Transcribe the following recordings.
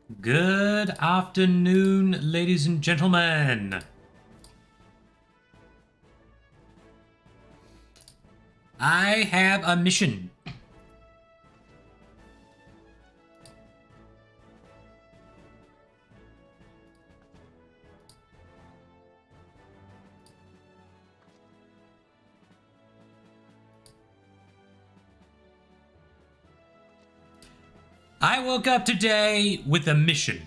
Good afternoon, ladies and gentlemen. I have a mission. I woke up today with a mission.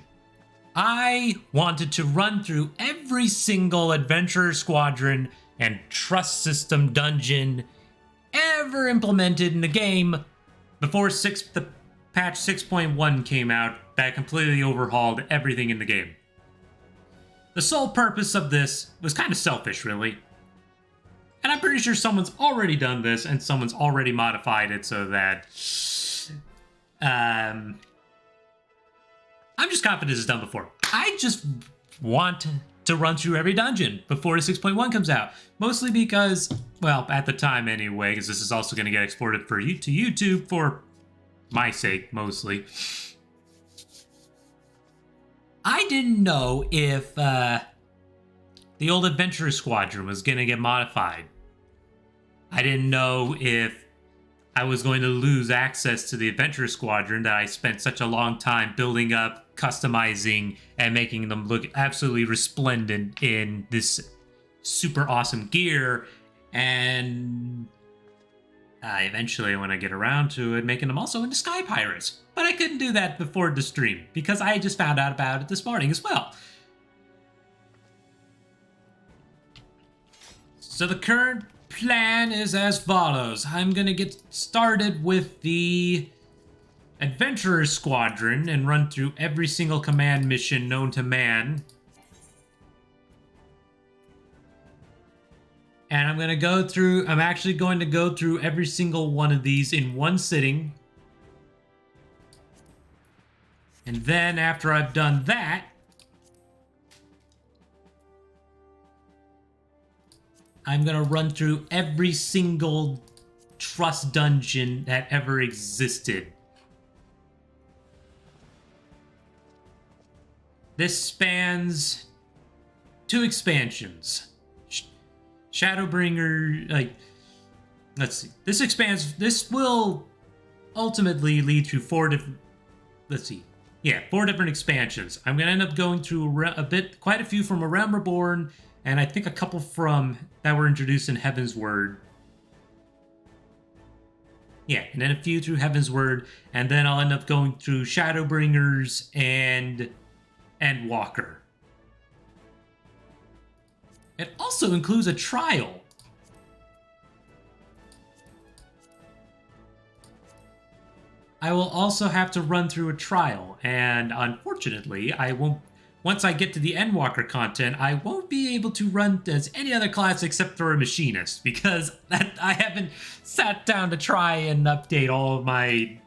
I wanted to run through every single adventurer squadron and trust system dungeon ever implemented in the game before the patch 6.1 came out that completely overhauled everything in the game. The sole purpose of this was kind of selfish, really. And I'm pretty sure someone's already done this and someone's already modified it so that I'm just confident this is done before. I just want to run through every dungeon before 6.1 comes out. Mostly because, well, at the time anyway, because this is also going to get exported to YouTube for my sake, mostly. I didn't know if the old Adventurer Squadron was going to get modified. I didn't know if I was going to lose access to the Adventurer Squadron that I spent such a long time building up, customizing, and making them look absolutely resplendent in this super awesome gear. And eventually, when I get around to it, making them also into Sky Pirates. But I couldn't do that before the stream because I just found out about it this morning as well. So the current plan is as follows. I'm going to get started with the Adventurer Squadron and run through every single command mission known to man. And I'm actually going to go through every single one of these in one sitting. And then after I've done that, I'm going to run through every single trust dungeon that ever existed. This spans 2 expansions. Shadowbringer, let's see. This will ultimately lead to 4 different, 4 different expansions. I'm going to end up going through quite a few from A Realm Reborn, and I think a couple from that were introduced in Heaven's Word. Yeah, and then a few through Heaven's Word, and then I'll end up going through Shadowbringers and Walker. It also includes a trial. I will also have to run through a trial, and unfortunately, once I get to the Endwalker content, I won't be able to run as any other class except for a machinist, because I haven't sat down to try and update all of I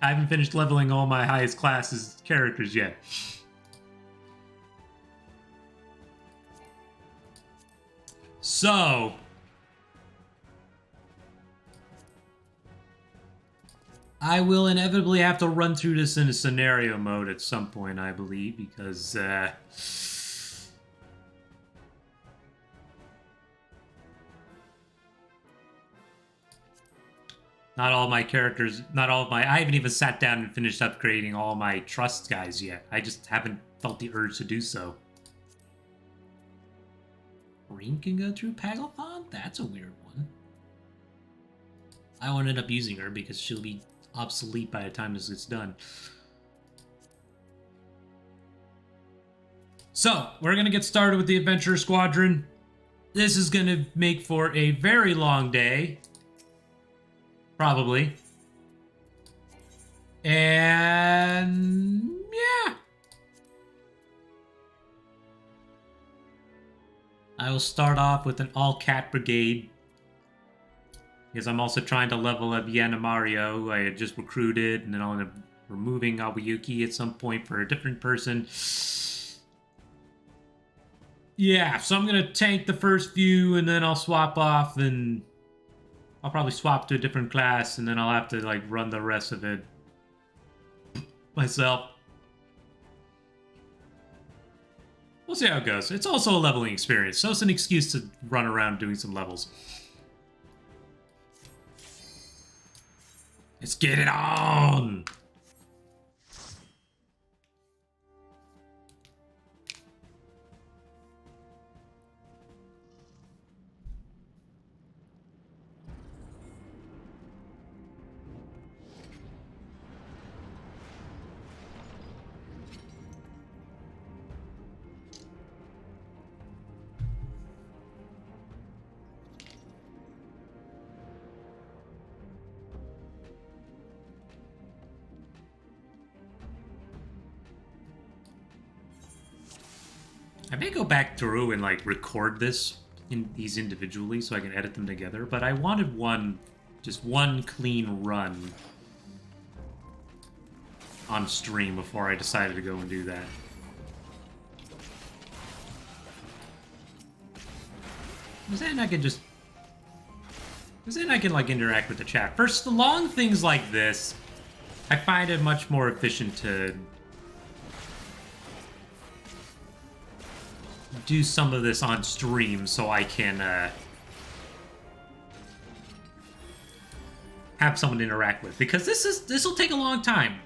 haven't finished leveling all my highest classes characters yet. So, I will inevitably have to run through this in a scenario mode at some point, I believe, because not all my characters, I haven't even sat down and finished upgrading all my trust guys yet. I just haven't felt the urge to do so. Reem can go through Paglethon? That's a weird one. I won't end up using her because she'll be obsolete by the time this gets done. So, we're going to get started with the Adventurer Squadron. This is going to make for a very long day. Probably. And yeah. I will start off with an all-cat brigade. Because I'm also trying to level up Yanamario, who I had just recruited, and then I'll end up removing Awayuki at some point for a different person. Yeah, so I'm going to tank the first few, and then I'll swap off, and I'll probably swap to a different class, and then I'll have to, run the rest of it myself. We'll see how it goes. It's also a leveling experience, so it's an excuse to run around doing some levels. Let's get it on! I may go back through and like record these individually so I can edit them together, but I wanted just one clean run on stream before I decided to go and do that. Because then I can like interact with the chat. For the long things like this, I find it much more efficient to do some of this on stream so I can have someone to interact with, because this will take a long time.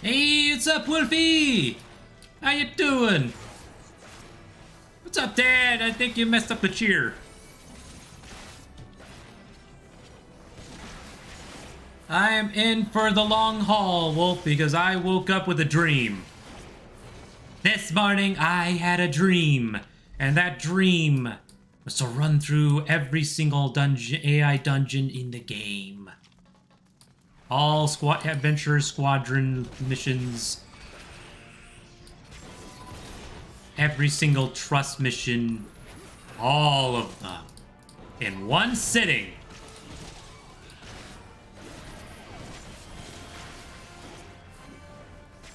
Hey, what's up, Wolfie? How you doing? What's up, Dad? I think you messed up the cheer. I am in for the long haul, Wolf, because I woke up with a dream. This morning, I had a dream, and that dream was to run through every single AI dungeon in the game. All adventure squadron missions. Every single trust mission. All of them. In one sitting.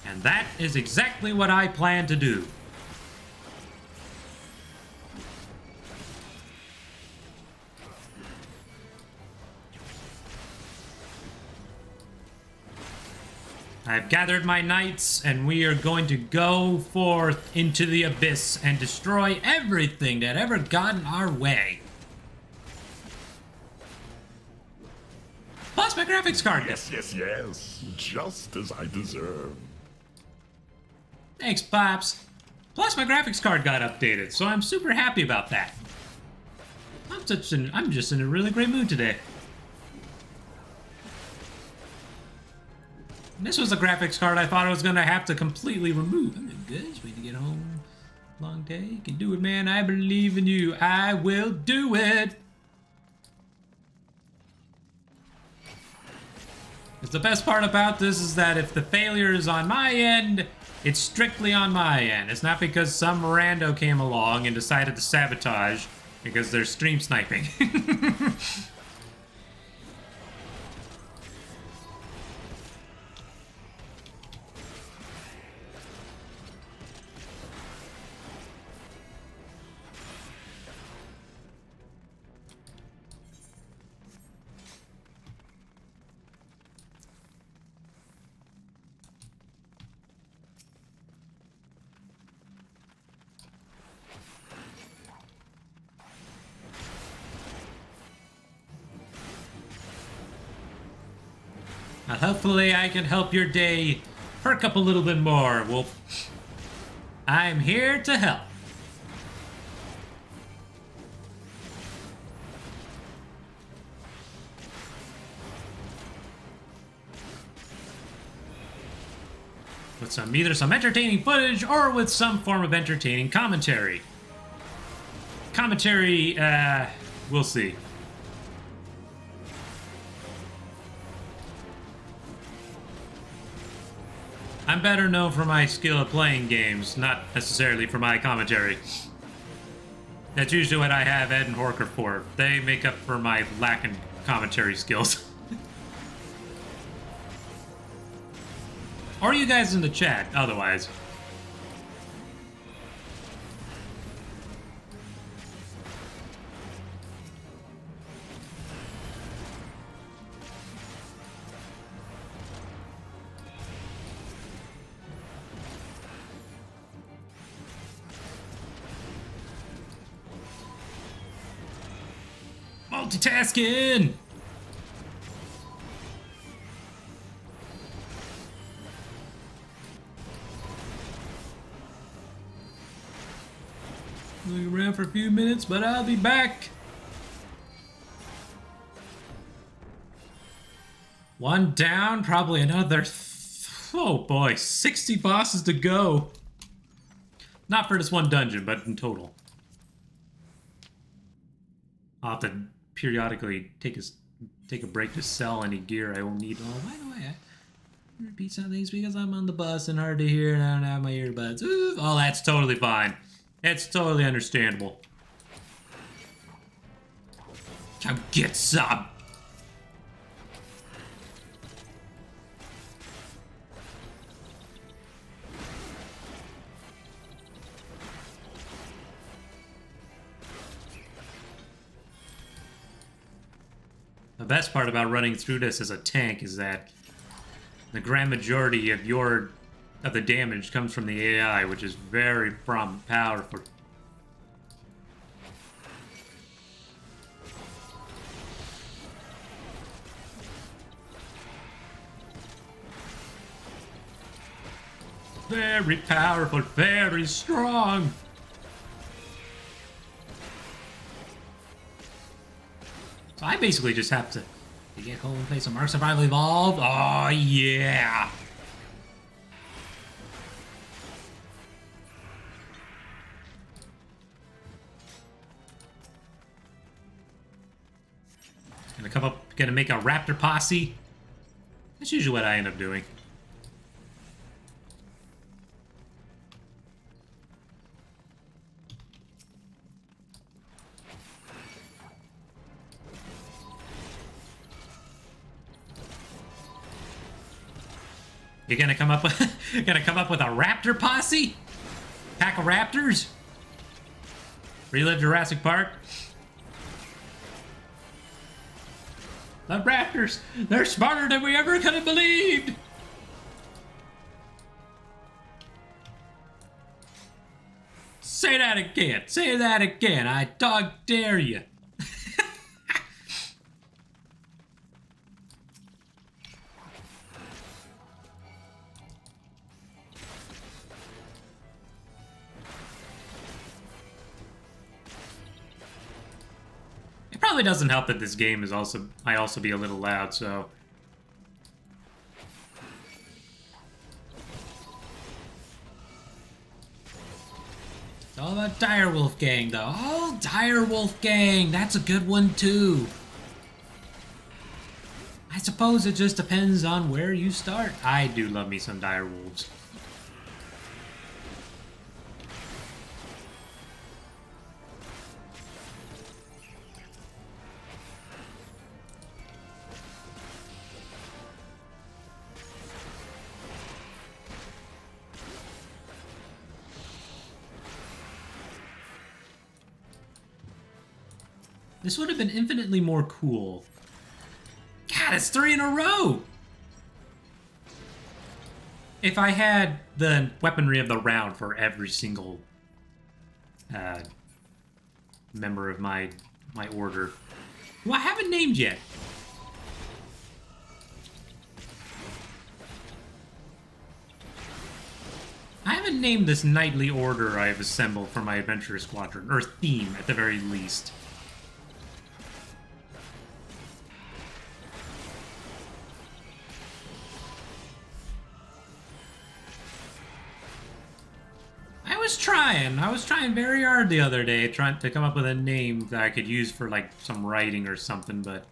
And that is exactly what I plan to do. I've gathered my knights, and we are going to go forth into the abyss and destroy everything that ever got in our way. Plus my graphics card. Yes. Just as I deserve. Thanks, Pops. Plus my graphics card got updated, so I'm super happy about that. I'm just in a really great mood today. This was a graphics card I thought I was gonna have to completely remove. I'm doing good. Just waiting to get home. Long day. You can do it, man. I believe in you. I will do it. Because the best part about this is that if the failure is on my end, it's strictly on my end. It's not because some rando came along and decided to sabotage because they're stream sniping. Hopefully I can help your day perk up a little bit more, Wolf. I'm here to help. With either some entertaining footage or with some form of entertaining commentary. Commentary, we'll see. I'm better known for my skill at playing games, not necessarily for my commentary. That's usually what I have Ed and Horker for. They make up for my lack in commentary skills. Or you guys in the chat, otherwise. Multitasking! Looking around for a few minutes, but I'll be back. One down, probably another. Oh boy, 60 bosses to go. Not for this one dungeon, but in total. I'll have to periodically take a break to sell any gear I will need. Oh, why do I repeat some things? Because I'm on the bus and hard to hear and I don't have my earbuds. Ooh, oh, that's totally fine. It's totally understandable. Come get some. The best part about running through this as a tank is that the grand majority of the damage comes from the AI, which is very powerful. Very powerful, very strong. So I basically just have to get home and play some Ark Survival Evolved. Oh, yeah. Gonna make a raptor posse. That's usually what I end up doing. You're gonna come up with a raptor posse? Pack of raptors? Relive Jurassic Park? The raptors, they're smarter than we ever could have believed! Say that again, say that again, I dog dare you. Probably doesn't help that this game is might also be a little loud, so it's all about Direwolf Gang though. Oh, Direwolf Gang, that's a good one too. I suppose it just depends on where you start. I do love me some direwolves. This would have been infinitely more cool. God, it's 3 in a row! If I had the weaponry of the round for every single member of my order. Who I haven't named yet. I haven't named this knightly order I have assembled for my adventure squadron, or theme at the very least. I was trying very hard the other day, trying to come up with a name that I could use for, like, some writing or something, but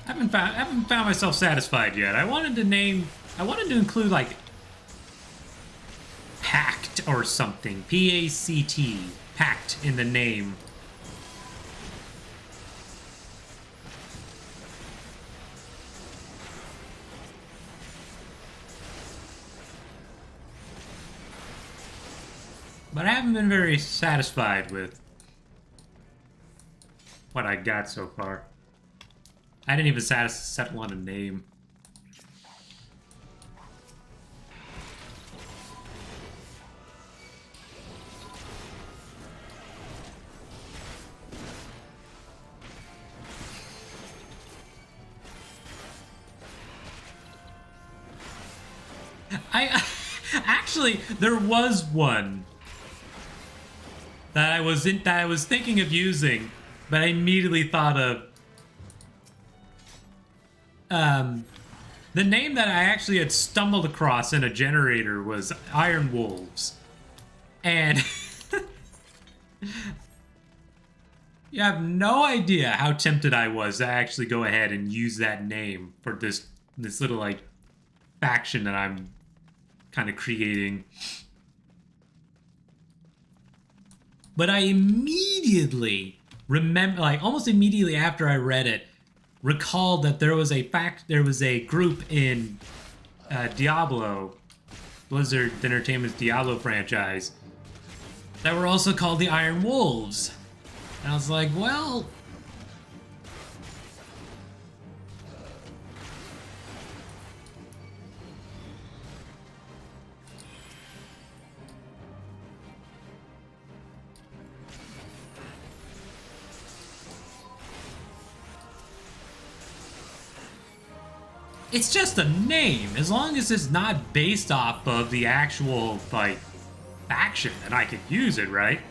I haven't found myself satisfied yet. I wanted to include, like, Pact or something. P-A-C-T. Pact in the name. But I haven't been very satisfied with what I got so far. I didn't even settle on a name. I actually there was one that I was thinking of using, but I immediately thought of the name that I actually had stumbled across in a generator was Iron Wolves. And you have no idea how tempted I was to actually go ahead and use that name for this little like faction that I'm kind of creating. But I immediately remember, like almost immediately after I read it, recalled that there was a group in Diablo, Blizzard Entertainment's Diablo franchise, that were also called the Iron Wolves. And I was like, well, it's just a name. As long as it's not based off of the actual, like, faction, then I could use it, right?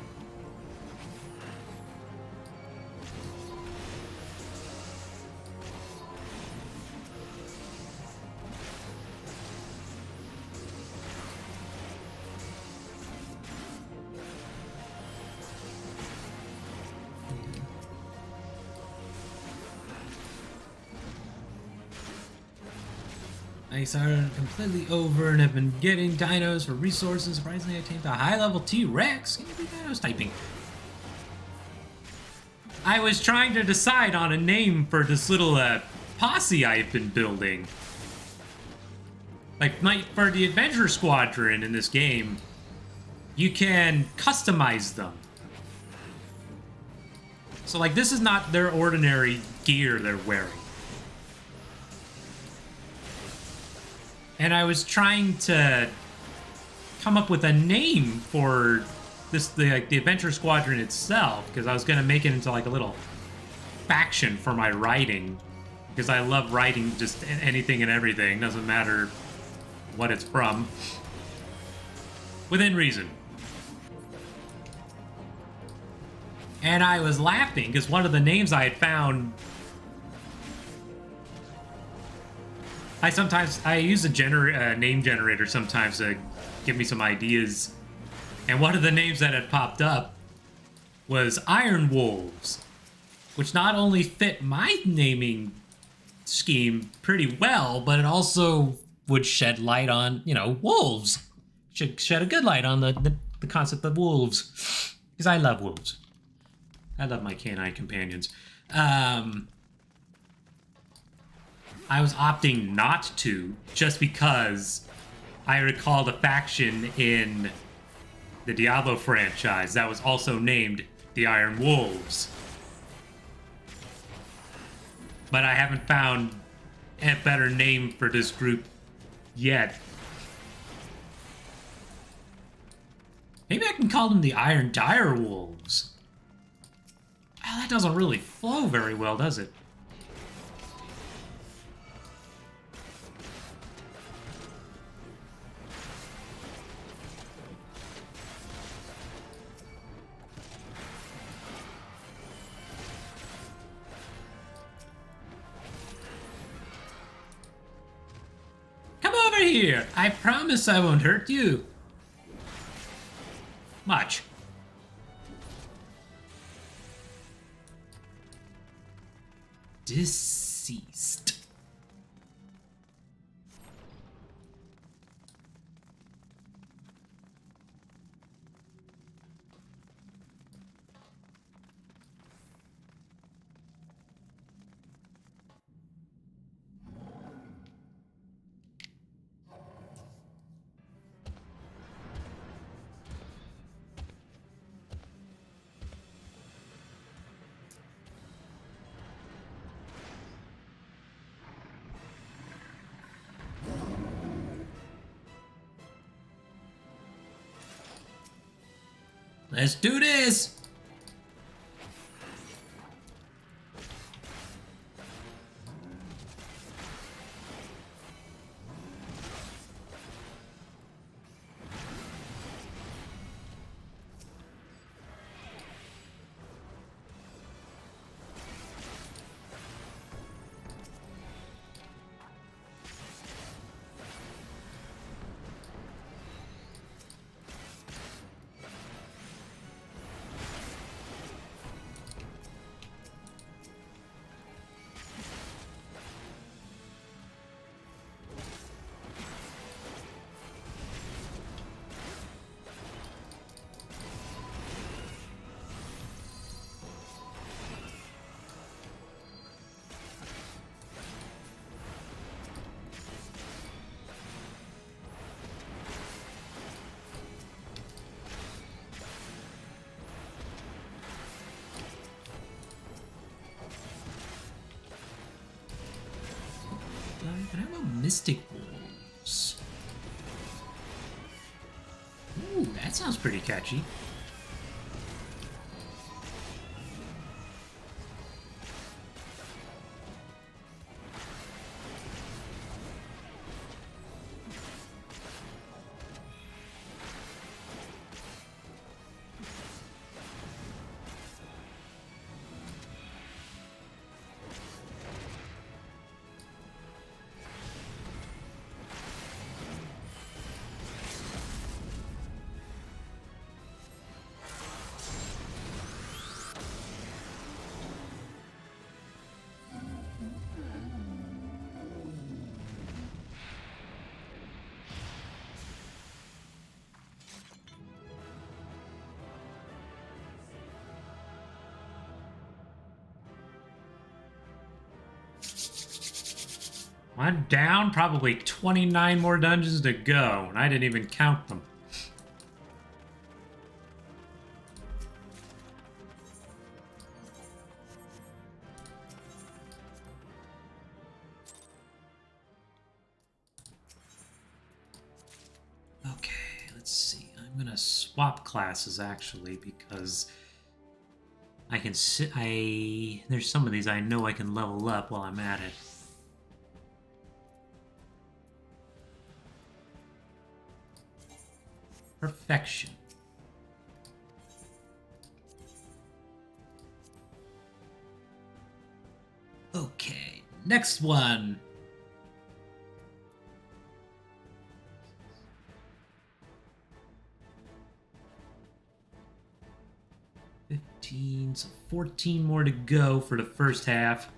I started completely over and have been getting dinos for resources. Surprisingly, I tamed a high-level T-Rex. Can you believe that? I was typing. I was trying to decide on a name for this little posse I've been building. Like, for the Adventure Squadron in this game, you can customize them. So, like, this is not their ordinary gear they're wearing. And I was trying to come up with a name for the Adventure Squadron itself, because I was going to make it into like a little faction for my writing, because I love writing just anything and everything, doesn't matter what it's from, within reason. And I was laughing because one of the names I had found, I use a name generator sometimes to give me some ideas, and one of the names that had popped up was Iron Wolves, which not only fit my naming scheme pretty well, but it also would shed light on, you know, wolves. Should shed a good light on the concept of wolves, because I love wolves. I love my canine companions. I was opting not to, just because I recalled a faction in the Diablo franchise that was also named the Iron Wolves. But I haven't found a better name for this group yet. Maybe I can call them the Iron Dire Wolves. Oh, that doesn't really flow very well, does it? Come over here! I promise I won't hurt you. Much. Deceased. Let's do this! But how about Mystic Wolves? Ooh, that sounds pretty catchy. I'm down, probably 29 more dungeons to go, and I didn't even count them. Okay, let's see. I'm gonna swap classes actually because I can sit. There's some of these I know I can level up while I'm at it. Perfection. Okay, next one. So 14 more to go for the first half.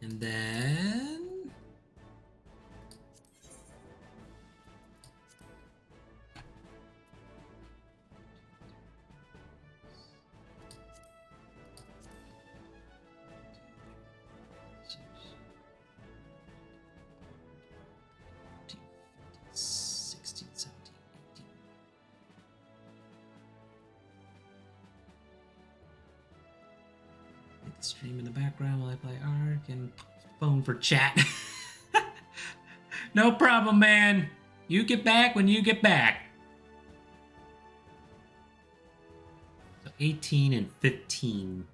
And then... Stream in the background while I play Ark and phone for chat. No problem, man. You get back when you get back. So 18 and 15.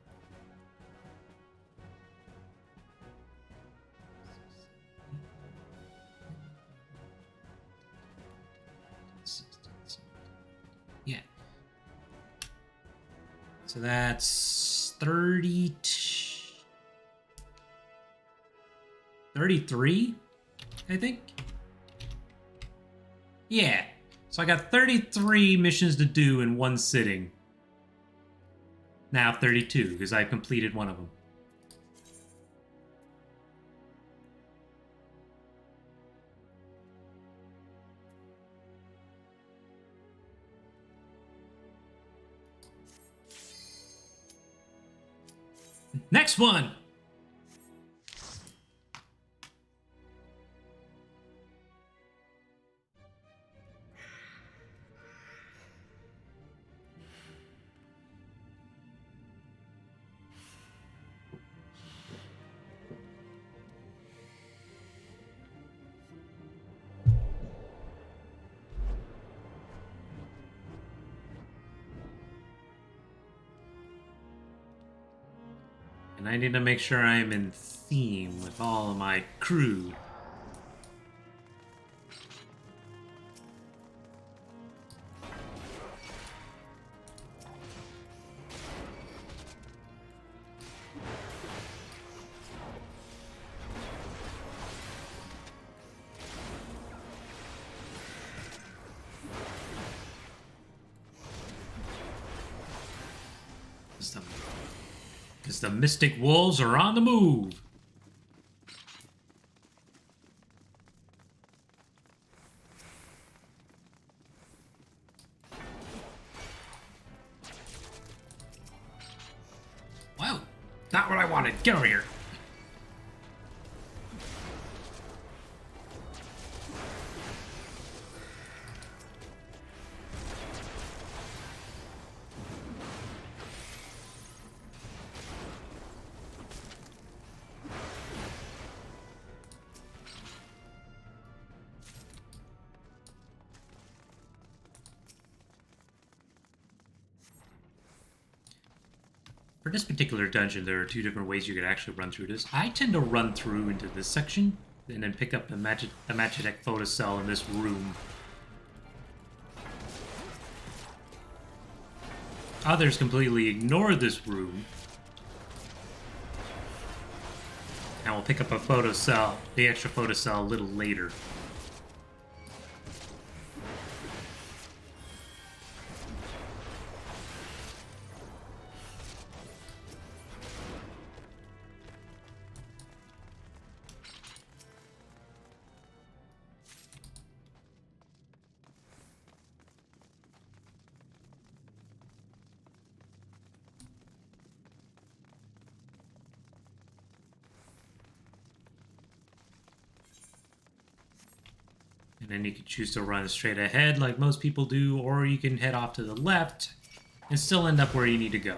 Yeah. So that's 33, I think. Yeah. So I got 33 missions to do in one sitting. Now 32, because I completed one of them. Next one! And I need to make sure I'm in theme with all of my crew. Because the Mystic Wolves are on the move. Whoa, not what I wanted. Get over here. For this particular dungeon, there are two different ways you could actually run through this. I tend to run through into this section, and then pick up the Magitech photocell in this room. Others completely ignore this room, and will pick up a photocell, the extra photocell, a little later. And then you can choose to run straight ahead like most people do, or you can head off to the left and still end up where you need to go.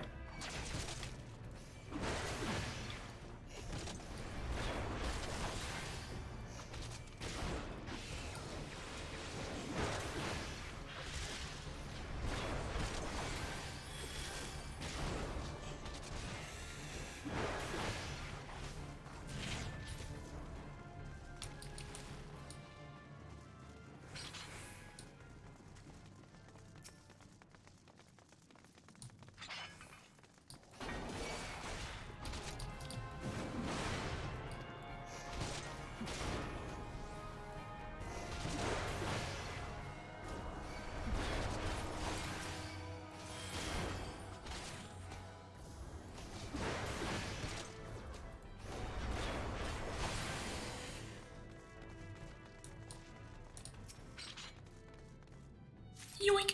Yoink!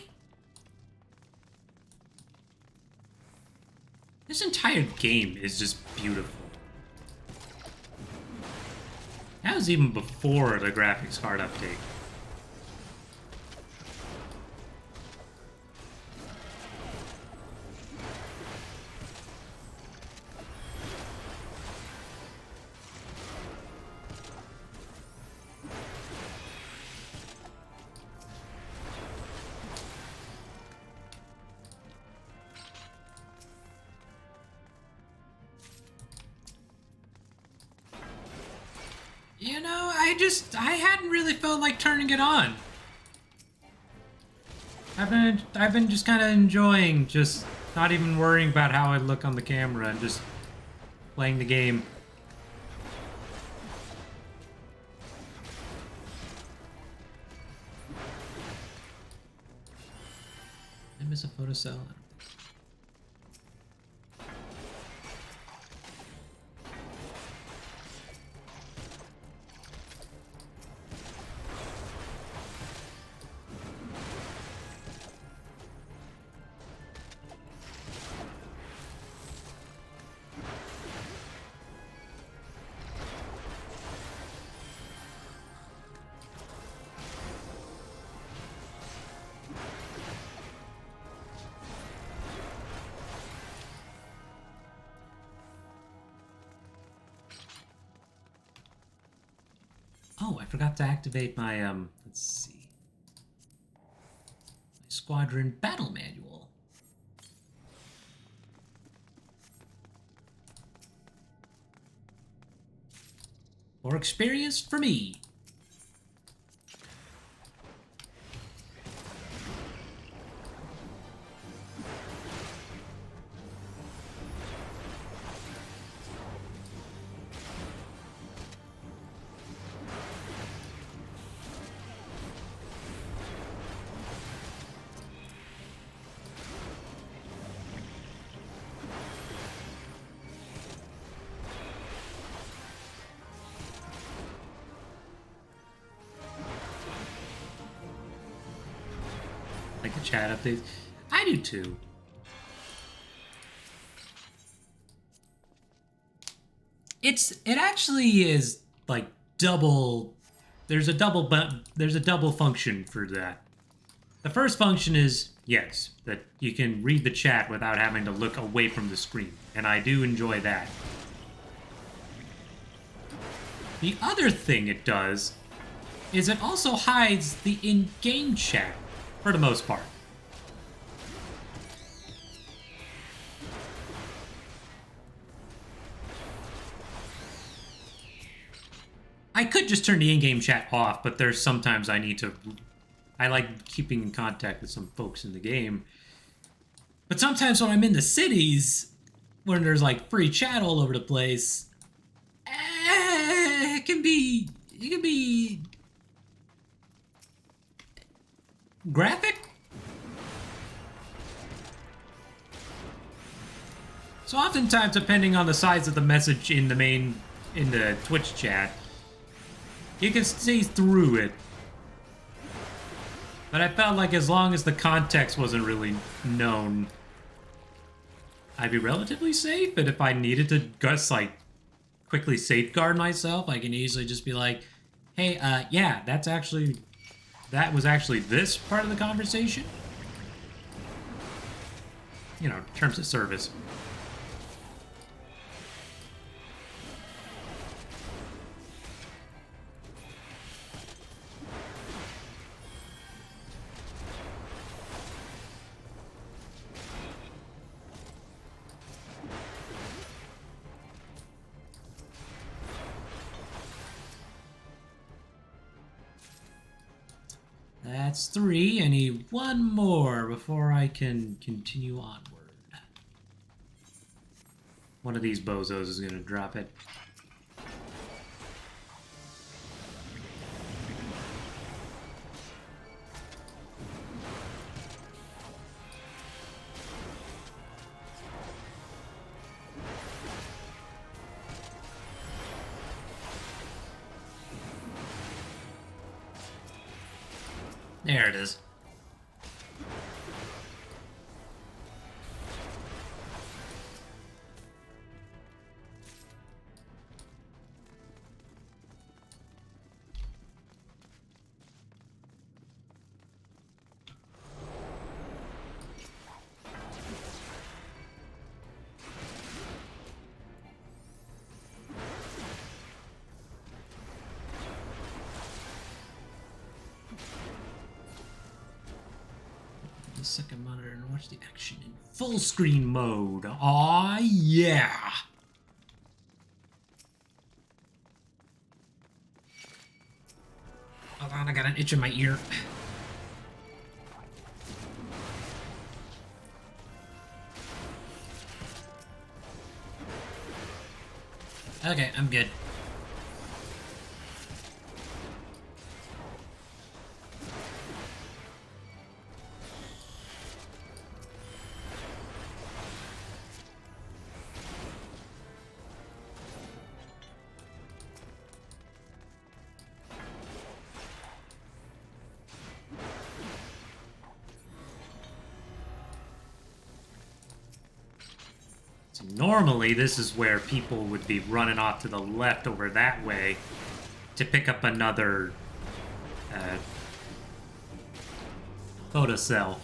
This entire game is just beautiful. That was even before the graphics card update. You know, I hadn't really felt like turning it on. I've been just kind of enjoying just not even worrying about how I look on the camera and just playing the game. Did I miss a photocell? Oh, I forgot to activate my, let's see. My Squadron battle manual. More experience for me. Like the chat updates. I do too. It actually is like double. There's a double function for that. The first function is yes, that you can read the chat without having to look away from the screen, and I do enjoy that. The other thing it does is it also hides the in-game chat. For the most part. I could just turn the in-game chat off, but there's sometimes I need to... I like keeping in contact with some folks in the game. But sometimes when I'm in the cities, when there's like free chat all over the place, it can be graphic? So oftentimes, depending on the size of the message in the Twitch chat, you can see through it. But I felt like as long as the context wasn't really known, I'd be relatively safe. But if I needed to just like quickly safeguard myself, I can easily just be like, hey, yeah, that was actually this part of the conversation. You know, terms of service. That's 3. I need 1 more before I can continue onward. One of these bozos is going to drop it. There it is. The second monitor and watch the action in full screen mode. Aw, yeah! Hold on, I got an itch in my ear. Okay, I'm good. Normally, this is where people would be running off to the left over that way to pick up another photocell.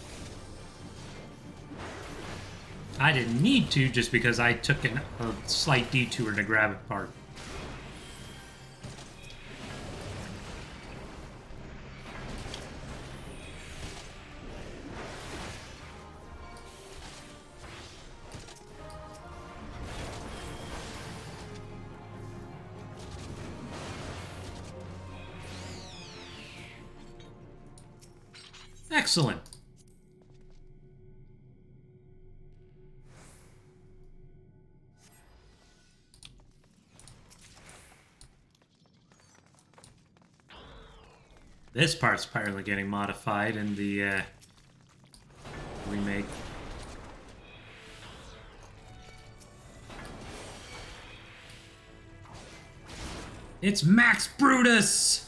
I didn't need to just because I took a slight detour to grab a part. Excellent. This part's apparently getting modified in the remake. It's Max Brutus!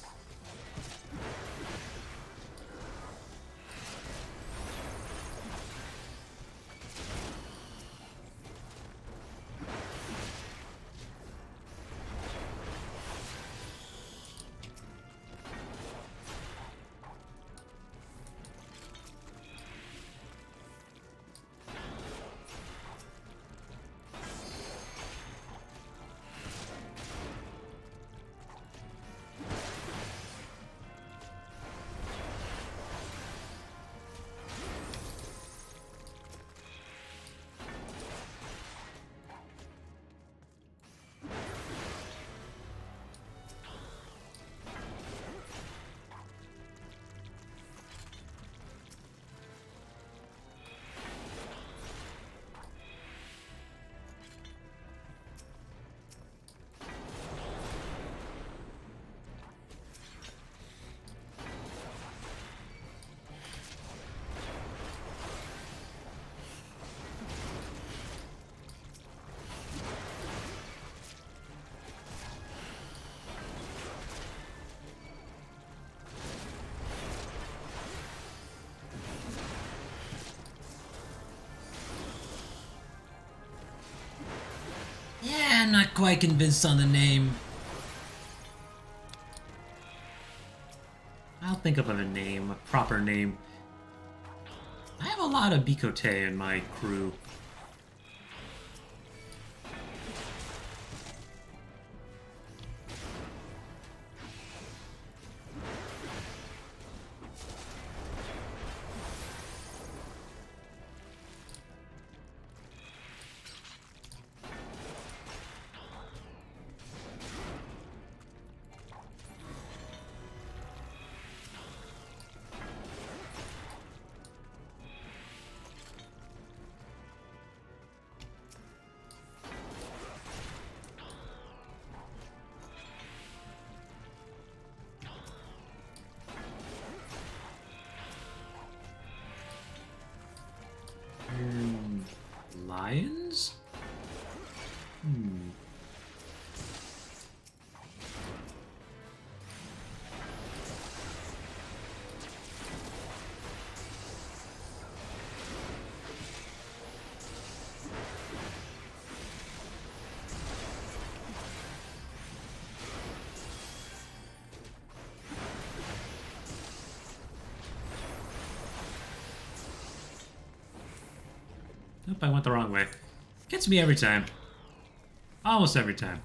Yeah, I'm not quite convinced on the name. I'll think of a name, a proper name. I have a lot of Bicote in my crew. Lions? Nope, I went the wrong way. Gets me every time. Almost every time.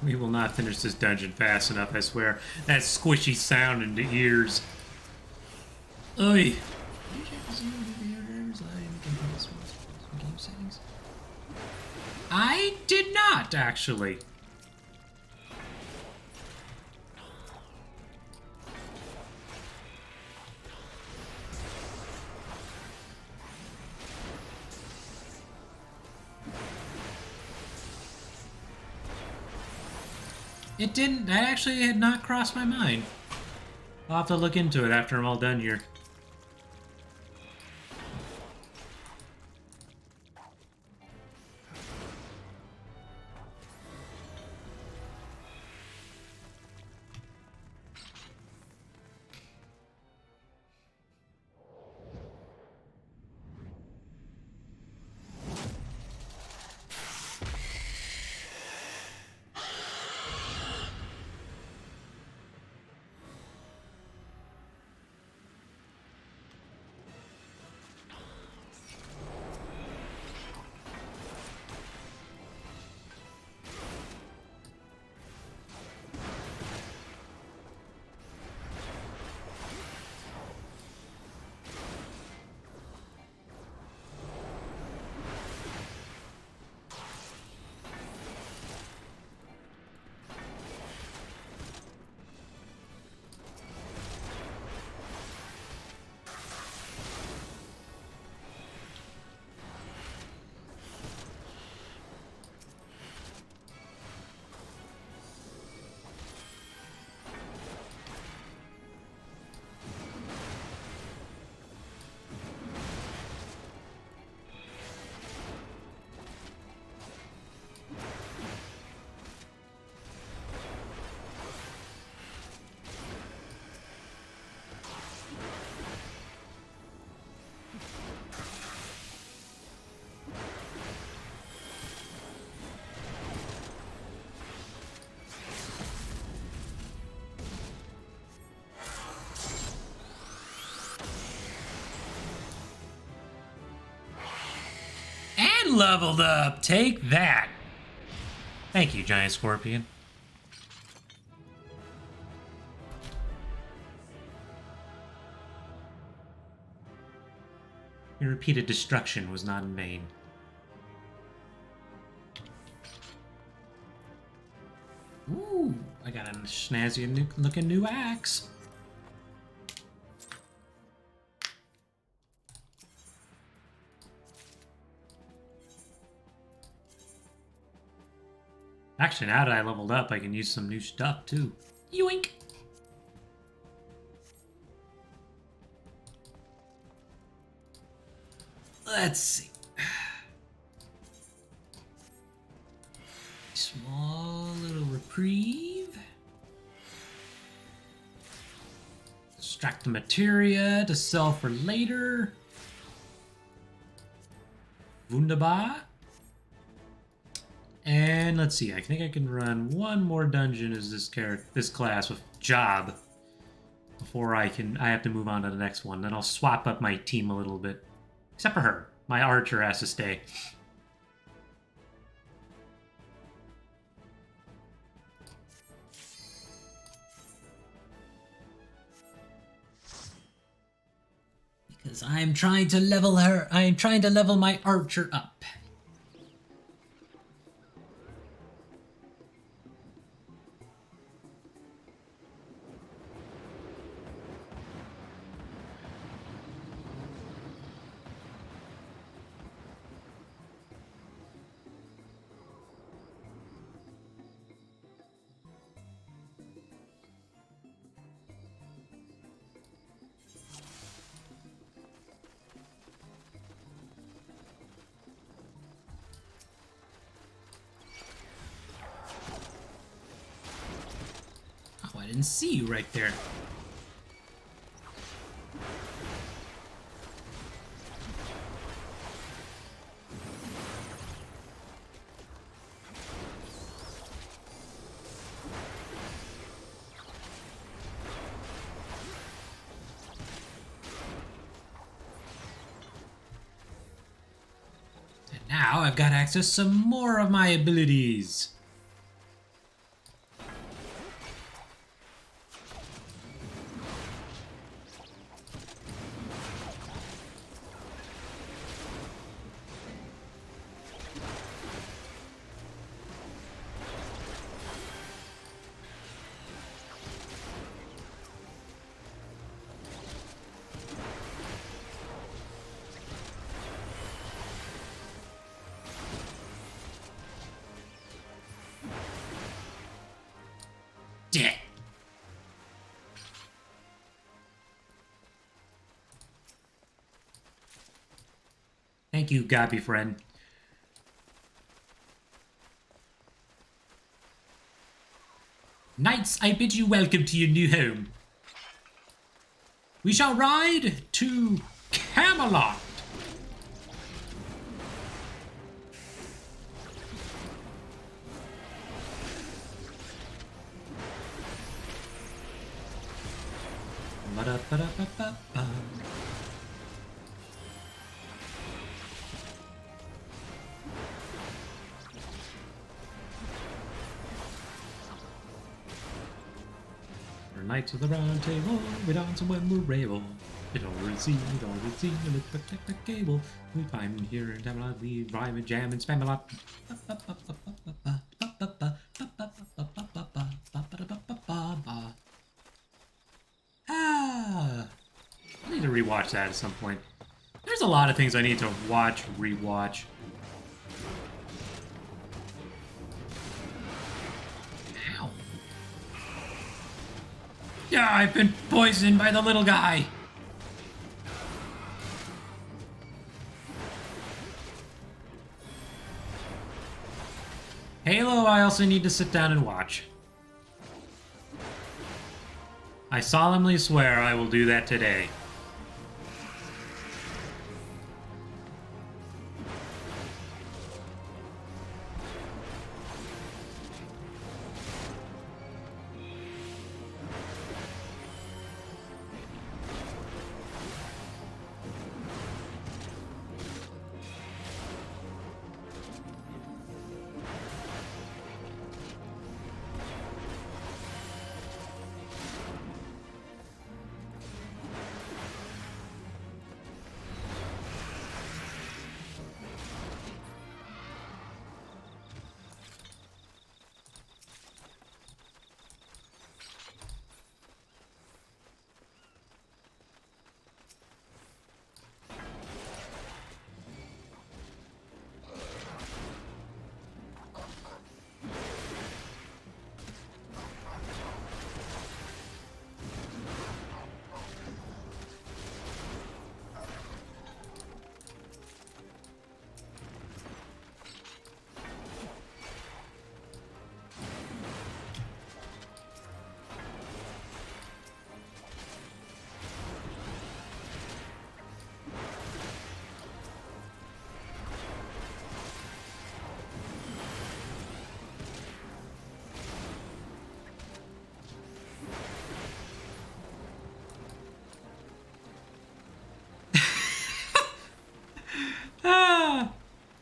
We will not finish this dungeon fast enough, I swear. That squishy sound in the ears. Oy. I did not, actually. It didn't. That actually had not crossed my mind. I'll have to look into it after I'm all done here. leveled up. Take that. Thank you, giant scorpion. Your repeated destruction was not in vain. Ooh, I got a snazzy looking new axe. Actually, now that I leveled up, I can use some new stuff too. Yoink! Let's see. Small little reprieve. Extract the materia to sell for later. Wunderbar. And let's see, I think I can run one more dungeon as this class with Job before I have to move on to the next one. Then I'll swap up my team a little bit. Except for her. My archer has to stay. Because I'm trying to level her. I am trying to level my archer up. I didn't see you right there. And now I've got access to some more of my abilities. Thank you, Gabi friend. Knights, I bid you welcome to your new home. We shall ride to Camelot. Ba-da-ba-da-ba-ba-ba. Knights of the round table, we dance when we're able. It already seen, and it's protect the cable. We find here in Camelot, we rhyme and jam and spam a lot. I need to rewatch that at some point. There's a lot of things I need to watch, rewatch. Yeah, I've been poisoned by the little guy. Halo, I also need to sit down and watch. I solemnly swear I will do that today.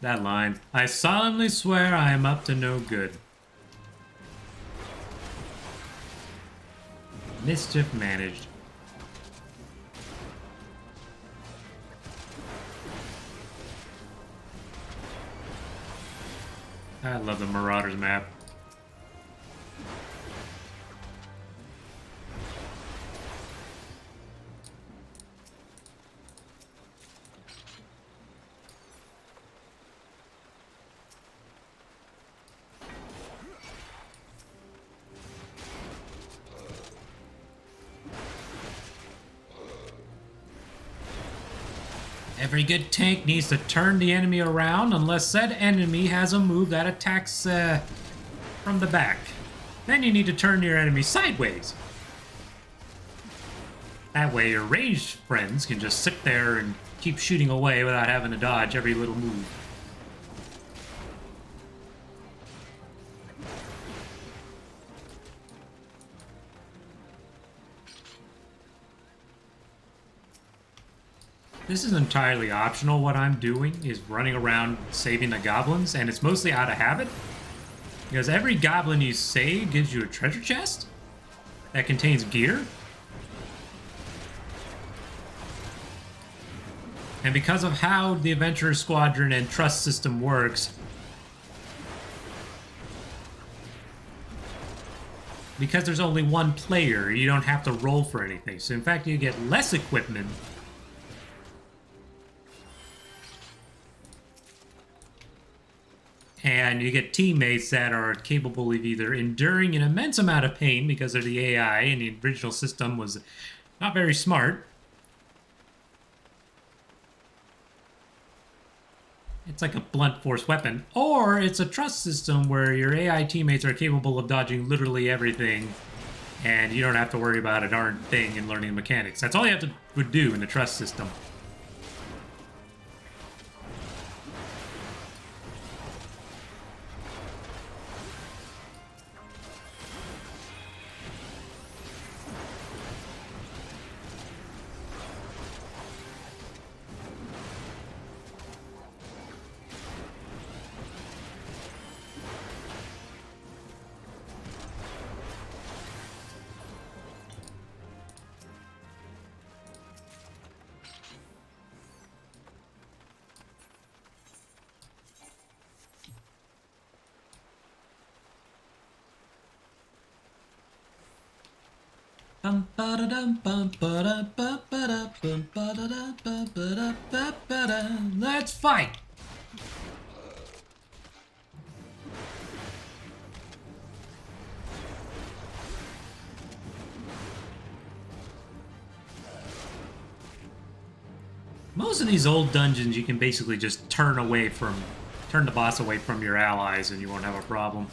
That line. I solemnly swear I am up to no good. Mischief managed. I love the Marauders map. Every good tank needs to turn the enemy around unless said enemy has a move that attacks from the back. Then you need to turn your enemy sideways. That way your ranged friends can just sit there and keep shooting away without having to dodge every little move. This is entirely optional. What I'm doing is running around saving the goblins, and it's mostly out of habit. Because every goblin you save gives you a treasure chest that contains gear. And because of how the Adventurer Squadron and trust system works, because there's only one player, you don't have to roll for anything. So in fact, you get less equipment. And you get teammates that are capable of either enduring an immense amount of pain because of the AI and the original system was not very smart. It's like a blunt force weapon. Or it's a trust system where your AI teammates are capable of dodging literally everything and you don't have to worry about a darn thing in learning the mechanics. That's all you have to do in the trust system. Let's fight! Most of these old dungeons you can basically just turn the boss away from your allies and you won't have a problem.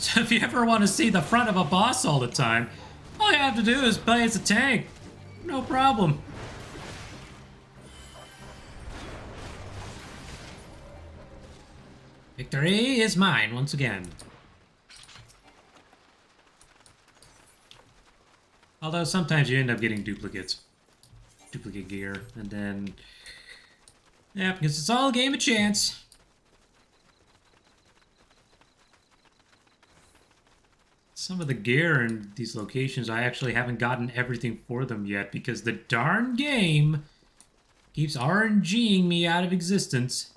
So if you ever want to see the front of a boss all the time, all you have to do is play as a tank. No problem. Victory is mine once again. Although sometimes you end up getting duplicates. Duplicate gear. And then... yeah, because it's all a game of chance. Some of the gear in these locations, I actually haven't gotten everything for them yet because the darn game keeps RNGing me out of existence.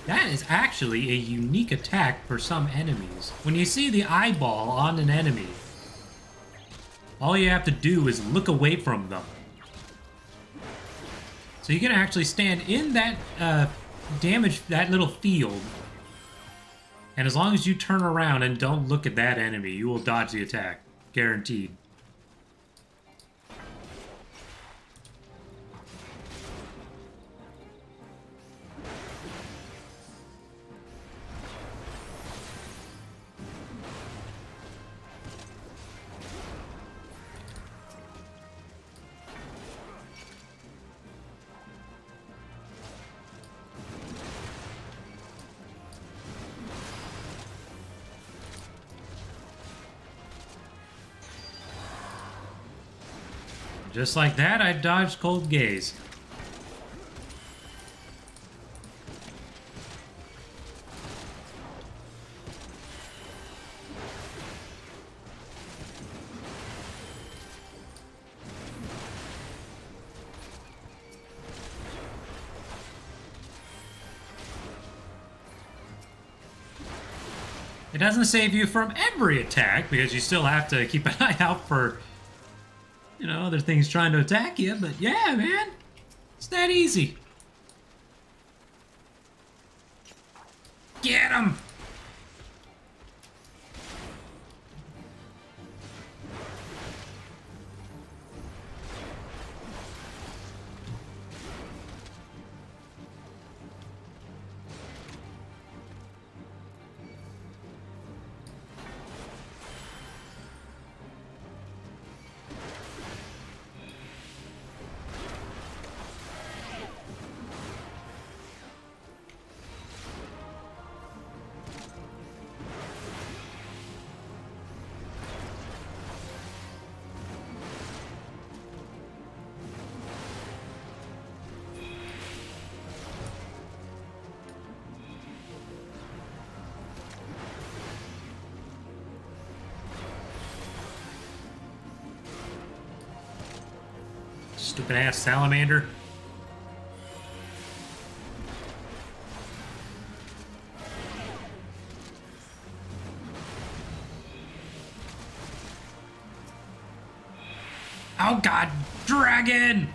That is actually a unique attack for some enemies. When you see the eyeball on an enemy, all you have to do is look away from them. So you can actually stand in that that little field, and as long as you turn around and don't look at that enemy, you will dodge the attack. Guaranteed. Just like that, I dodged Cold Gaze. It doesn't save you from every attack, because you still have to keep an eye out for, you know, other things trying to attack you, but yeah, man, it's that easy. Get him! Stupid ass salamander. Oh god, dragon!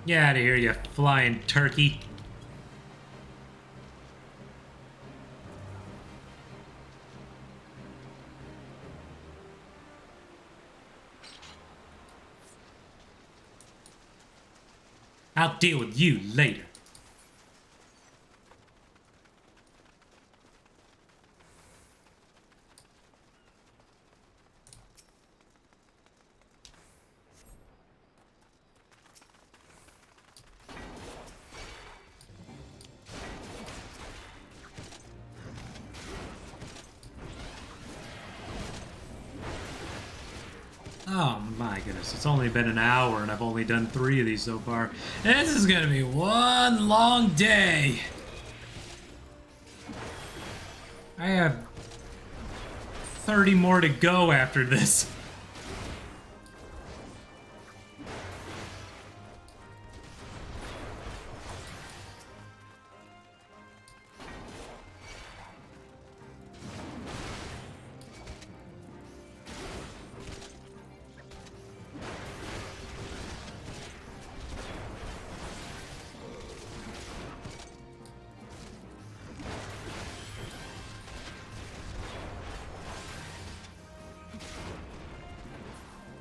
Get out of here, you flying turkey. I'll deal with you later. Oh my goodness, it's only been an hour and I've only done 3 of these so far. This is gonna be one long day. I have 30 more to go after this.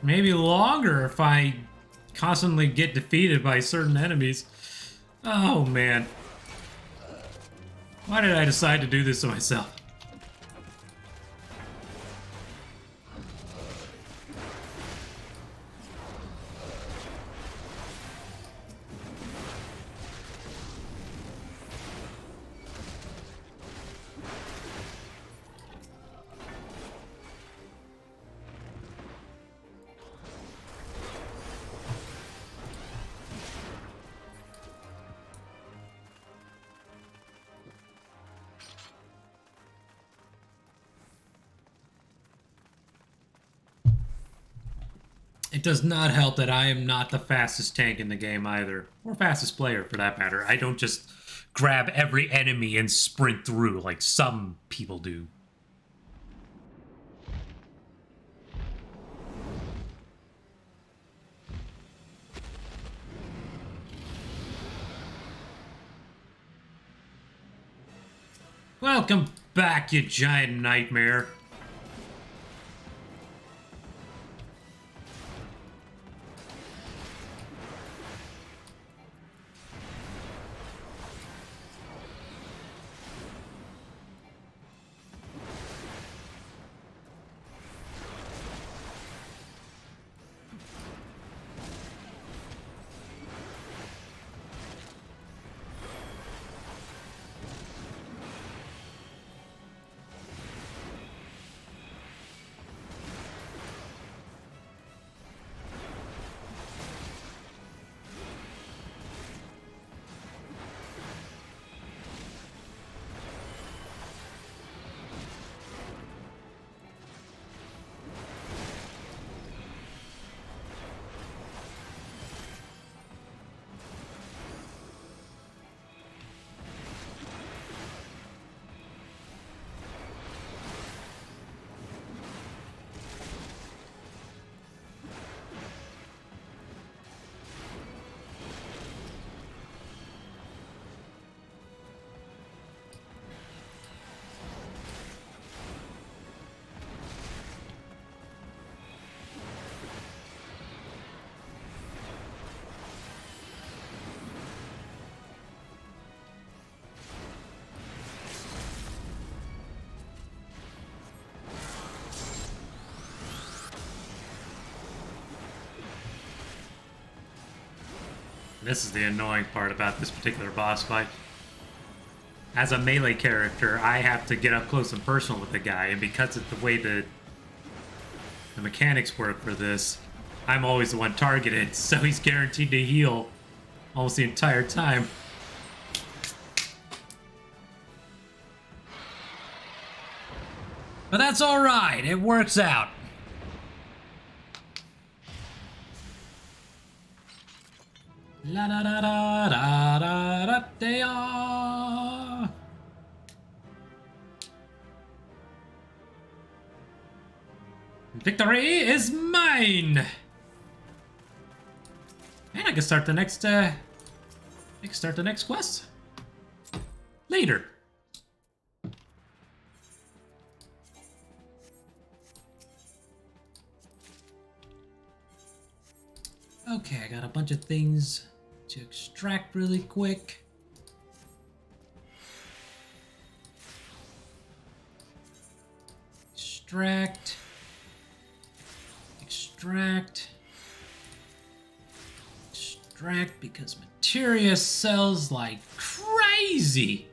Maybe longer if I constantly get defeated by certain enemies. Oh man. Why did I decide to do this to myself? It does not help that I am not the fastest tank in the game either. Or fastest player, for that matter. I don't just grab every enemy and sprint through like some people do. Welcome back, you giant nightmare. This is the annoying part about this particular boss fight. As a melee character, I have to get up close and personal with the guy, and because of the way the mechanics work for this, I'm always the one targeted, so he's guaranteed to heal almost the entire time. But that's alright, it works out. La da da da da da da da. Victory is mine. And I can start the next quest later. Okay, I got a bunch of things to extract really quick. Extract. Extract. Extract because materia sells like crazy.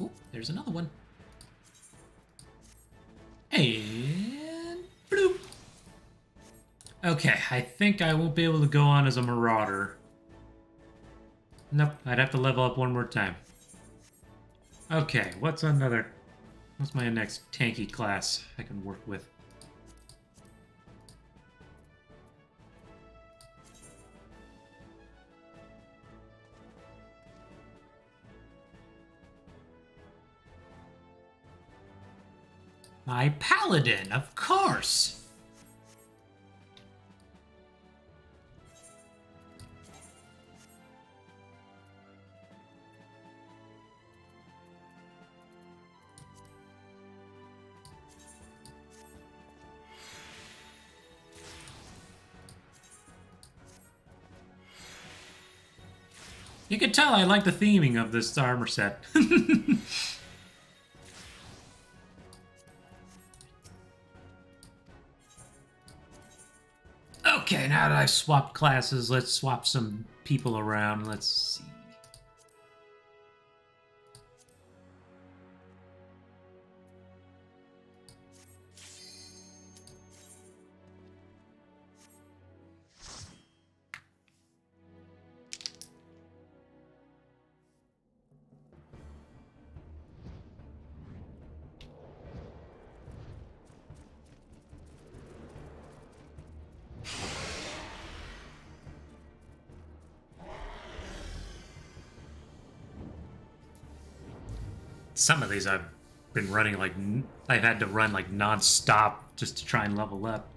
Oh, there's another one. And bloop. Okay, I think I won't be able to go on as a marauder. Nope, I'd have to level up one more time. Okay, what's my next tanky class I can work with? My paladin, of course! You can tell I like the theming of this armor set. Okay, now that I've swapped classes, let's swap some people around. Let's see. Some of these I've been running like I've had to run like non-stop just to try and level up.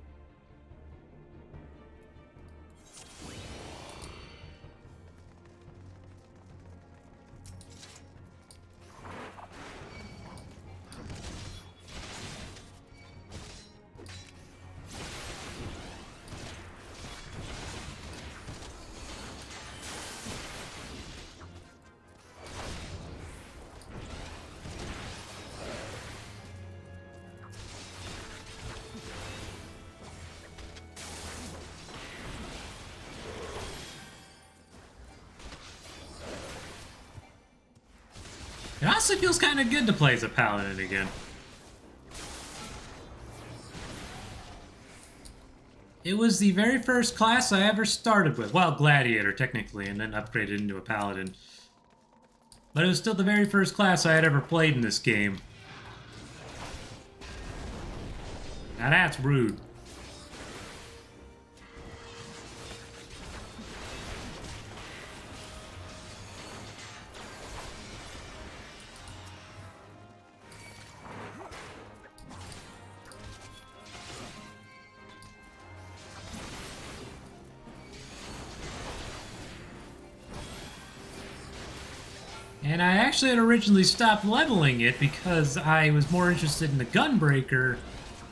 It honestly feels kind of good to play as a paladin again. It was the very first class I ever started with. Well, gladiator, technically, and then upgraded into a paladin. But it was still the very first class I had ever played in this game. Now that's rude. And I actually had originally stopped leveling it because I was more interested in the Gunbreaker,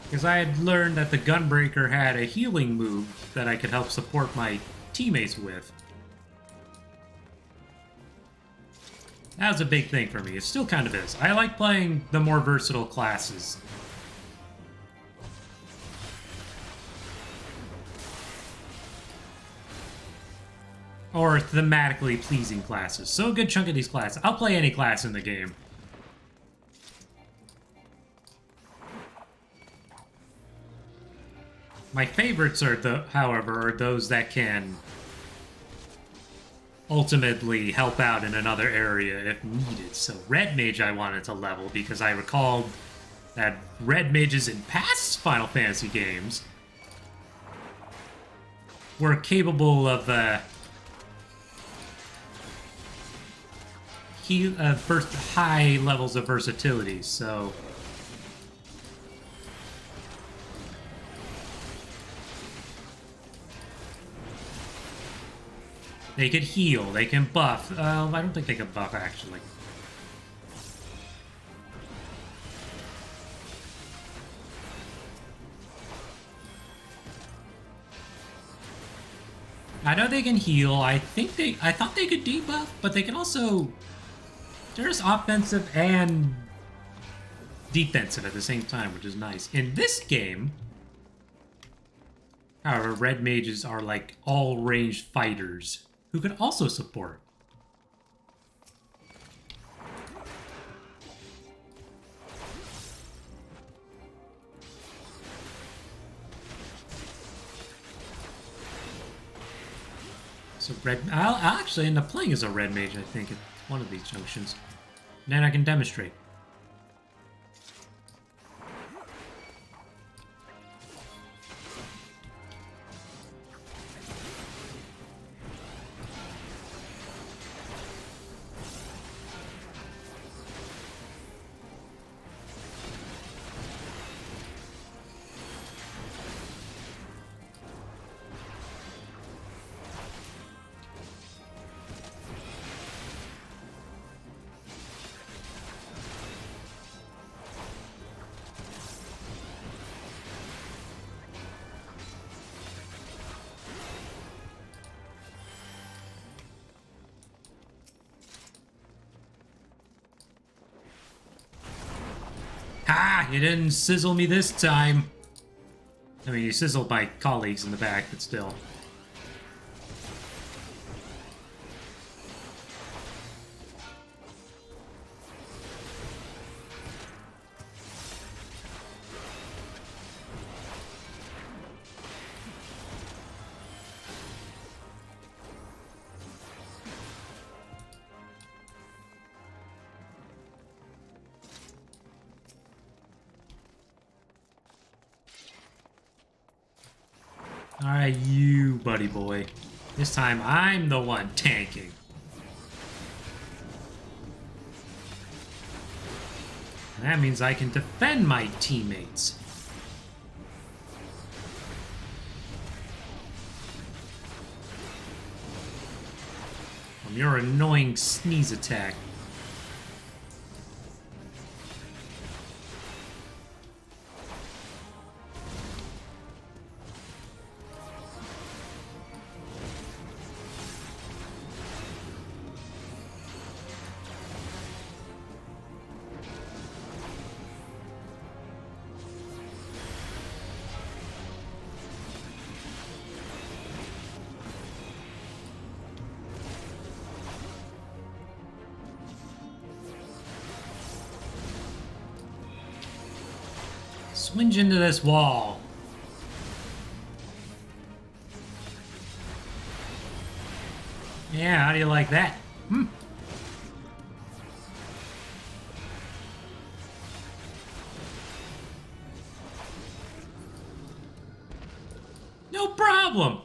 because I had learned that the Gunbreaker had a healing move that I could help support my teammates with. That was a big thing for me. It still kind of is. I like playing the more versatile classes. Or thematically pleasing classes. So a good chunk of these classes. I'll play any class in the game. My favorites are, however, are those that can ultimately help out in another area if needed. So Red Mage I wanted to level because I recalled that Red Mages in past Final Fantasy games were capable of first high levels of versatility, so they could heal, they can buff. I don't think they can buff, actually. I know they can heal. I thought they could debuff, but they can also... There's offensive and defensive at the same time, which is nice. In this game, however, Red Mages are like all-ranged fighters who can also support. So I'll actually end up playing as a Red Mage, I think, at one of these junctions. And then I can demonstrate. Ah, you didn't sizzle me this time. I mean, you sizzled my colleagues in the back, but still. Alright, you buddy boy. This time I'm the one tanking. That means I can defend my teammates. From your annoying sneeze attack. Swinge into this wall. Yeah, how do you like that? No problem.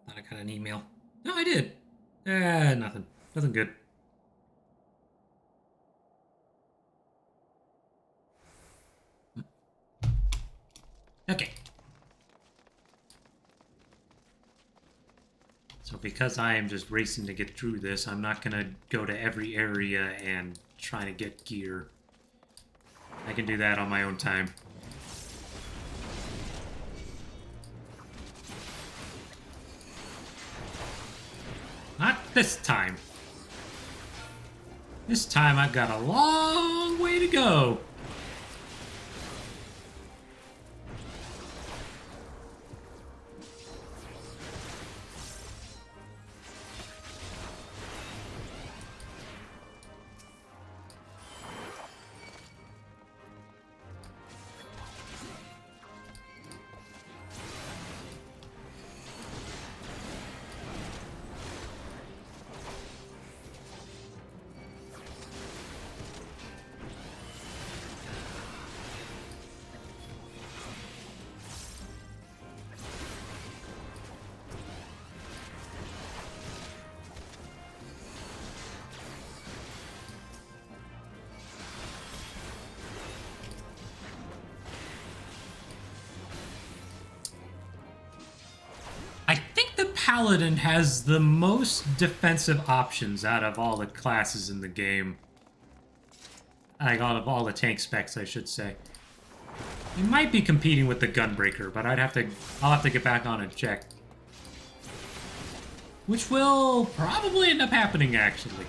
Thought I got an email. No, I did. Nothing. Nothing good. Okay. So because I am just racing to get through this, I'm not going to go to every area and try to get gear. I can do that on my own time. Not this time. This time I've got a long way to go. Paladin has the most defensive options out of all the classes in the game. Like, out of all the tank specs, I should say. He might be competing with the Gunbreaker, but I'll have to get back on and check. Which will probably end up happening, actually.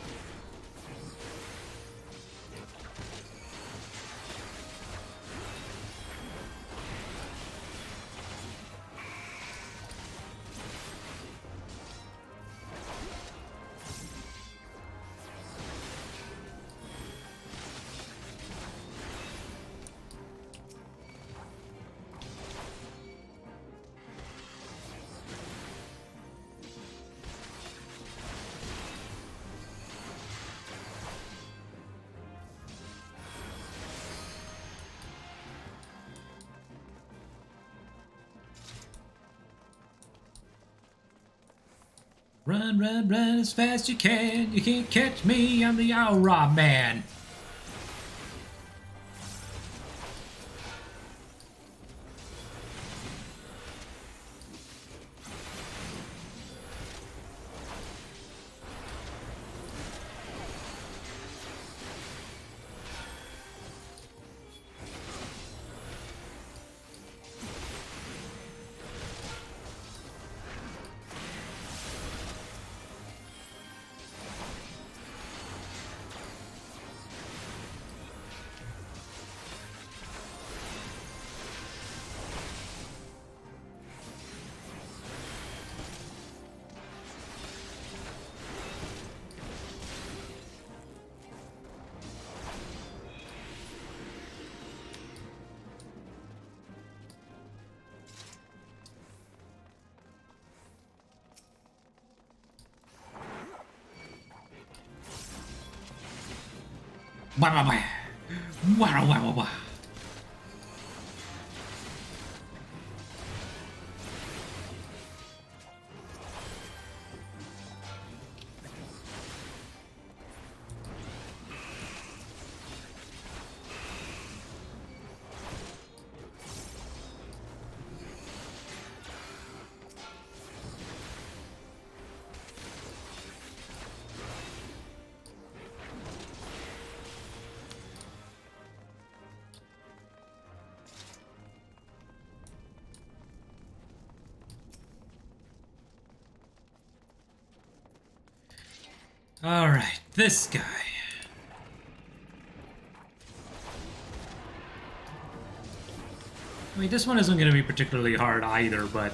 Run, run, run as fast as you can. You can't catch me, I'm the Aura Man. Wah, wah, wah. Wah, wah, wah, wah. Alright, this guy. I mean, this one isn't going to be particularly hard either, but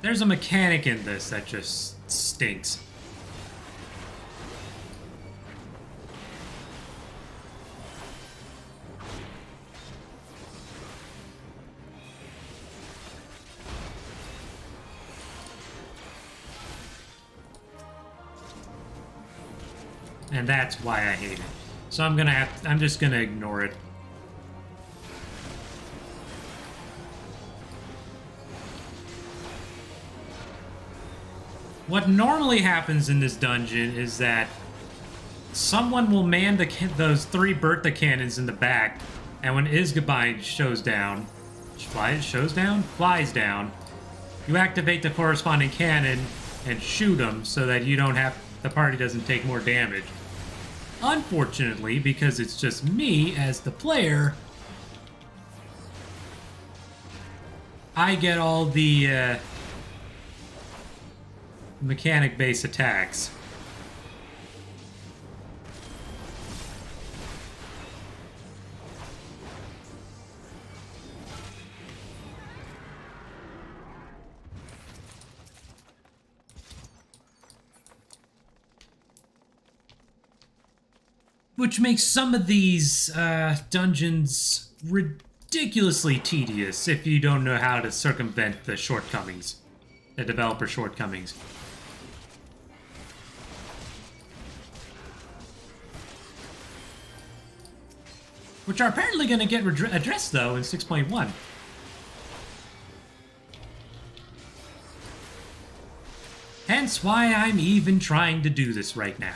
there's a mechanic in this that just stinks. And that's why I hate it. So I'm just gonna ignore it. What normally happens in this dungeon is that someone will man those 3 Bertha cannons in the back, and when Isgabine flies down, you activate the corresponding cannon and shoot them so that the party doesn't take more damage. Unfortunately, because it's just me as the player, I get all the mechanic-based attacks. Which makes some of these dungeons ridiculously tedious if you don't know how to circumvent the shortcomings, the developer shortcomings. Which are apparently going to get addressed, though, in 6.1. Hence why I'm even trying to do this right now.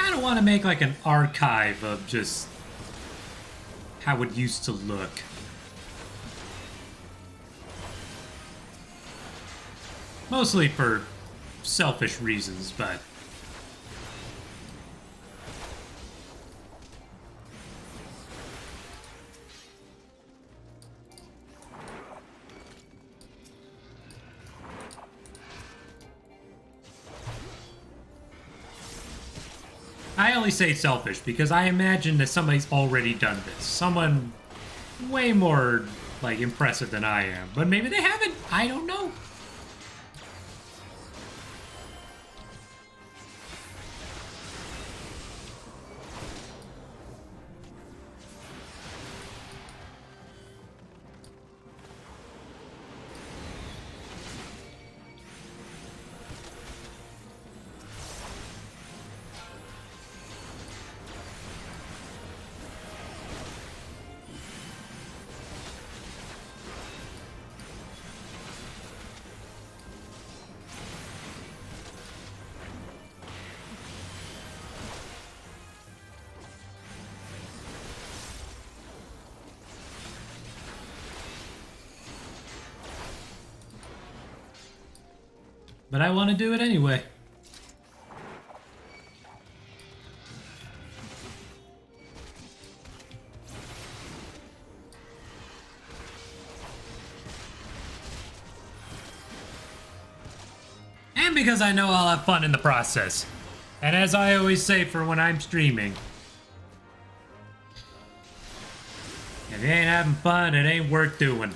I want to make like an archive of just how it used to look. Mostly for selfish reasons, but I only say selfish because I imagine that somebody's already done this. Someone way more, like, impressive than I am. But maybe they haven't. I don't know. But I want to do it anyway. And because I know I'll have fun in the process. And as I always say for when I'm streaming, if you ain't having fun, it ain't worth doing.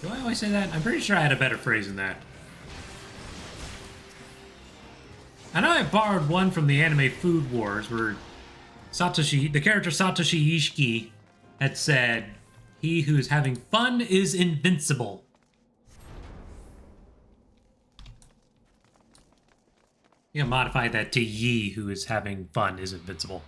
Do I always say that? I'm pretty sure I had a better phrase than that. I know I borrowed one from the anime Food Wars where the character Satoshi Ishiki had said, "He who is having fun is invincible." You can modify that to "Ye who is having fun is invincible."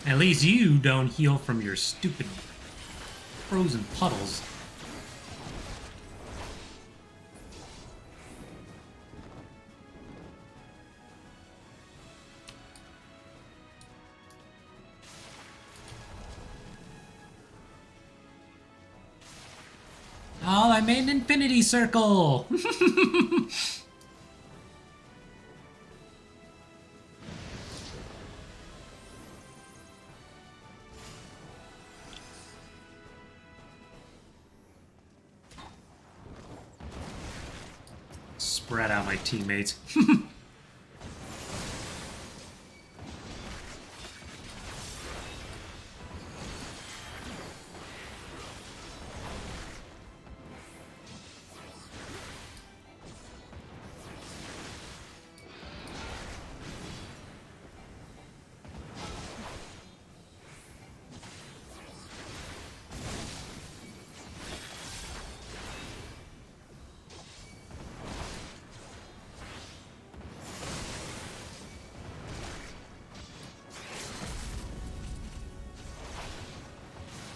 At least you don't heal from your stupid frozen puddles. Oh, I made an infinity circle! Spread out my teammates.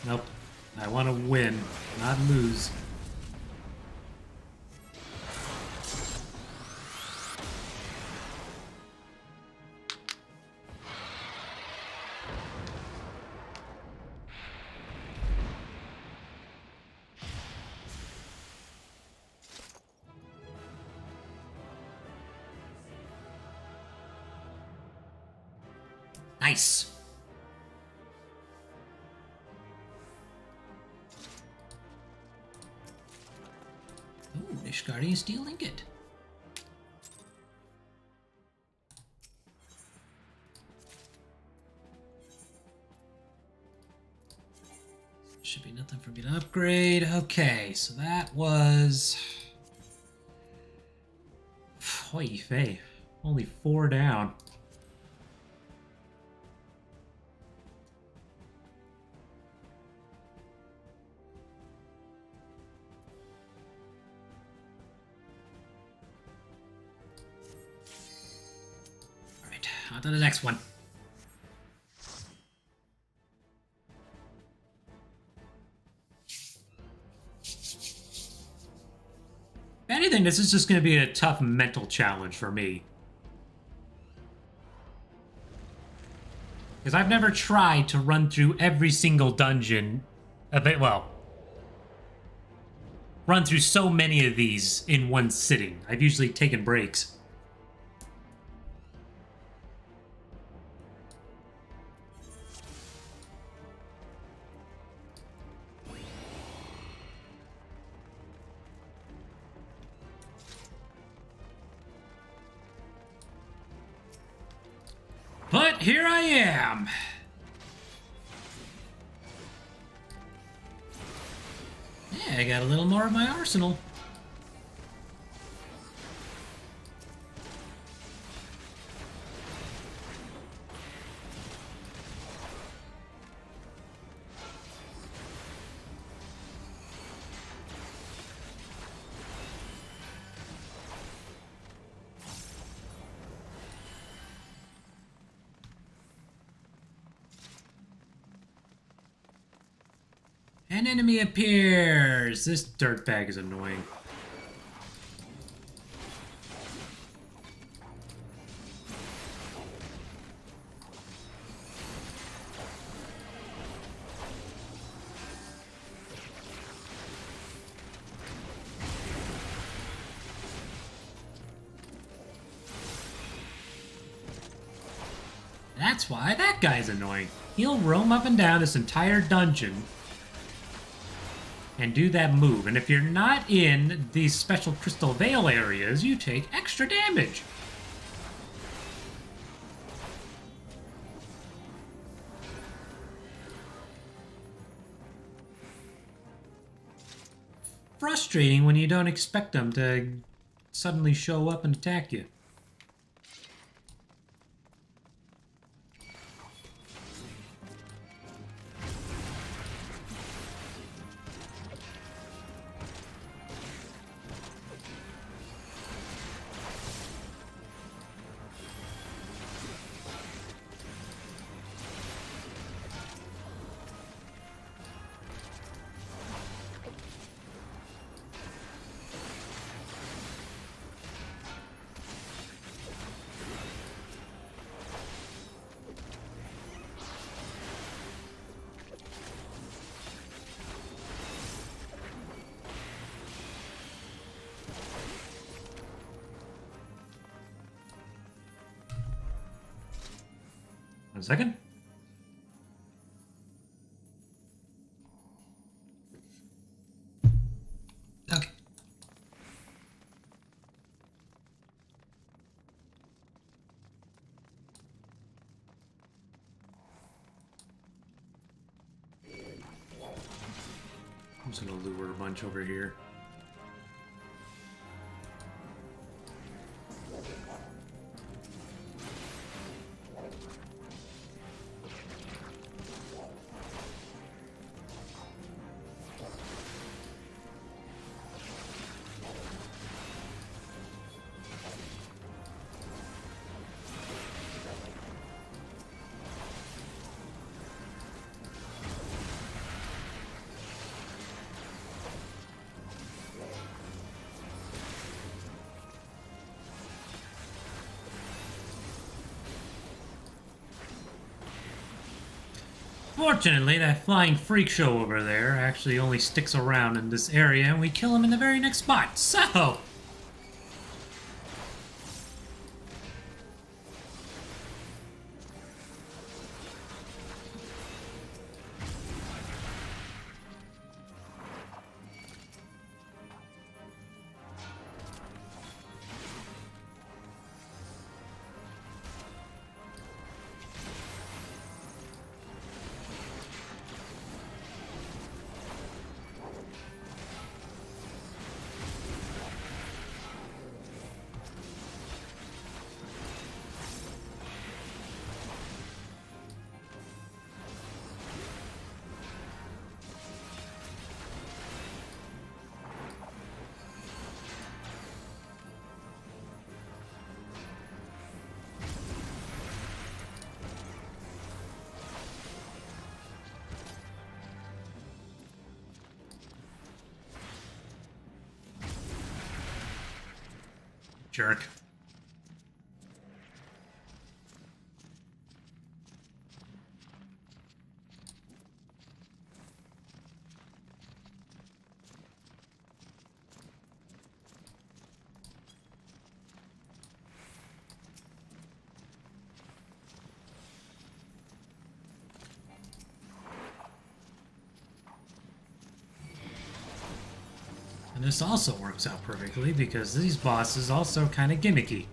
Nope. I want to win, not lose. Nice. Ooh, Nishgari Steel Ingot. Should be nothing for me to upgrade. Okay, so that was... Oy vey. Only 4 down. On to the next one. If anything, this is just going to be a tough mental challenge for me. Because I've never tried to run through every single dungeon. Run through so many of these in one sitting. I've usually taken breaks. But here I am. Yeah, I got a little more of my arsenal. An enemy appears! This dirtbag is annoying. That's why that guy's annoying. He'll roam up and down this entire dungeon and do that move. And if you're not in these special crystal veil areas, you take extra damage. Frustrating when you don't expect them to suddenly show up and attack you. 1 second. Okay. I'm just gonna lure a bunch over here. Fortunately, that flying freak show over there actually only sticks around in this area, and we kill him in the very next spot. So, jerk. And this also works out perfectly because these bosses also kind of gimmicky.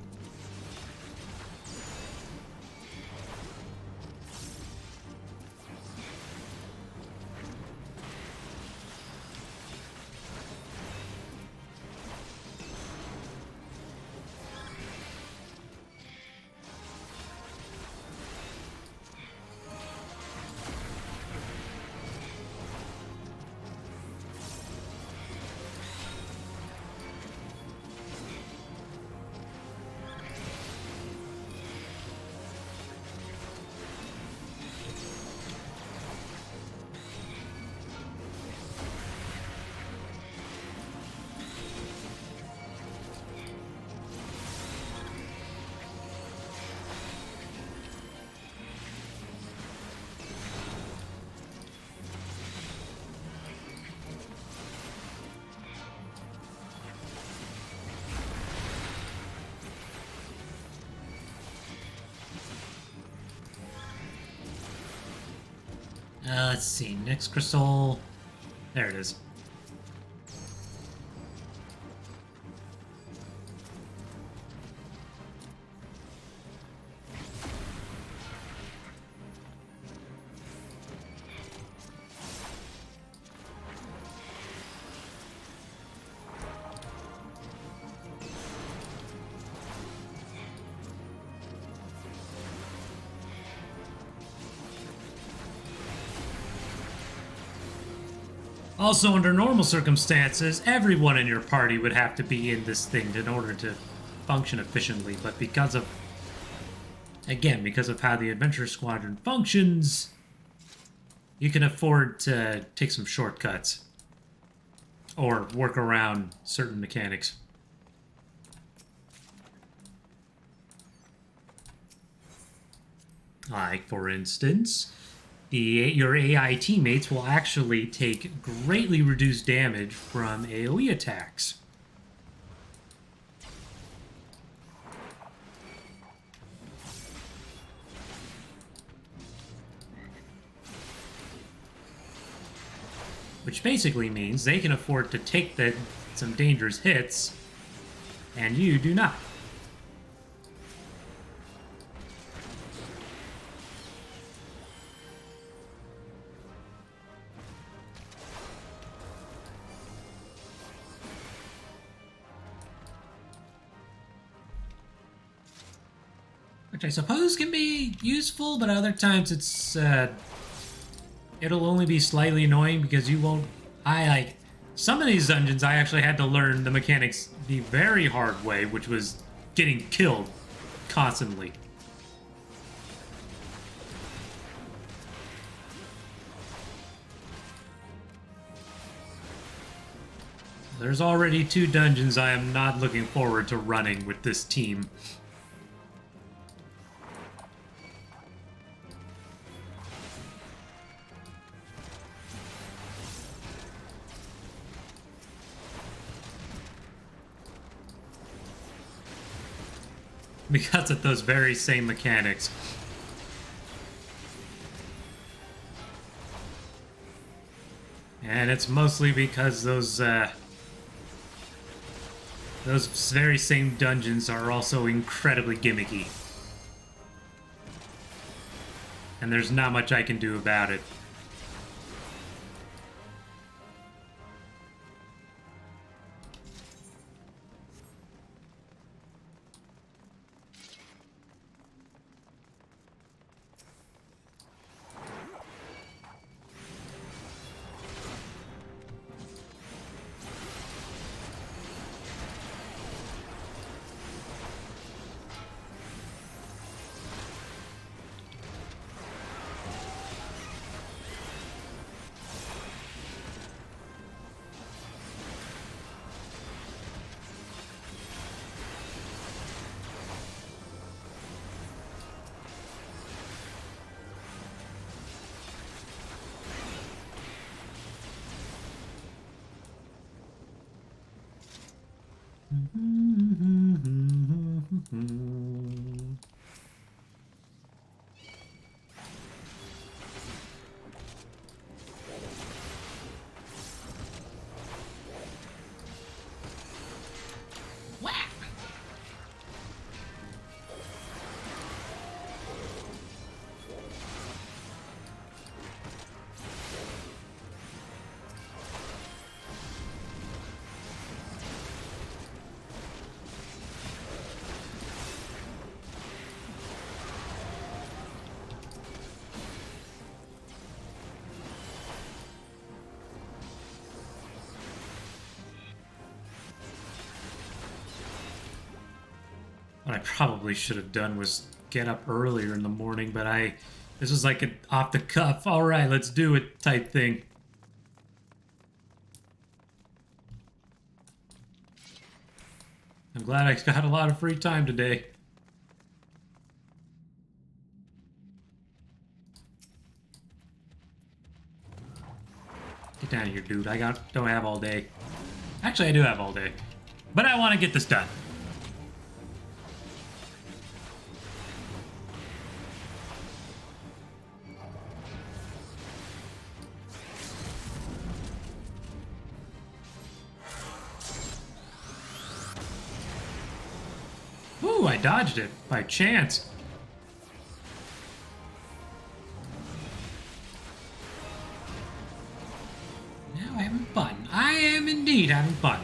Let's see. Next crystal. There it is. Also, under normal circumstances, everyone in your party would have to be in this thing in order to function efficiently, but because of, again, because of how the Adventure Squadron functions, you can afford to take some shortcuts or work around certain mechanics. Like, for instance, your AI teammates will actually take greatly reduced damage from AoE attacks. Which basically means they can afford to take some dangerous hits, and you do not. Which I suppose can be useful, but other times it's it'll only be slightly annoying because you won't. Some of these dungeons I actually had to learn the mechanics the very hard way, which was getting killed constantly. There's already 2 dungeons I am not looking forward to running with this team. Because of those very same mechanics. And it's mostly because those very same dungeons are also incredibly gimmicky. And there's not much I can do about it. What I probably should have done was get up earlier in the morning, but this was like an off the cuff, all right, let's do it type thing. I'm glad I got a lot of free time today. Get down here, dude. Don't have all day. Actually, I do have all day. But I want to get this done. Ooh, I dodged it by chance. Now I'm having fun. I am indeed having fun.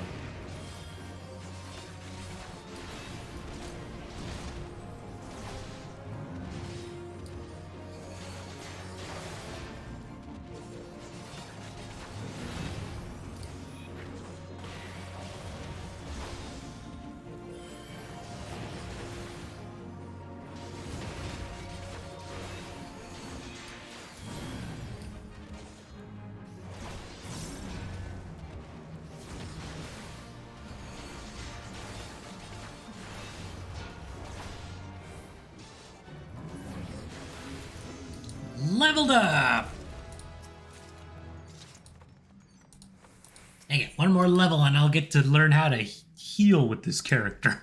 Leveled up! Dang it, one more level and I'll get to learn how to heal with this character.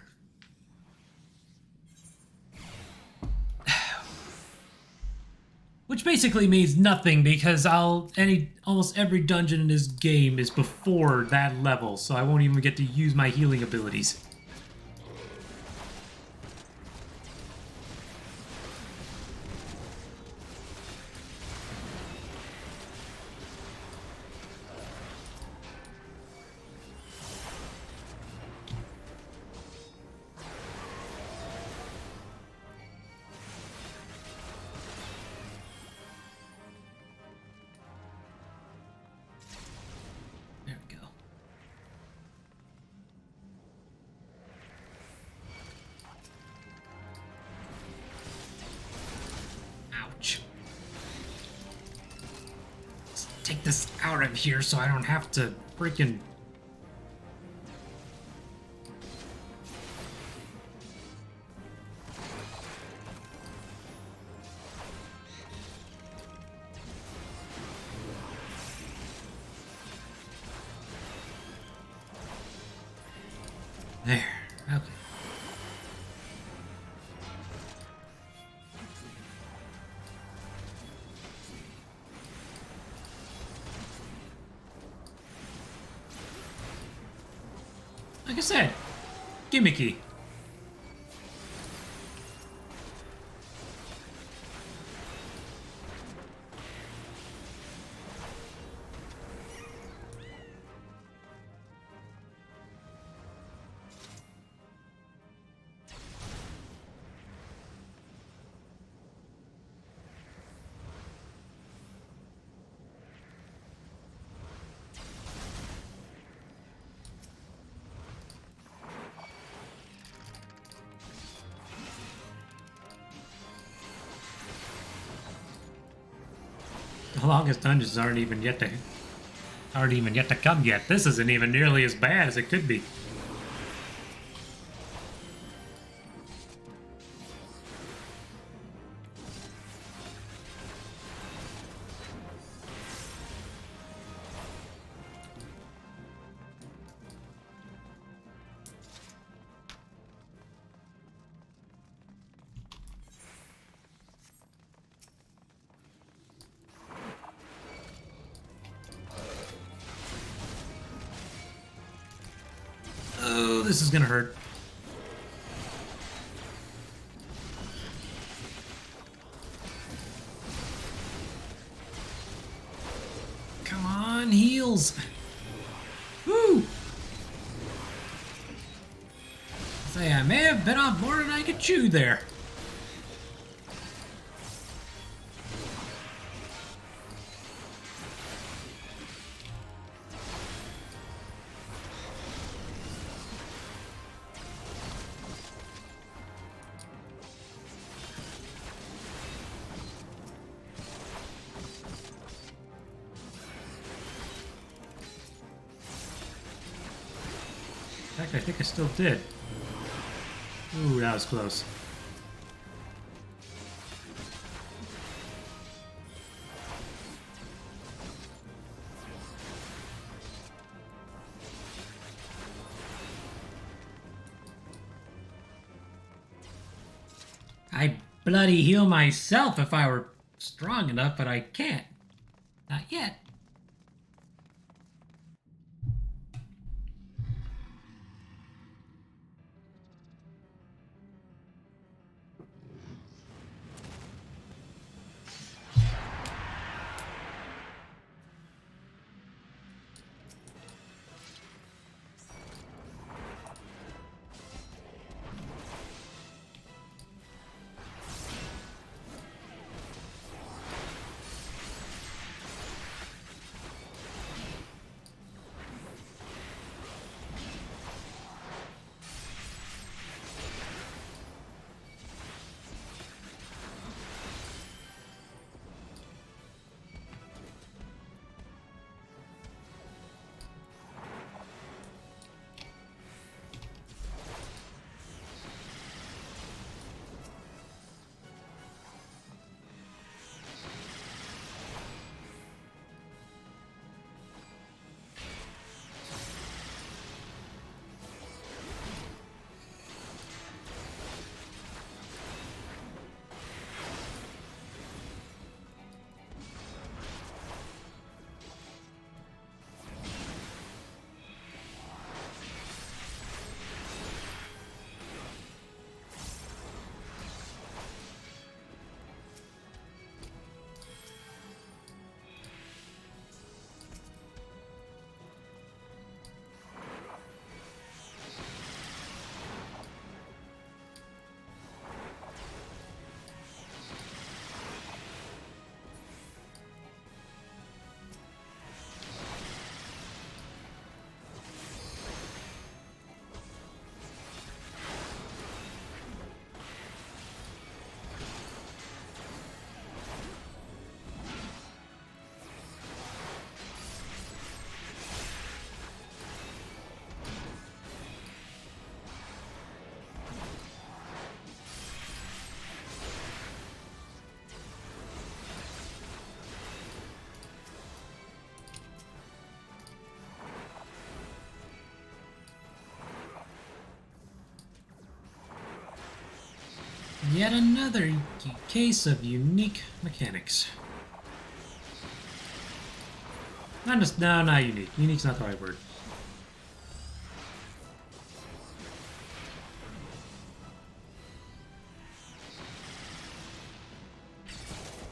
Which basically means nothing because almost every dungeon in this game is before that level, so I won't even get to use my healing abilities. Take this out of here so I don't have to freaking... There. Okay. Like I said, gimmicky. The longest dungeons aren't even yet to come yet. This isn't even nearly as bad as it could be. Oh, this is gonna hurt. Come on, heals. Woo! Say, I may have bit off more than I could chew there. In fact, I think I still did. Ooh, that was close. I'd bloody heal myself if I were strong enough, but I can't. Not yet. Yet another case of unique mechanics. Not unique. Unique's not the right word.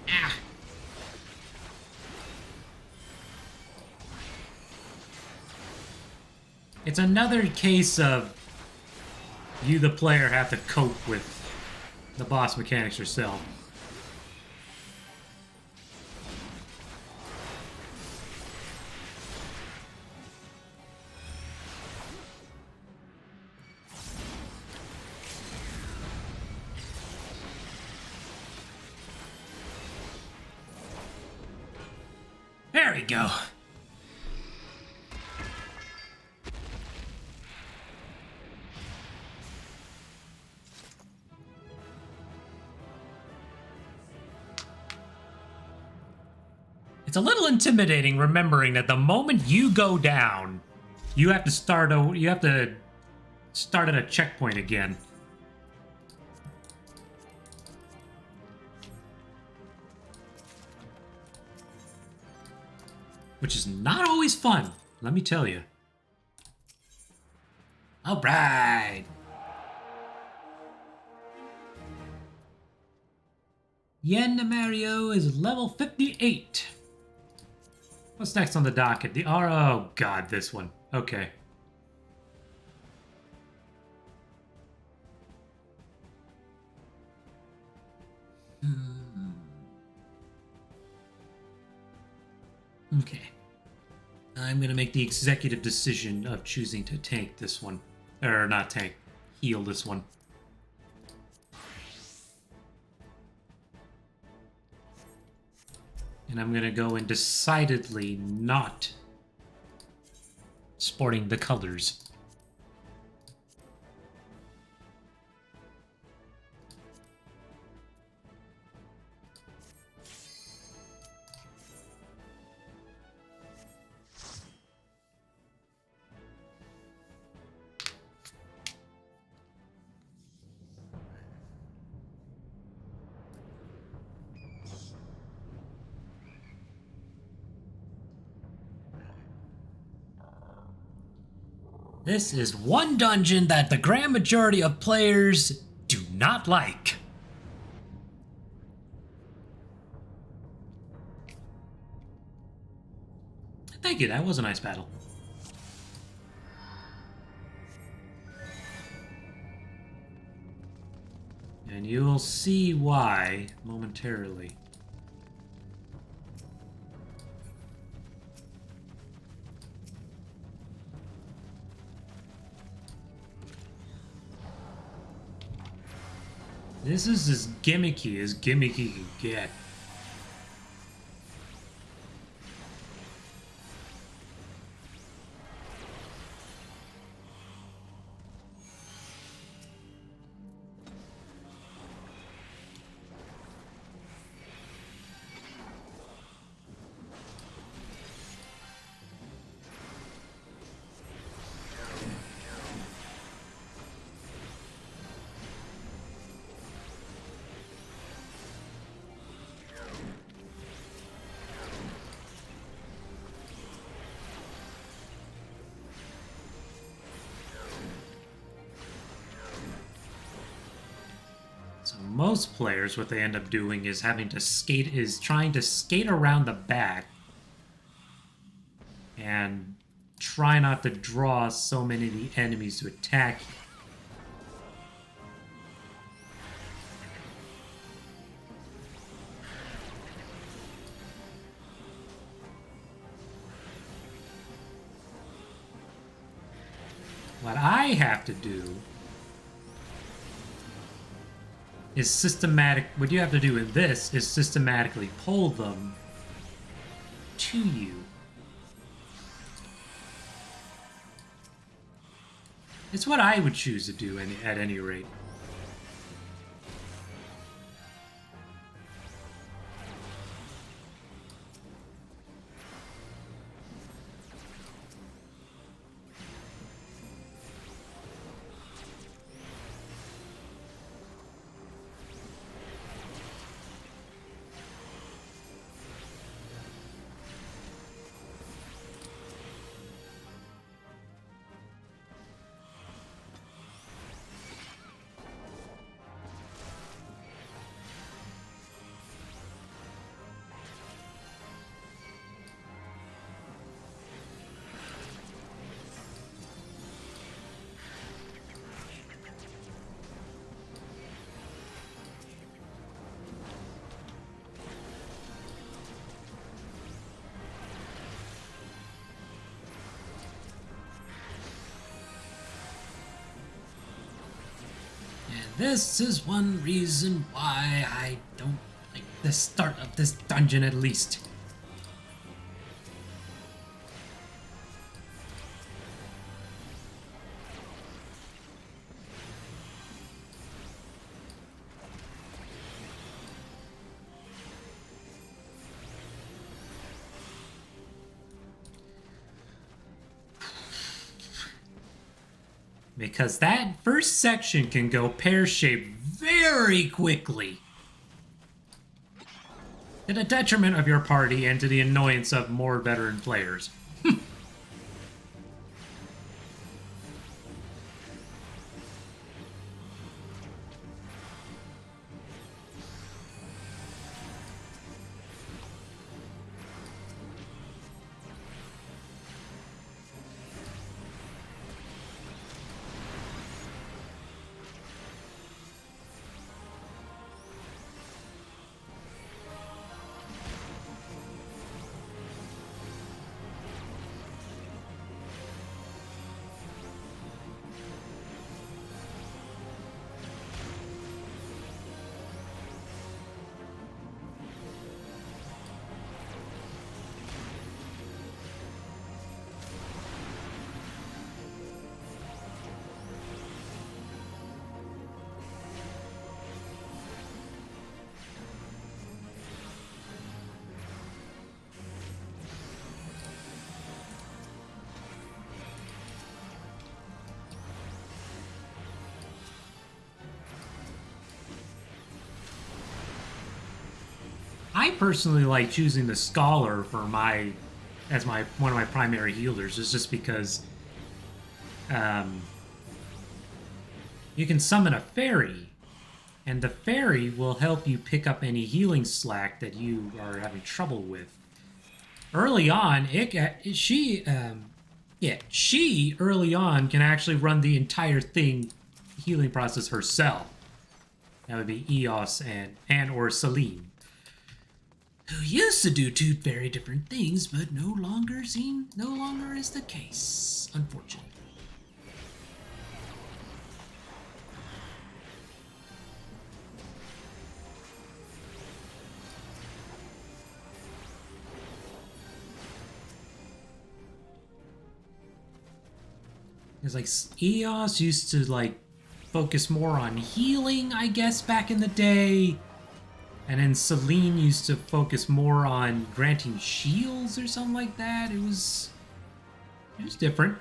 Ah! It's another case of you, the player, have to cope with the boss mechanics yourself. There we go. It's a little intimidating remembering that the moment you go down, you have to start at a checkpoint again. Which is not always fun, let me tell you. All right. Yen Mario is level 58. What's next on the docket? Oh god, this one. Okay. Okay. I'm gonna make the executive decision of choosing to tank this one. Or not tank, heal this one. And I'm gonna go in decidedly not sporting the colors. This is one dungeon that the grand majority of players do not like. Thank you, that was a nice battle. And you will see why momentarily. This is as gimmicky can get. So most players, what they end up doing is trying to skate around the back and try not to draw so many of the enemies to attack you. What I have to do is what you have to do in this is systematically pull them to you. It's what I would choose to do at any rate. This is one reason why I don't like the start of this dungeon, at least. Because that first section can go pear-shaped very quickly. To the detriment of your party and to the annoyance of more veteran players. I personally like choosing the Scholar for as one of my primary healers, is just because you can summon a fairy, and the fairy will help you pick up any healing slack that you are having trouble with. Early on, she early on can actually run the entire healing process herself. That would be Eos and or Celine, who used to do two very different things, but no longer is the case, unfortunately. It's like Eos used to like focus more on healing, I guess, back in the day. And then Celine used to focus more on granting shields or something like that. It was different.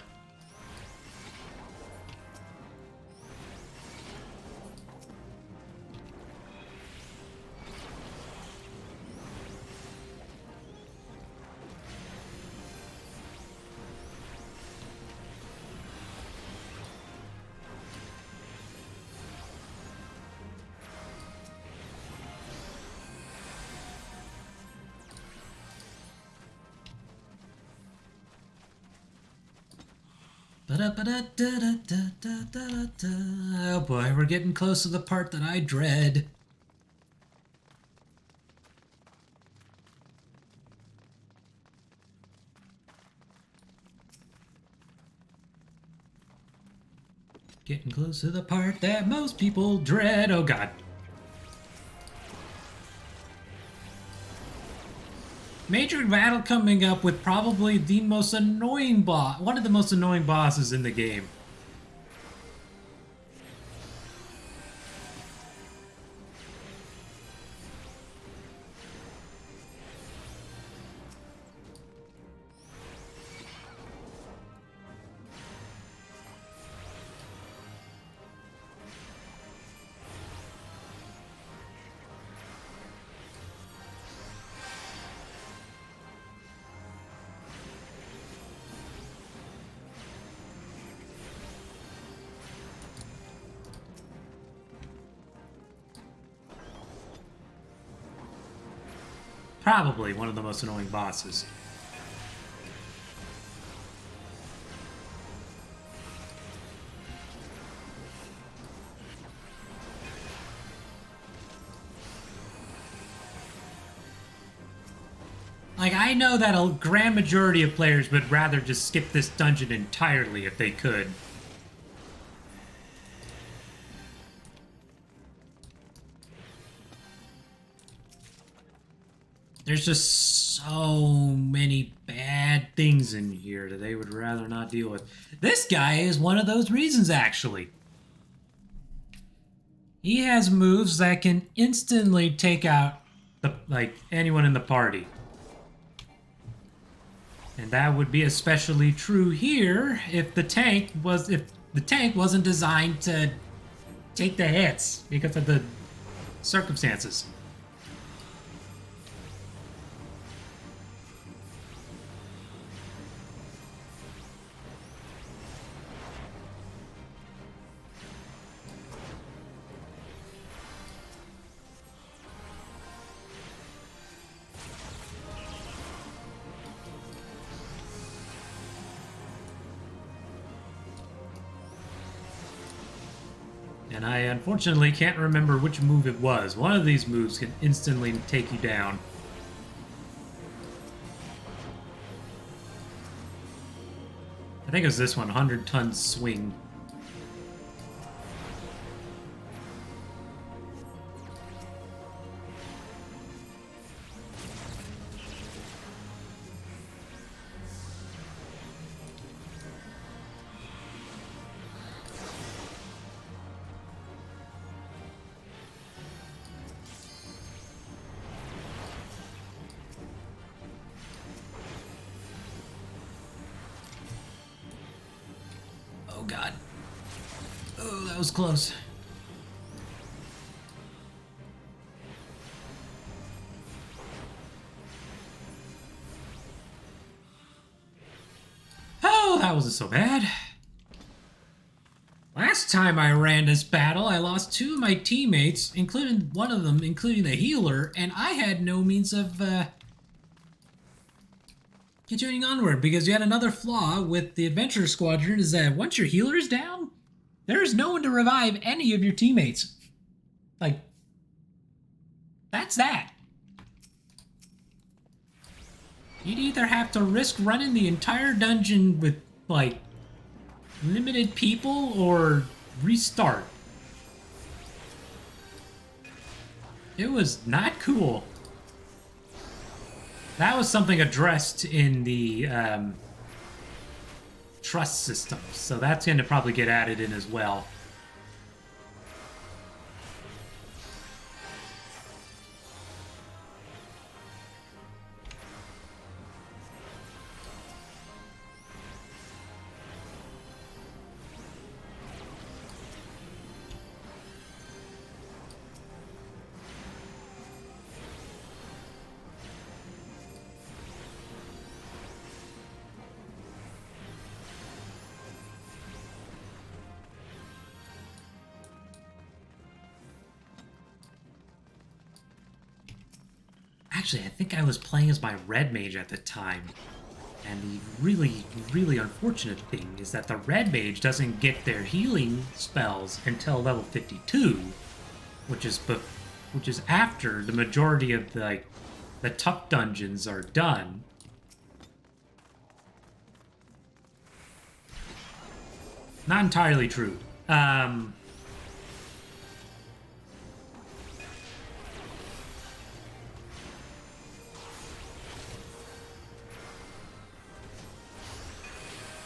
Oh boy, we're getting close to the part that I dread. Getting close to the part that most people dread. Oh god. Major battle coming up with probably the most annoying boss, one of the most annoying bosses in the game. Probably one of the most annoying bosses. Like, I know that a grand majority of players would rather just skip this dungeon entirely if they could. There's just so many bad things in here that they would rather not deal with. This guy is one of those reasons, actually. He has moves that can instantly take out anyone in the party. And that would be especially true here if the tank wasn't designed to take the hits because of the circumstances. And I unfortunately can't remember which move it was. One of these moves can instantly take you down. I think it was this one, 100-ton swing. Oh god. Oh, that was close. Oh, that wasn't so bad. Last time I ran this battle, I lost 2 of my teammates, including one of them, including the healer, and I had no means of continuing onward, because you had another flaw with the Adventurer Squadron is that once your healer is down, there is no one to revive any of your teammates. Like, that's that. You'd either have to risk running the entire dungeon with, like, limited people or restart. It was not cool. That was something addressed in the trust system, so that's going to probably get added in as well. Actually, I think I was playing as my red mage at the time. And the really, really unfortunate thing is that the red mage doesn't get their healing spells until level 52, which is after the majority of the tough dungeons are done. Not entirely true.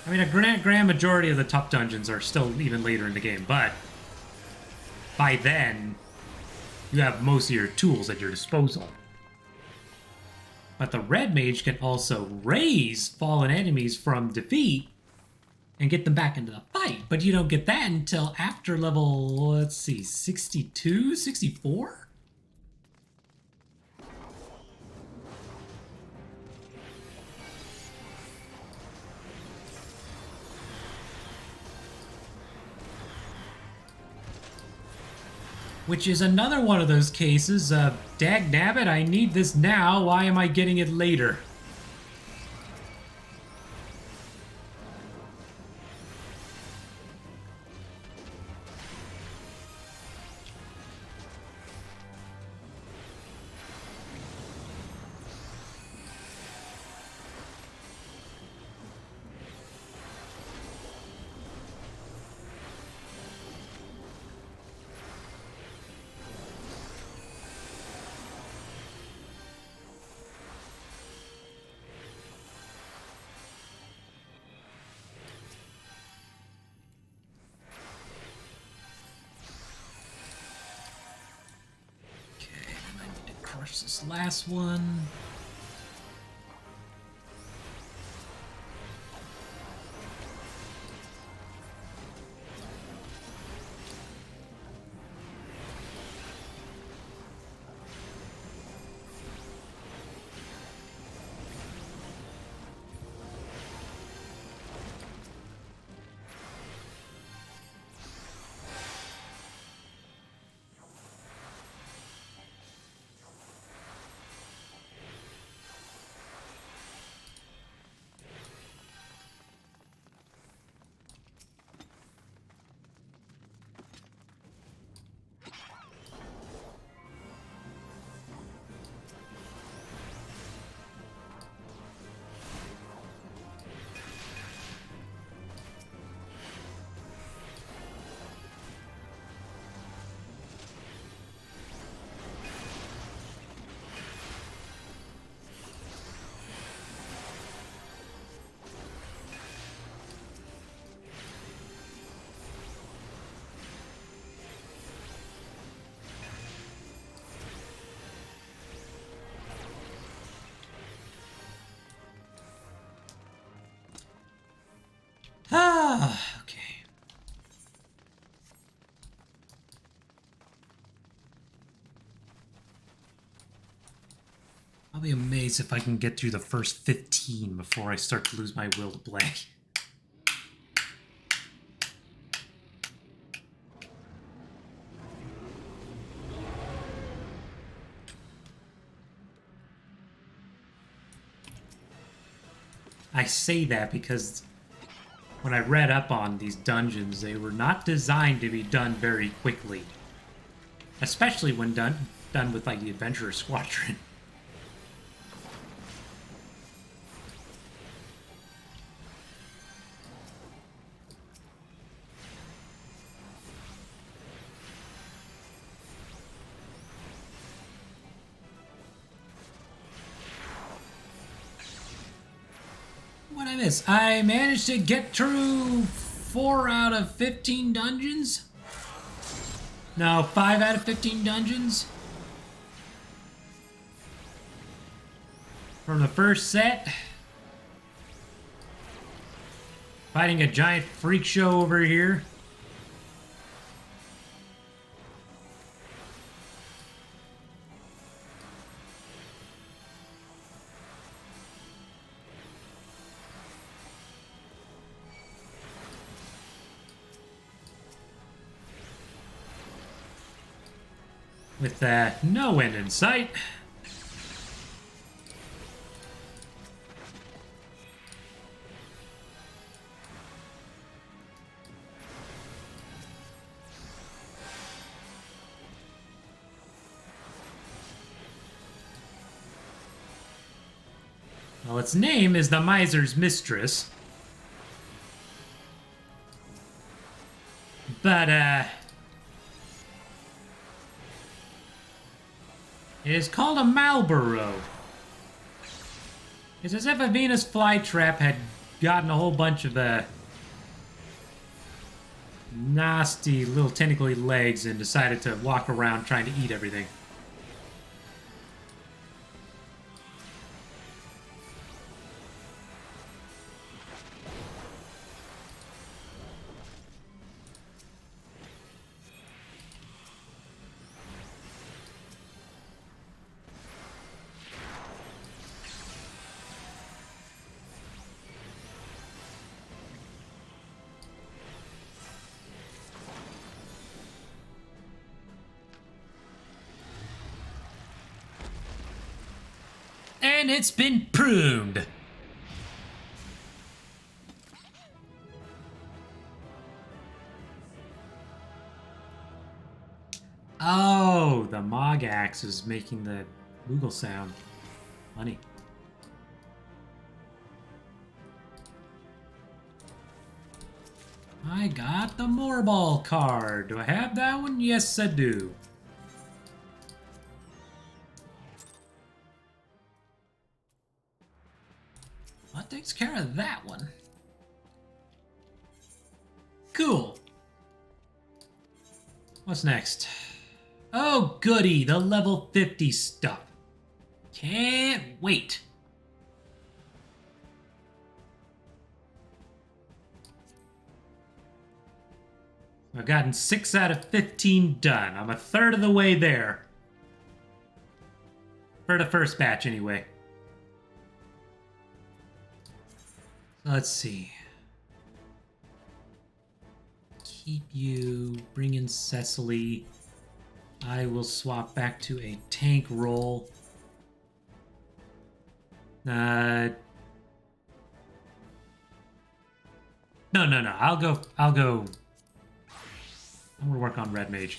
I mean, a grand majority of the tough dungeons are still even later in the game, but by then, you have most of your tools at your disposal. But the red mage can also raise fallen enemies from defeat and get them back into the fight, but you don't get that until after level, let's see, 62, 64? Which is another one of those cases of, dagnabbit, I need this now, why am I getting it later? Where's this last one? Ah, okay. I'll be amazed if I can get through the first 15 before I start to lose my will to play. I say that because when I read up on these dungeons, they were not designed to be done very quickly. Especially when done with like the Adventurer Squadron. What I miss? I managed to get through 4 out of 15 dungeons? No, 5 out of 15 dungeons? From the first set. Fighting a giant freak show over here. With no end in sight. Well, its name is the Miser's Mistress. But, it is called a Malboro. It's as if a Venus flytrap had gotten a whole bunch of nasty little tentacly legs and decided to walk around trying to eat everything. And it's been pruned. Oh, the Mog Axe is making the Moogle sound. Funny. I got the Moorball card. Do I have that one? Yes, I do. That takes care of that one. Cool. What's next? Oh, goody, the level 50 stuff. Can't wait. I've gotten 6 out of 15 done. I'm a third of the way there. For the first batch, anyway. So let's see. Keep you. Bring in Cecily. I will swap back to a tank role. No. I'll go. I'm gonna work on Red Mage.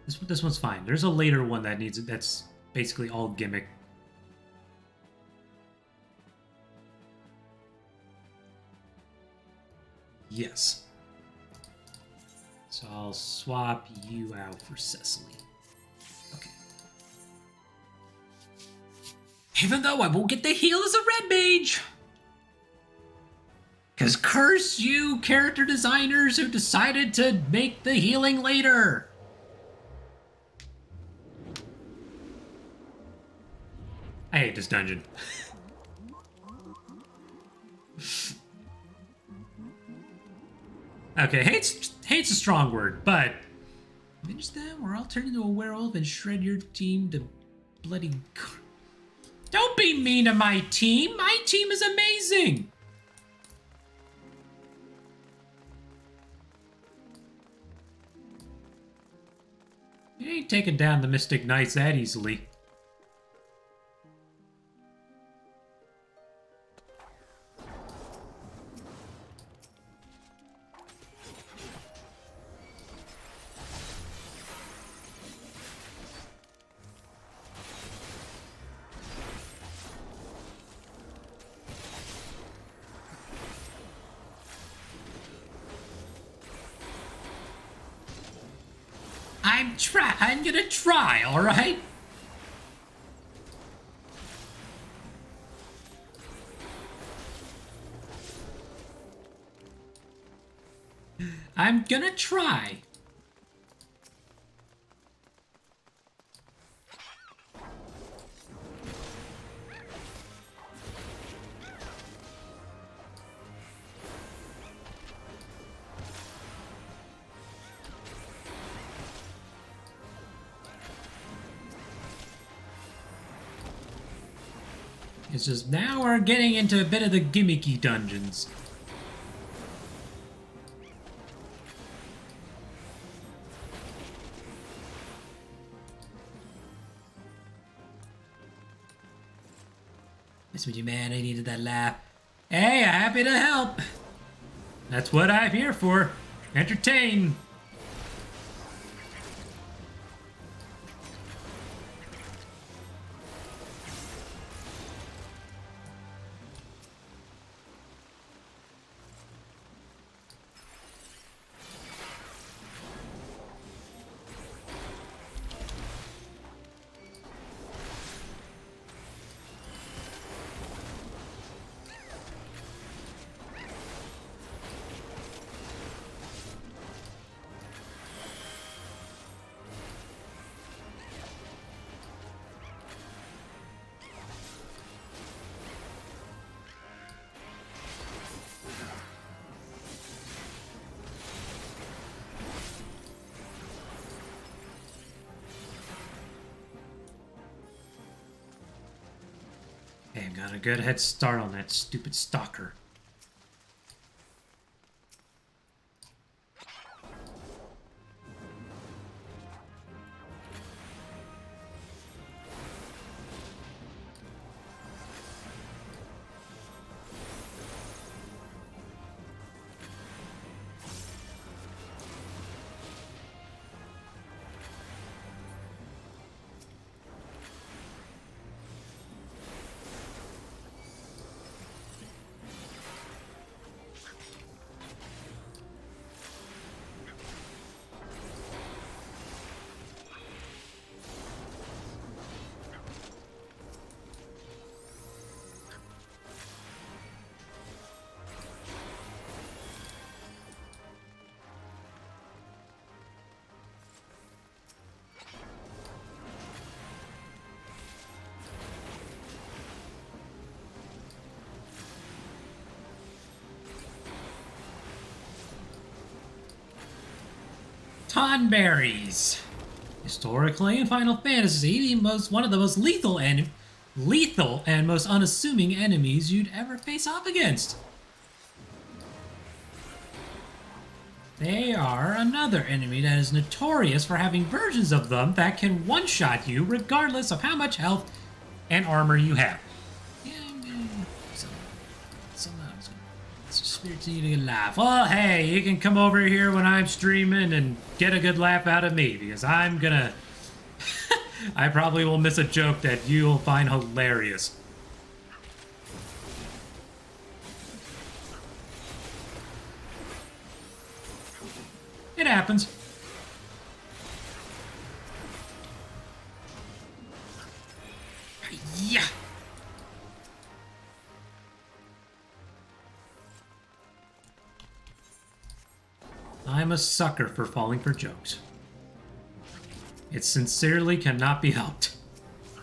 This one's fine. There's a later one that needs it. That's basically all gimmick. Yes. So I'll swap you out for Cecily. Okay. Even though I won't get the heal as a Red Mage. Because curse you, character designers who decided to make the healing later. I hate this dungeon. Okay, hate's a strong word, but finish them or I'll turn into a werewolf and shred your team to bloody... Don't be mean to my team! My team is amazing! You ain't taking down the Mystic Knights that easily. I'm gonna try, alright? I'm gonna try. It's just now we're getting into a bit of the gimmicky dungeons. Miss with you, man. I needed that laugh. Hey, happy to help. That's what I'm here for. Entertain. Okay, got a good head start on that stupid stalker. Tonberries. Historically, in Final Fantasy, one of the most lethal and most unassuming enemies you'd ever face off against. They are another enemy that is notorious for having versions of them that can one-shot you regardless of how much health and armor you have. Spirits need a good laugh. Well, hey, you can come over here when I'm streaming and get a good laugh out of me, because I'm gonna... I probably will miss a joke that you'll find hilarious. It happens. Yeah. I'm a sucker for falling for jokes. It sincerely cannot be helped.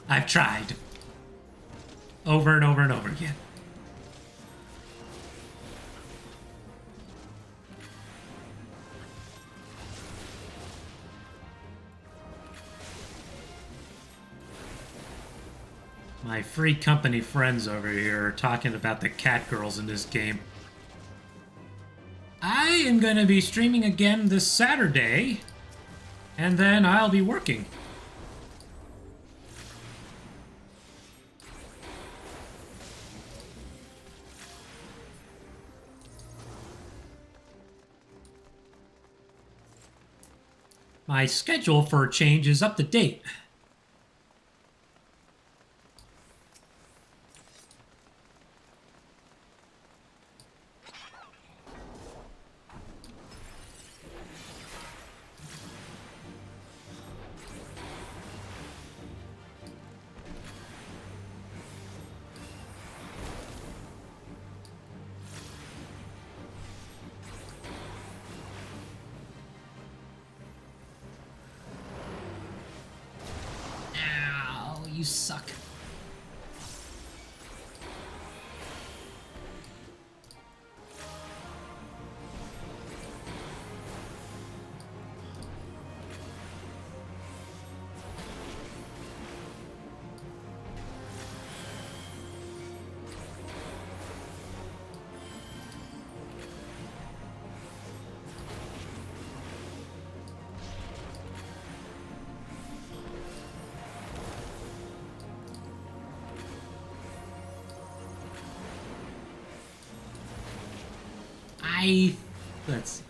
I've tried. Over and over and over again. My free company friends over here are talking about the cat girls in this game. I am going to be streaming again this Saturday, and then I'll be working. My schedule for a change is up to date. You suck.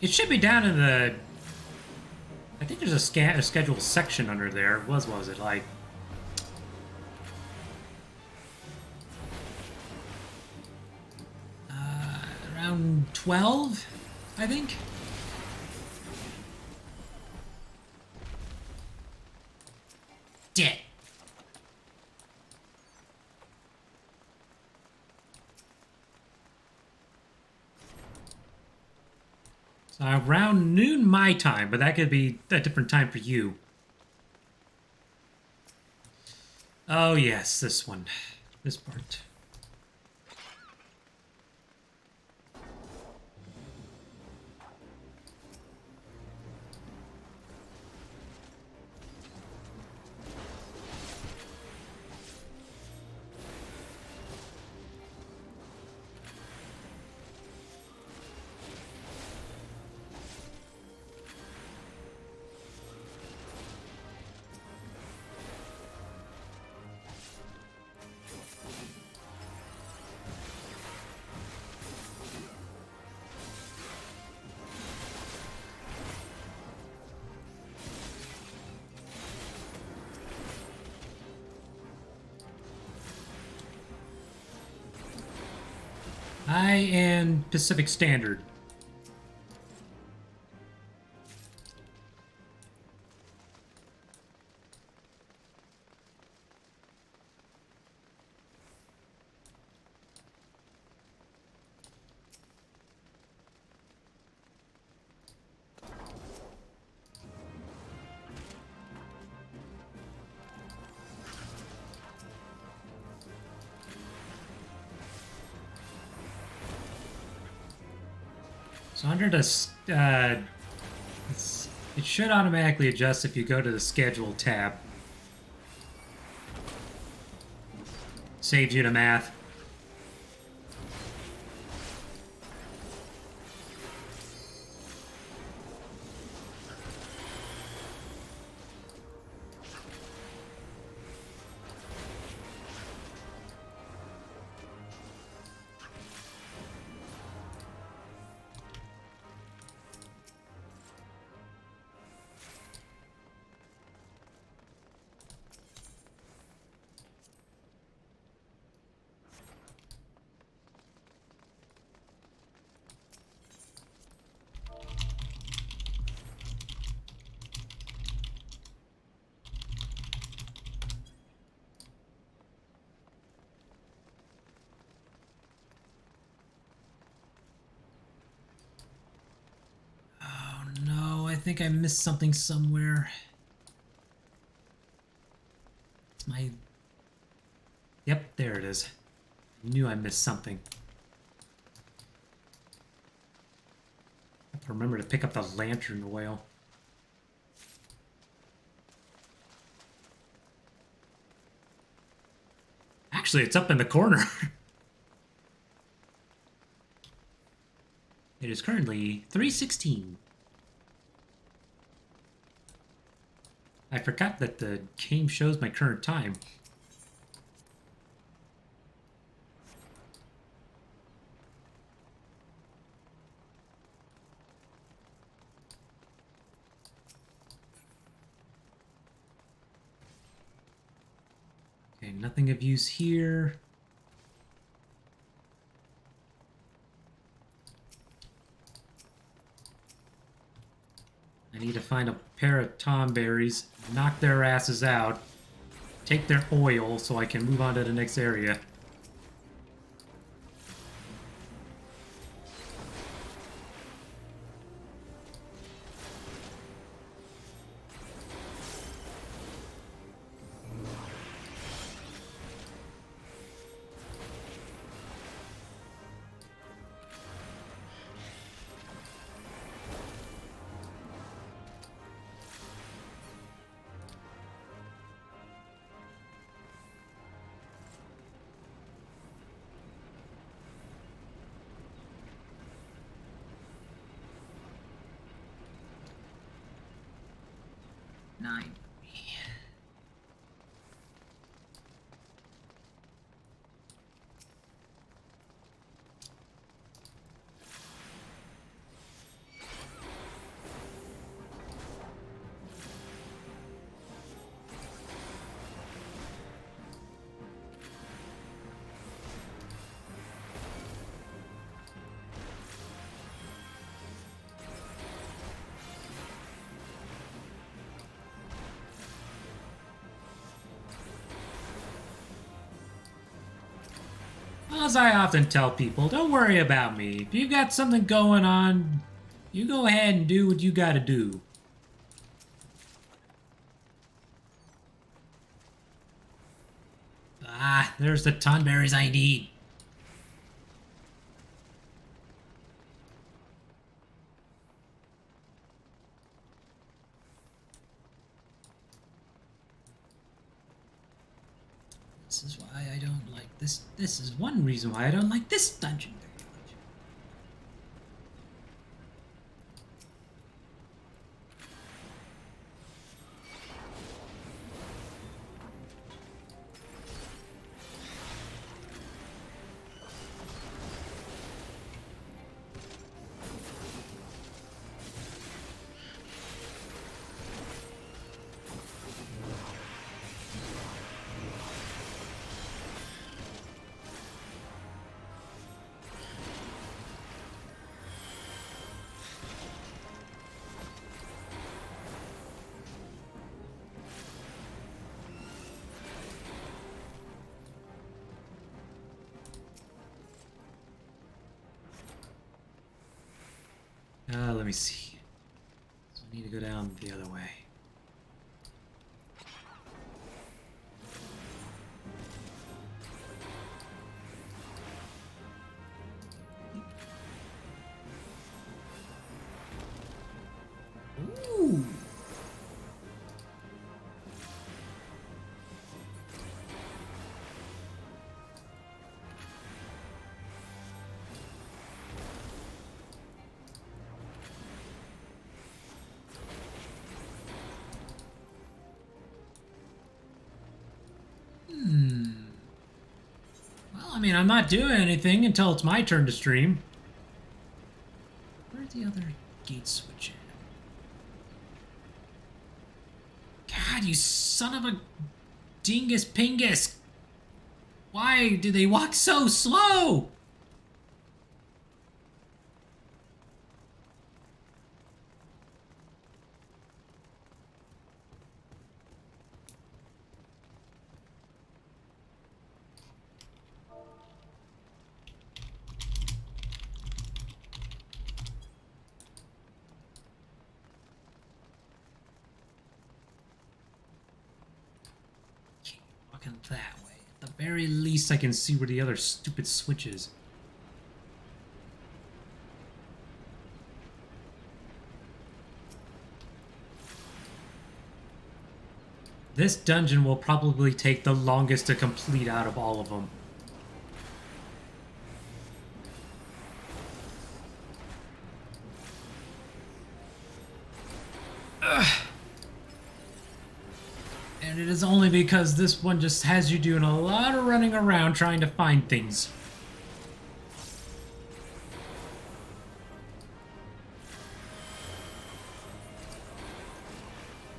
It should be down in the... I think there's a schedule section under there. Was it like... around 12, I think? Dead. Around noon my time, but that could be a different time for you. Oh yes, this one. This part. I am Pacific Standard. So under the It should automatically adjust if you go to the schedule tab. Saves you the math. I think I missed something somewhere. It's my... Yep, there it is. I knew I missed something. I have to remember to pick up the lantern oil. Actually, it's up in the corner. It is currently 3:16. I forgot that the game shows my current time. Okay, nothing of use here. I need to find a pair of tomberries, knock their asses out, take their oil so I can move on to the next area. Nine. As I often tell people, don't worry about me. If you've got something going on, you go ahead and do what you gotta do. Ah, there's the tonberries I need. This is why I don't like this. This is one reason why I don't like this dungeon very much. Let me see. So I need to go down the other way. Ooh. mean, I'm not doing anything until it's my turn to stream. Where's the other gate switch at? God, you son of a dingus pingus! Why do they walk so slow? That way. At the very least, I can see where the other stupid switch is. This dungeon will probably take the longest to complete out of all of them. And it is only because this one just has you doing a lot of running around trying to find things.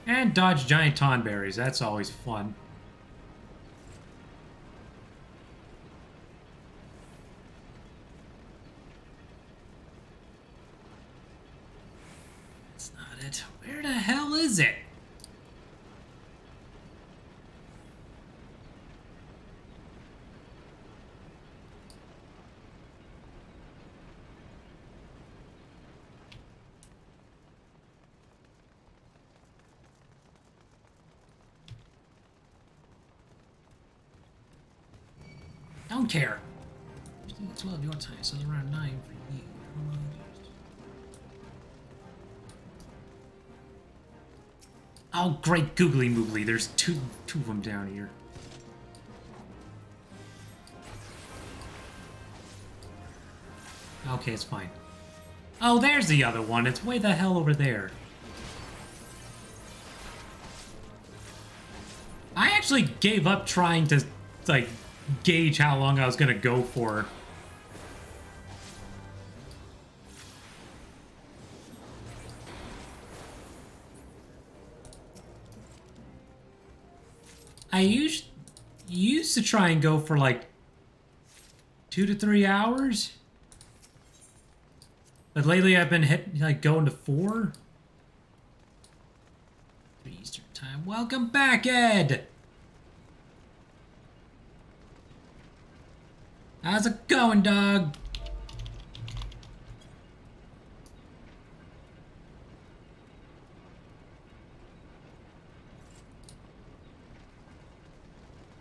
And dodge giant tonberries, that's always fun. That's not it. Where the hell is it? Don't care. 12 your time, so it's around 9 for you. Oh, great googly moogly. There's two of them down here. Okay, it's fine. Oh, there's the other one. It's way the hell over there. I actually gave up trying to, like, gauge how long I was gonna go for. I used to try and go for like 2 to 3 hours, but lately I've been going to 4. 3 Eastern time. Welcome back, Ed. How's it going, dog?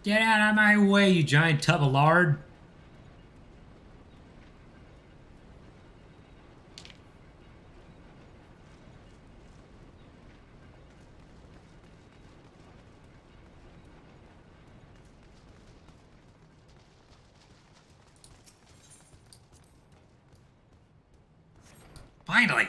Get out of my way, you giant tub of lard. Finally!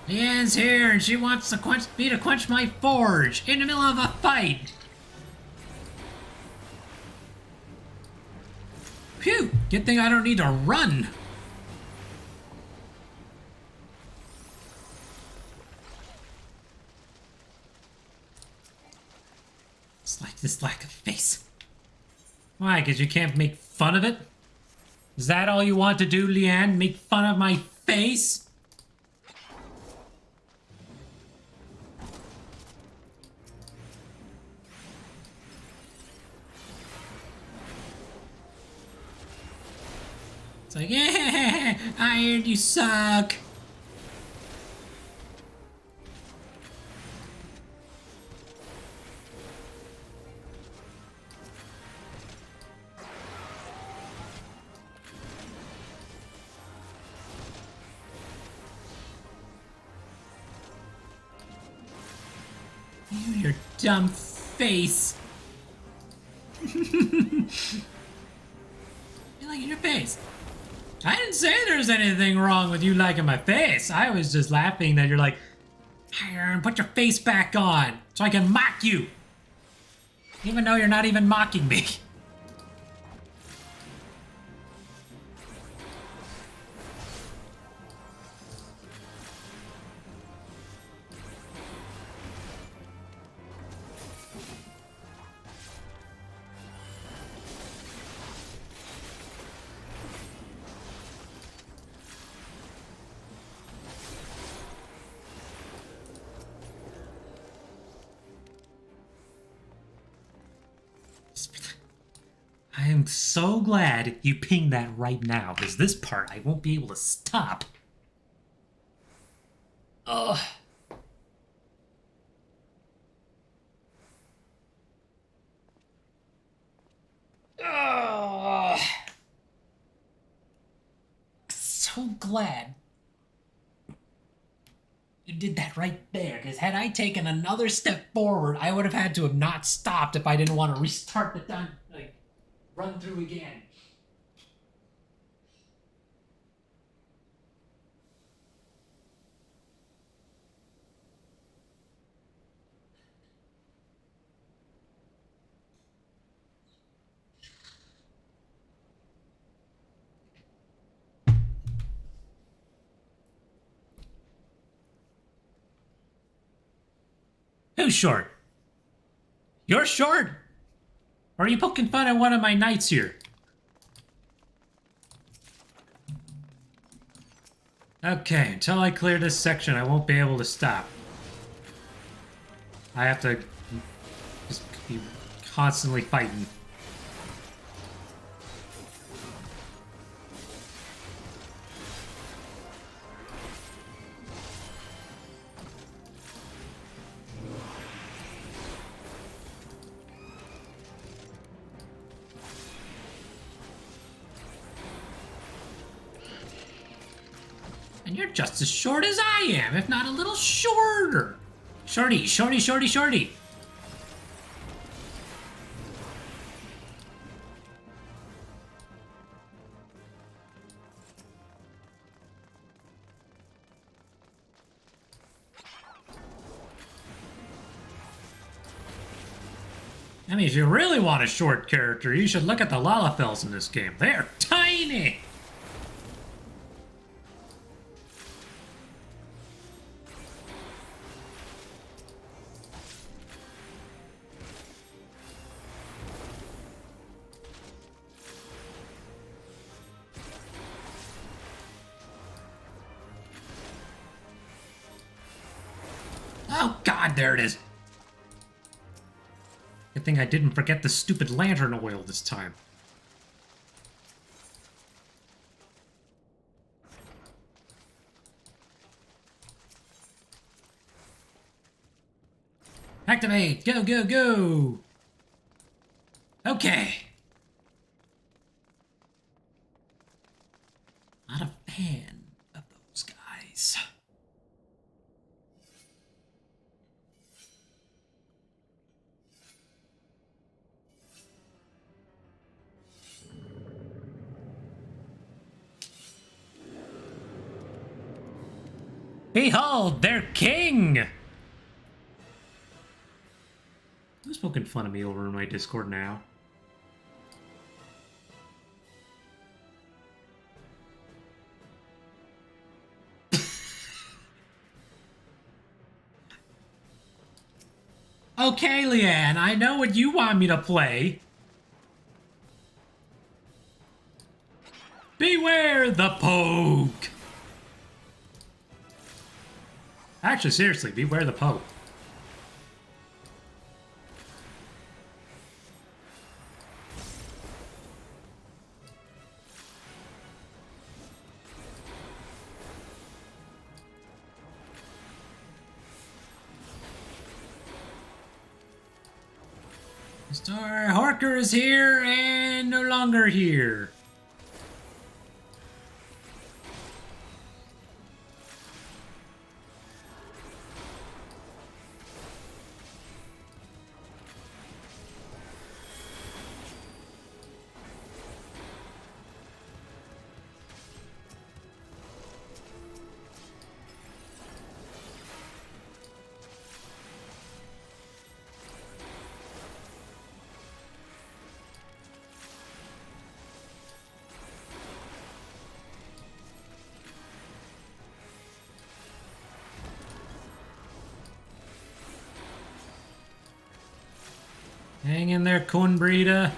Leanne's here and she wants to quench my forge in the middle of a fight. Phew, good thing I don't need to run. It's like this lack of face. Why, because you can't make fun of it? Is that all you want to do, Leanne? Make fun of my face? It's like, yeah, Iron, you suck. Your dumb face. You like your face. I didn't say there's anything wrong with you liking my face. I was just laughing that you're like, Iron, put your face back on so I can mock you. Even though you're not even mocking me. I am so glad you pinged that right now, because this part I won't be able to stop. Ugh. Ugh. So glad you did that right there, because had I taken another step forward, I would have had to have not stopped if I didn't want to restart the time, like, run through again. Who's short? You're short? Or are you poking fun at one of my knights here? Okay, until I clear this section, I won't be able to stop. I have to just be constantly fighting. And you're just as short as I am, if not a little shorter. Shorty, shorty, shorty, shorty. I mean, if you really want a short character, you should look at the Lalafels in this game. They're tiny! Oh god, there it is. Good thing I didn't forget the stupid lantern oil this time. Activate! Go, go, go! Okay. Not a fan of those guys. Behold, their king! Who's poking fun of me over in my Discord now? Okay, Leanne, I know what you want me to play. Beware the poke! Actually, seriously, beware the poke. Mr. Horker is here and no longer here. Hang in there, Cornbreeder.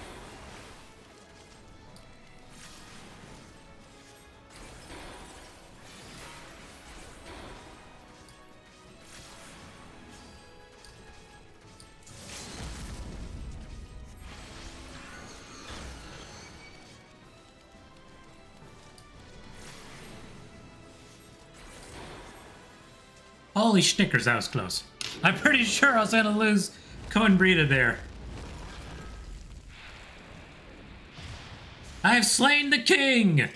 Holy schnickers, that was close. I'm pretty sure I was gonna lose Cornbreeder there. I've slain the king!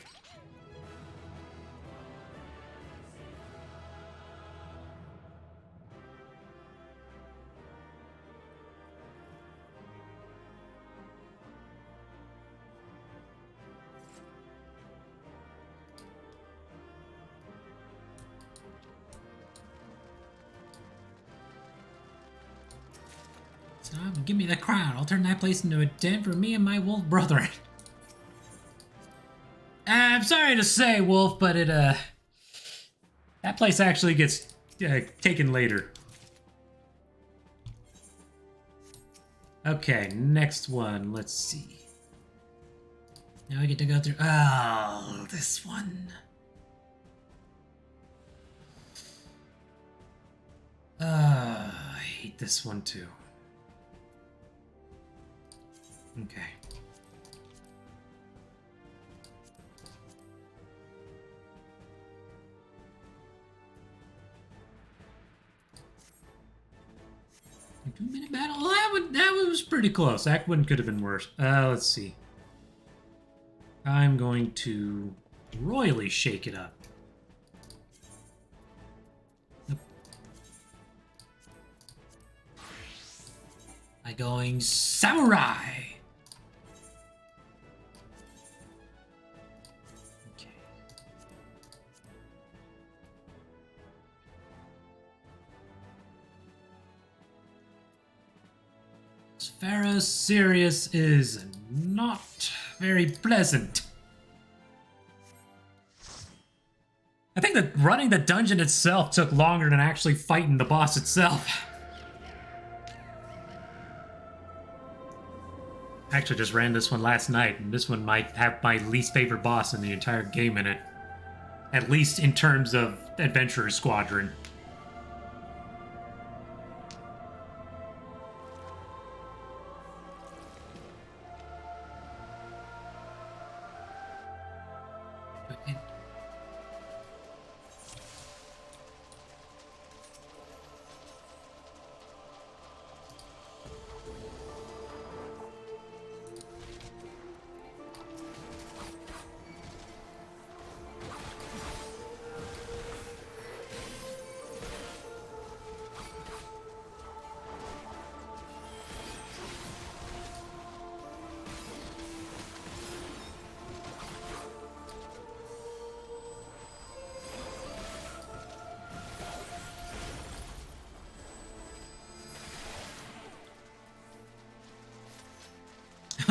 Stop and give me the crown. I'll turn that place into a den for me and my wolf brethren. I'm sorry to say, Wolf, but that place actually gets taken later. Okay, next one. Let's see. Now I get to go through. Oh, this one. I hate this one too. Okay. A 2-minute battle? That was pretty close. That one could have been worse. Let's see. I'm going to royally shake it up. Nope. By going samurai. Pharah Sirius is not very pleasant. I think that running the dungeon itself took longer than actually fighting the boss itself. I actually just ran this one last night, and this one might have my least favorite boss in the entire game in it. At least in terms of Adventurer Squadron.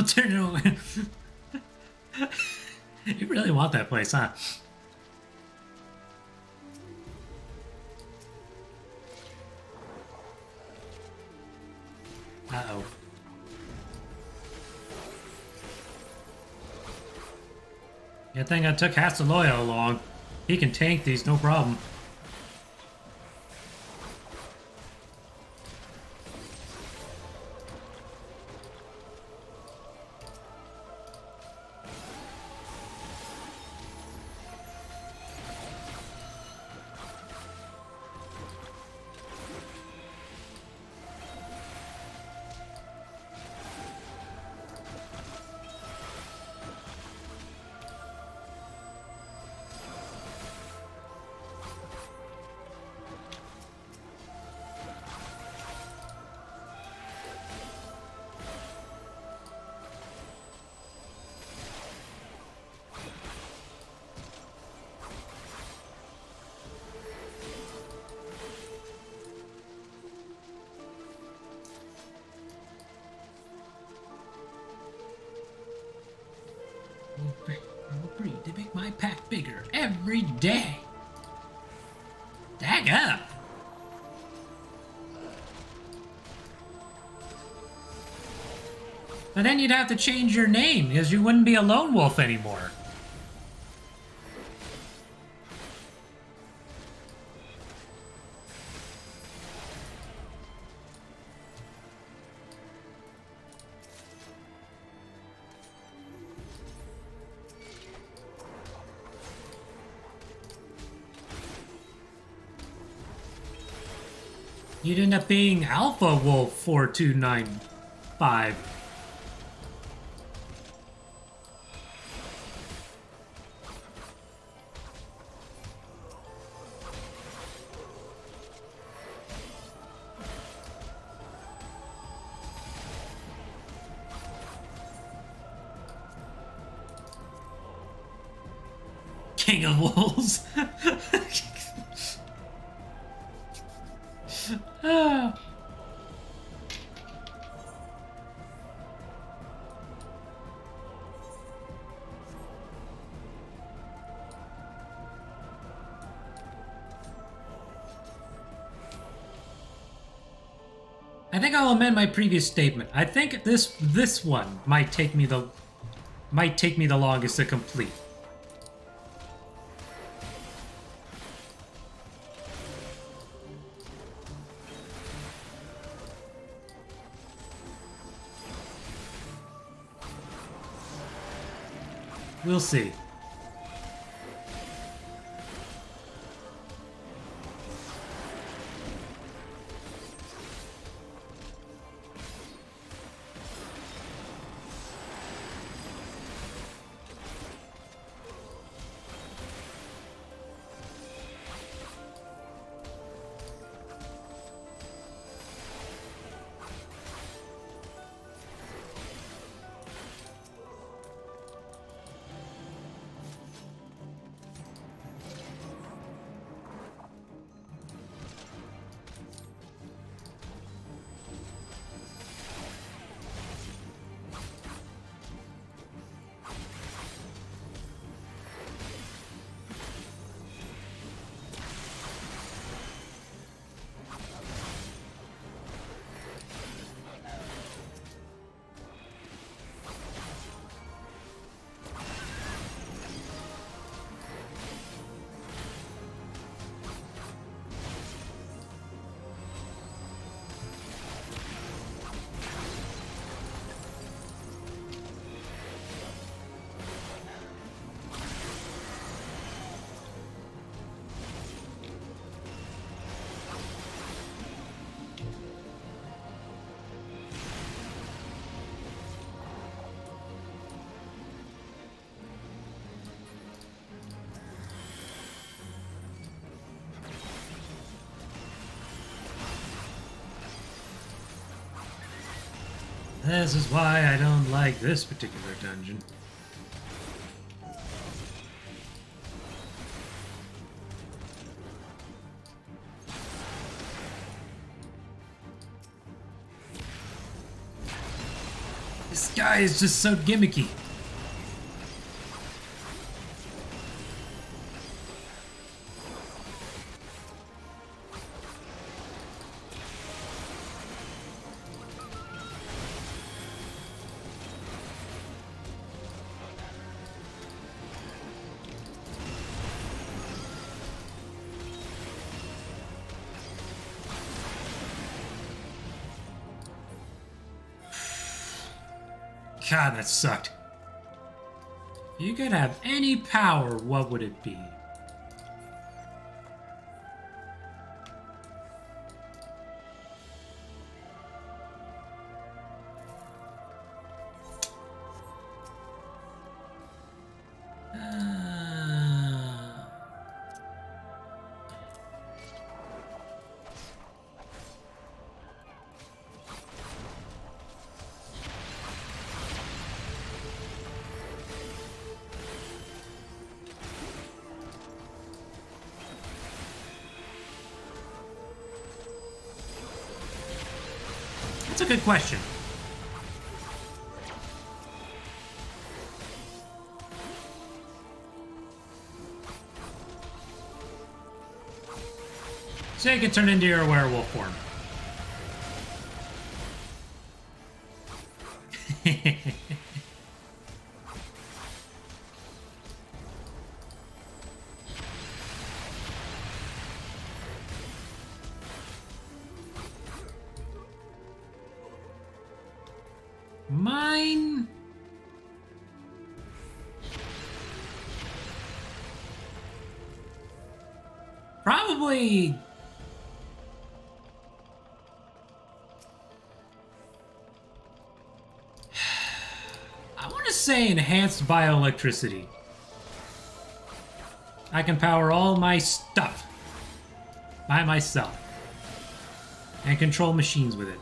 I'll turn it over. You really want that place, huh? Uh-oh. Good thing I took Hasaloya along. He can tank these, no problem. We'll breed to make my pack bigger every day. Dag up! But then you'd have to change your name because you wouldn't be a lone wolf anymore. You'd end up being Alpha Wolf 4295. King of Wolves. Ah. I think I'll amend my previous statement. I think this one might take me the longest to complete. We'll see. This is why I don't like this particular dungeon. This guy is just so gimmicky. God, that sucked. If you could have any power, what would it be? That's a good question. So you can turn into your werewolf form. Mine... probably... I want to say enhanced bioelectricity. I can power all my stuff by myself and control machines with it.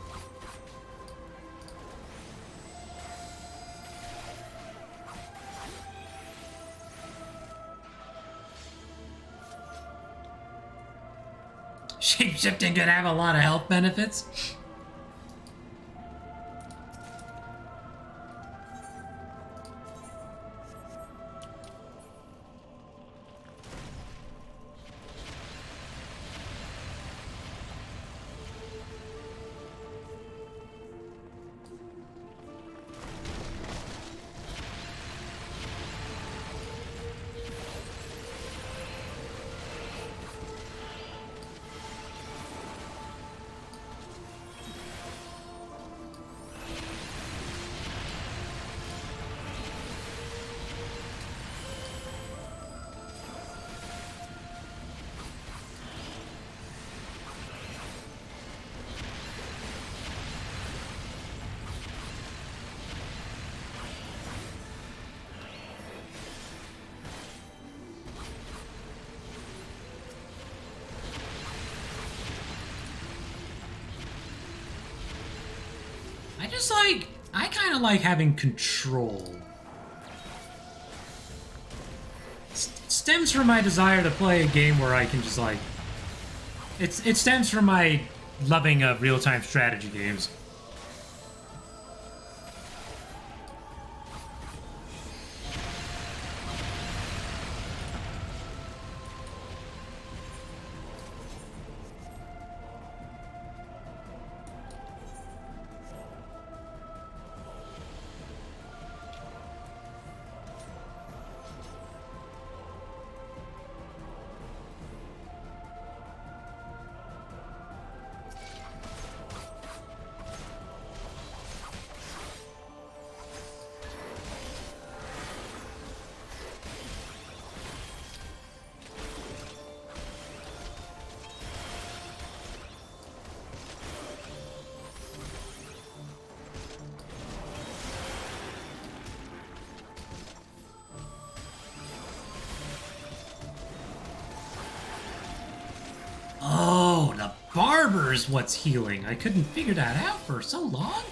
Shapeshifting could have a lot of health benefits. I kind of like having control. Stems from my desire to play a game where I can just like... It stems from my loving of real-time strategy games. Oh, the barber's what's healing. I couldn't figure that out for so long.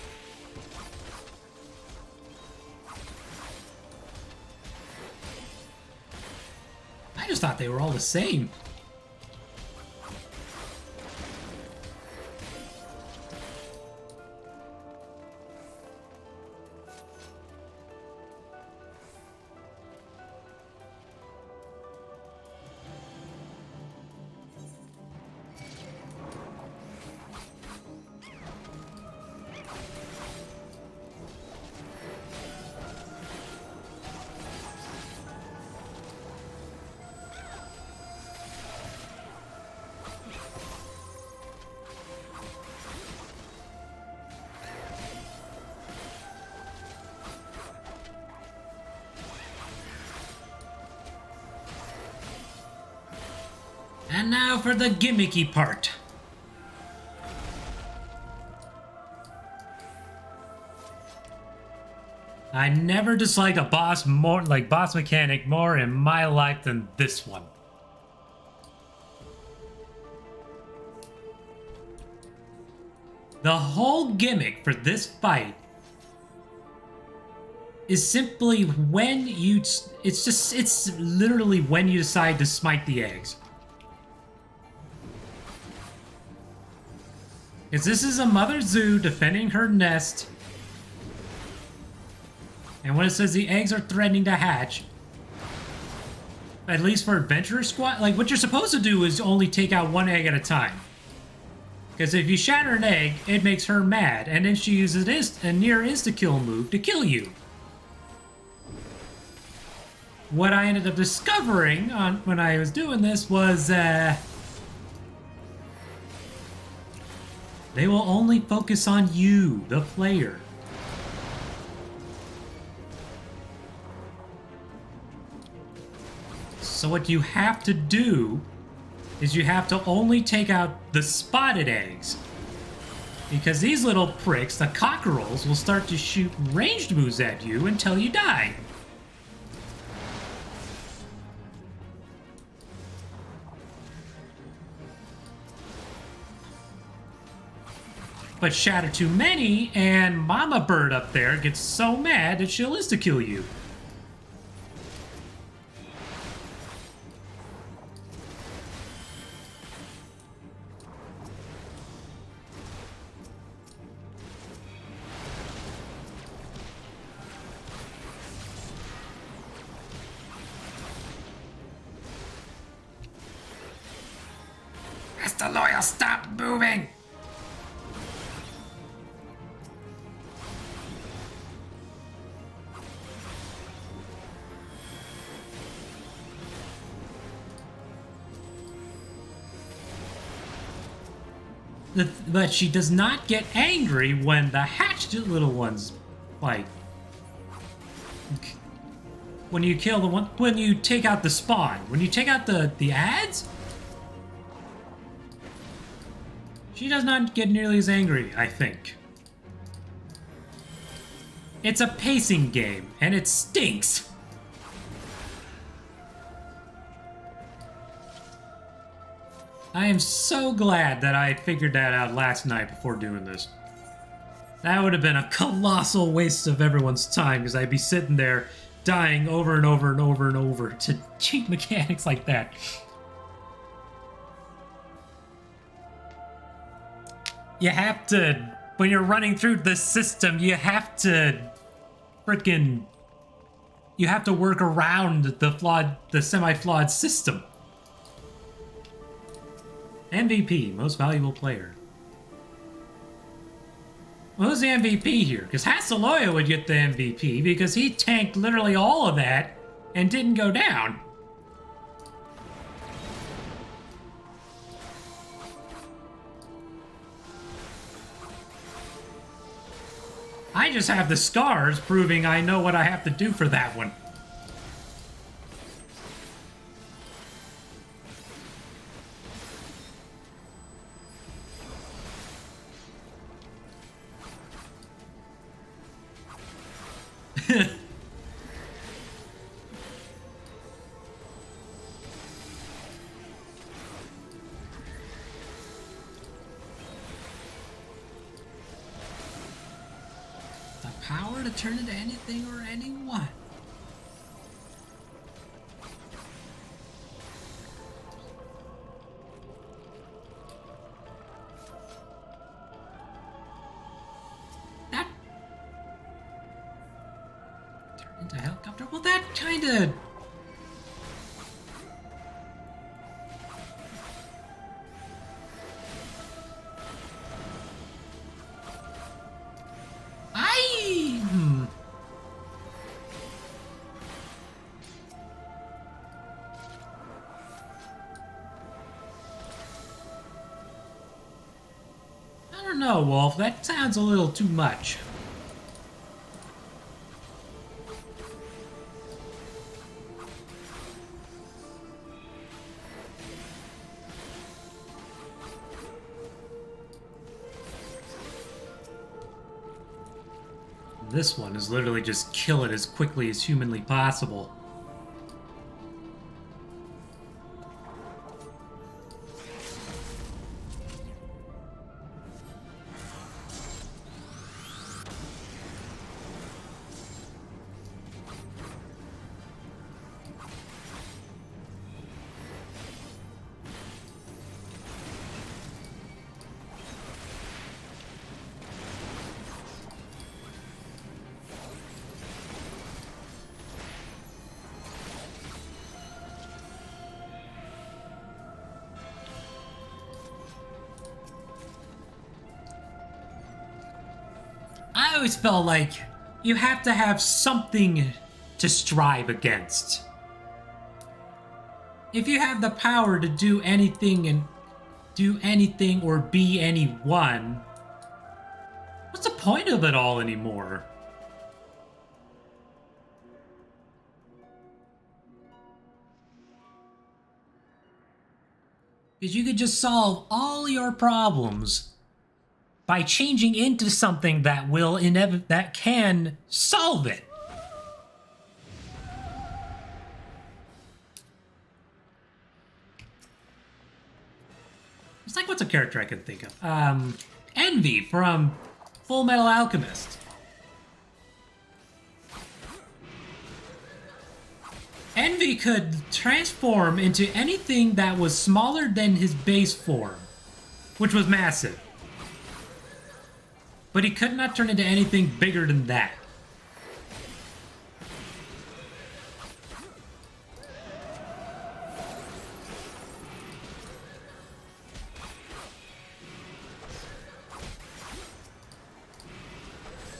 I just thought they were all the same. And now for the gimmicky part. I never disliked a boss mechanic more in my life than this one. The whole gimmick for this fight is simply when you... It's literally when you decide to smite the eggs. Because this is a mother zoo defending her nest. And when it says the eggs are threatening to hatch, at least for Adventurer Squad, like what you're supposed to do is only take out one egg at a time. Because if you shatter an egg, it makes her mad, and then she uses a near insta-kill move to kill you. What I ended up discovering when I was doing this was they will only focus on you, the player. So what you have to do is you have to only take out the spotted eggs. Because these little pricks, the cockerels, will start to shoot ranged moves at you until you die. But shatter too many, and Mama Bird up there gets so mad that she'll insta-kill you. Mr. Loyal, stop moving! But she does not get angry when the hatched little ones, like, when you kill the one, when you take out the spawn, when you take out the ads, she does not get nearly as angry, I think. It's a pacing game, and it stinks. I am so glad that I figured that out last night before doing this. That would have been a colossal waste of everyone's time, because I'd be sitting there dying over and over and over and over to cheat mechanics like that. You have to, when you're running through the system, you have to freaking, you have to work around the semi-flawed system. MVP, most valuable player. Well, who's the MVP here? Because Hasaloya would get the MVP because he tanked literally all of that and didn't go down. I just have the scars proving I know what I have to do for that one. The power to turn into anything or anyone. Into helicopter? Well, that kind of... I don't know, Wolf. That sounds a little too much. This one is literally just kill it as quickly as humanly possible. I always felt like you have to have something to strive against. If you have the power to do anything or be anyone, what's the point of it all anymore? Because you could just solve all your problems by changing into something that can solve it. It's like, what's a character I can think of? Envy from Full Metal Alchemist. Envy could transform into anything that was smaller than his base form, which was massive. But he could not turn into anything bigger than that.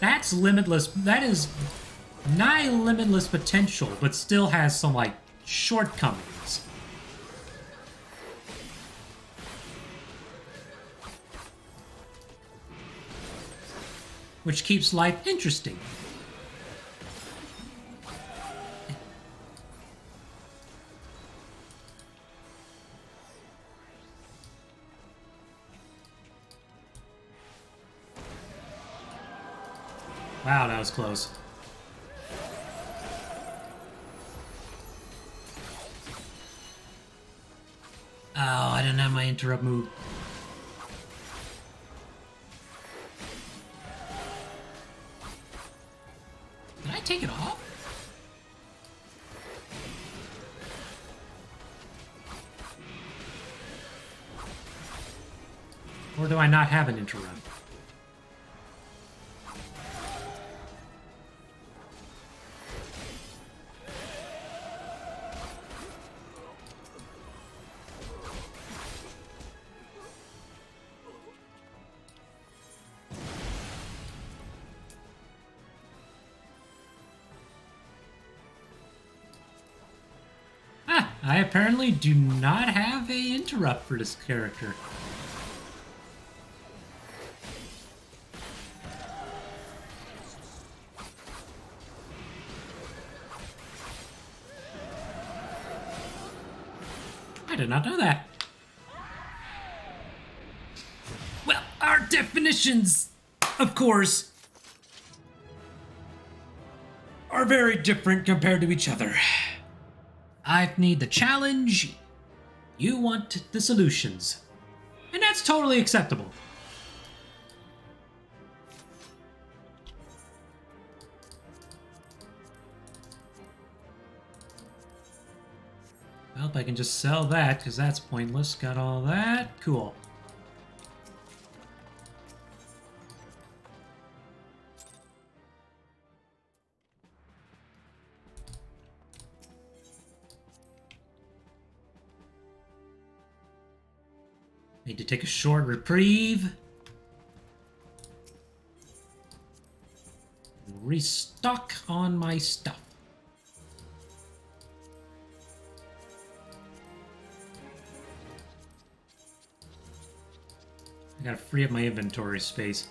That's limitless. That is nigh limitless potential, but still has some, like, shortcomings. Which keeps life interesting. Wow, that was close. Oh, I didn't have my interrupt move. Did I take it off? Or do I not have an interrupt? I apparently do not have a interrupt for this character. I did not know that. Well, our definitions, of course, are very different compared to each other. I need the challenge, you want the solutions. And that's totally acceptable. Well, I can just sell that, because that's pointless. Got all that. Cool. Need to take a short reprieve. Restock on my stuff. I gotta free up my inventory space.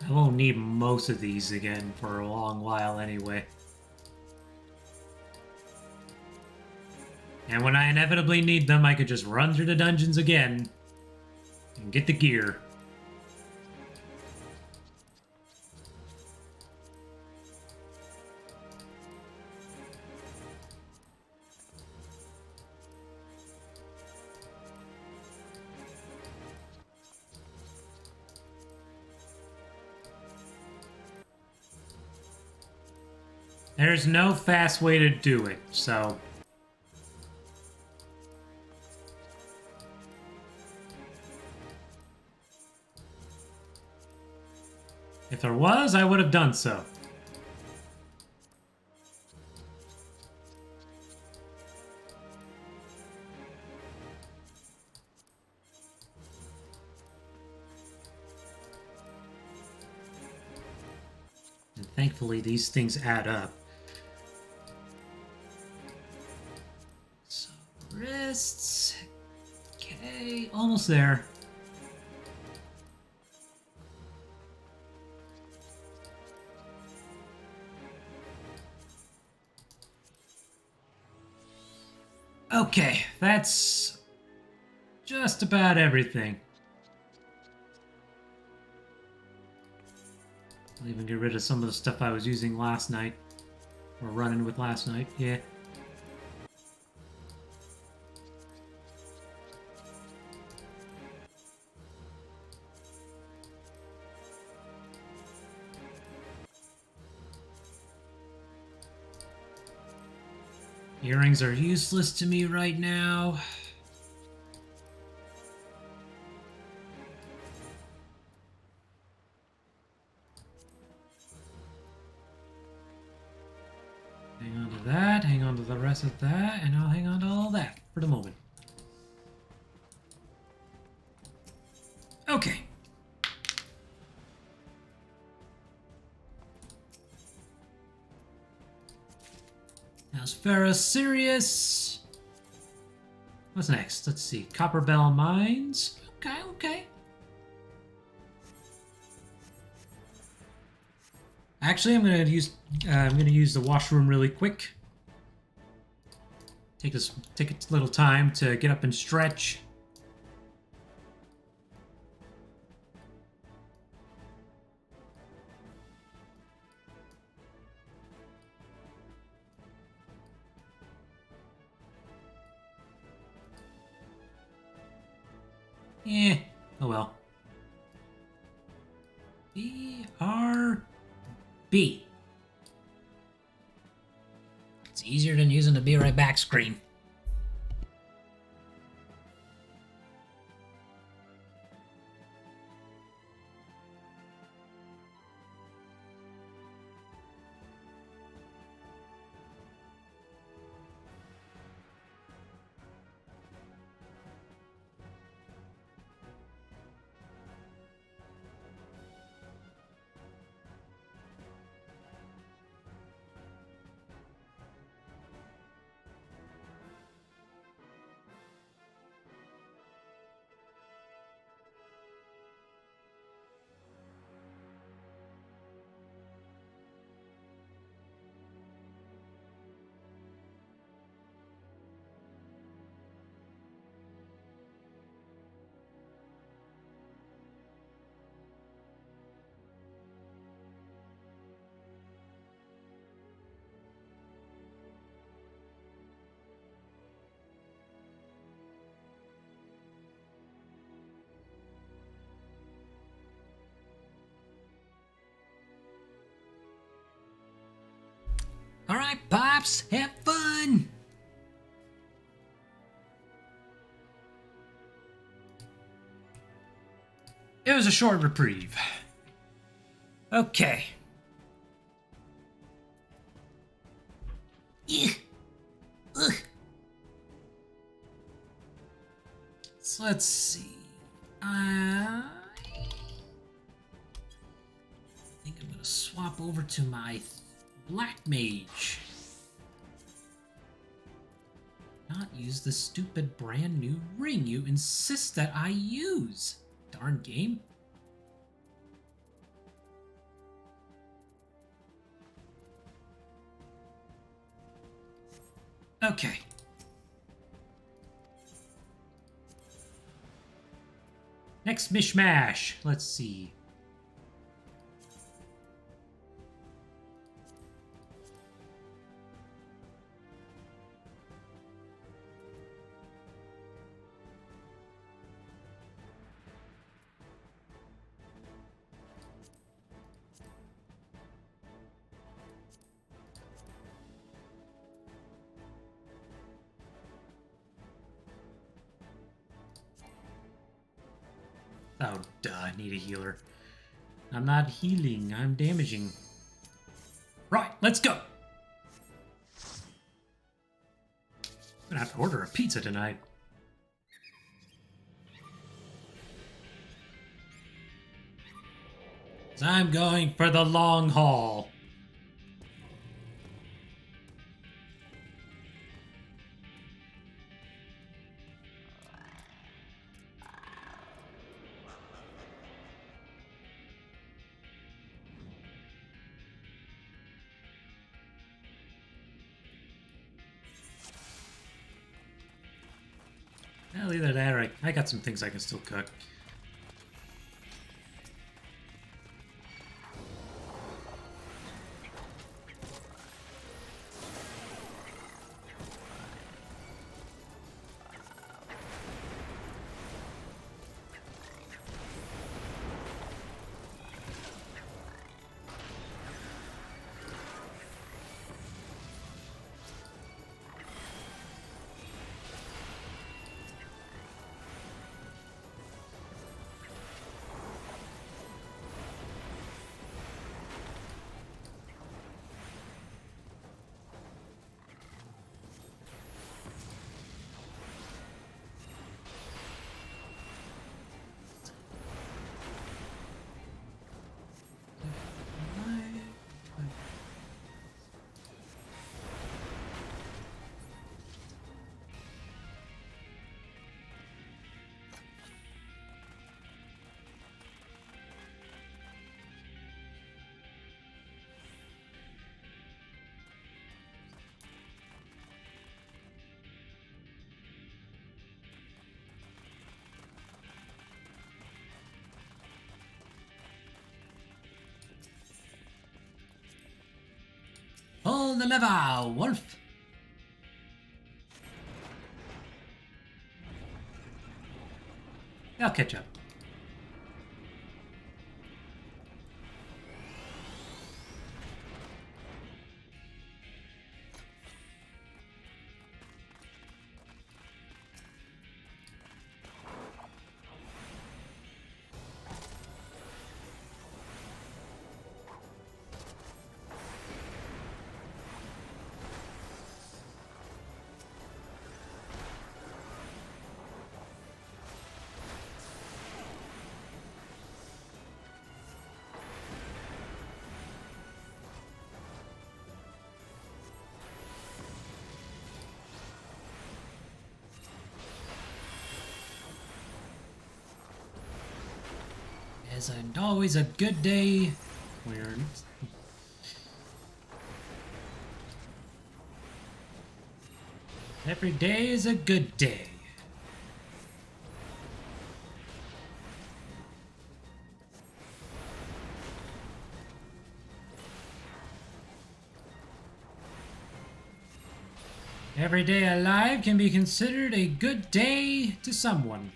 I won't need most of these again for a long while anyway. And when I inevitably need them, I could just run through the dungeons again and get the gear. There's no fast way to do it, so... If there was, I would have done so. And thankfully, these things add up. So, wrists... Okay, almost there. Okay, that's just about everything. I'll even get rid of some of the stuff I was using last night. Or running with last night, yeah. Earrings are useless to me right now. Hang on to that, hang on to the rest of that, and I'll hang on to all that for the moment. Okay. How's Pharah Sirius? What's next? Let's see. Copper Bell Mines. Okay, okay. Actually, I'm gonna use the washroom really quick. Take a little time to get up and stretch. Eh, oh well. B. It's easier than using the Be Right Back screen. All right, Pops, have fun. It was a short reprieve. Okay. Ugh. So let's see. I think I'm gonna swap over to my Black Mage. Not use the stupid brand new ring you insist that I use. Darn game. Okay. Next mishmash. Let's see. Oh, duh, I need a healer. I'm not healing, I'm damaging. Right, let's go! I'm gonna have to order a pizza tonight. 'Cause I'm going for the long haul. Well, either that or I got some things I can still cook. Pull the lever, Wolf! I'll catch up. Isn't always a good day. Weird. Every day is a good day. Every day alive can be considered a good day to someone.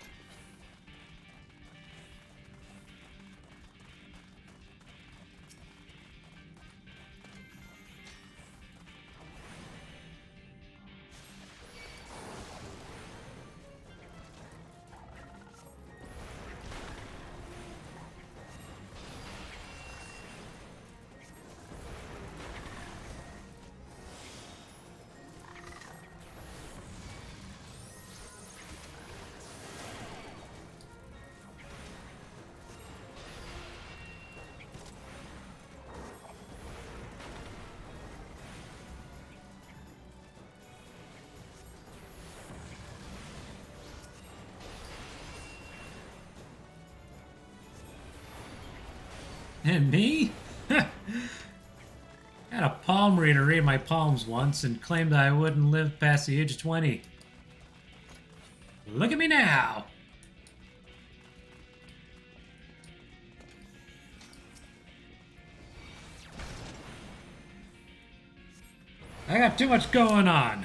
And me? Got a palm reader read my palms once and claimed I wouldn't live past the age of 20. Look at me now! I got too much going on.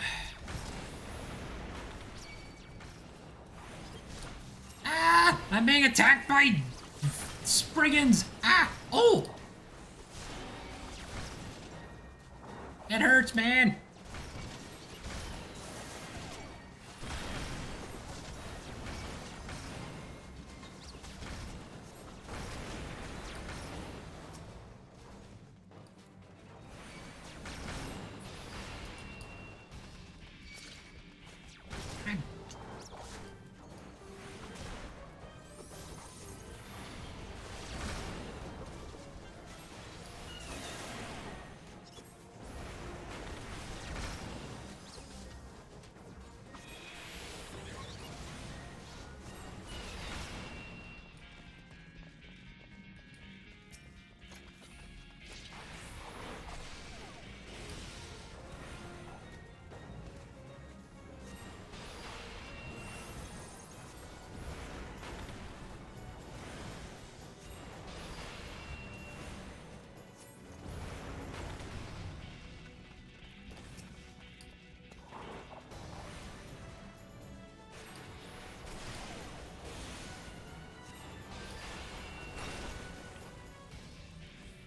Ah! I'm being attacked by Spriggans! Ah! Oh! It hurts, man!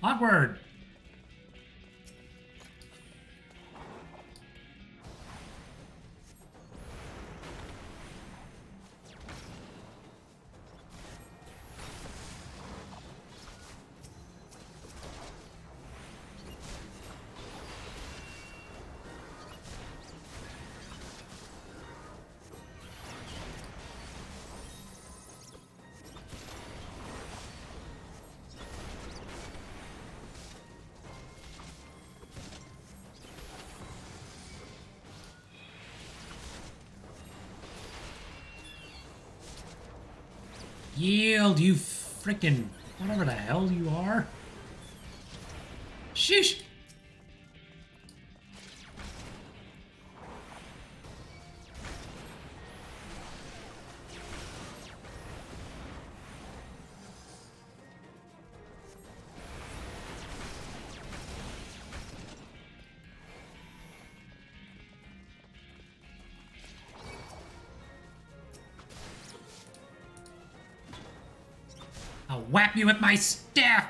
Onward! Yield, you frickin' whatever the hell you are. Sheesh! I'll whap you with my staff!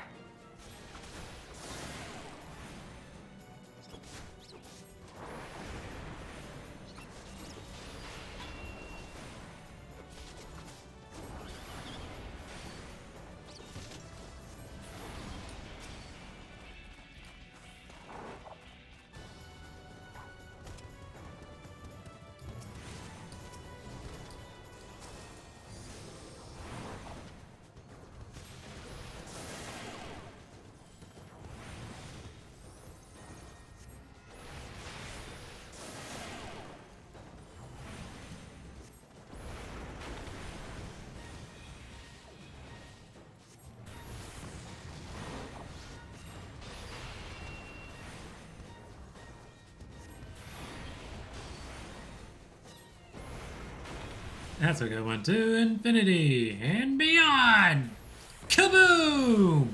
That's a good one. To infinity and beyond! Kaboom!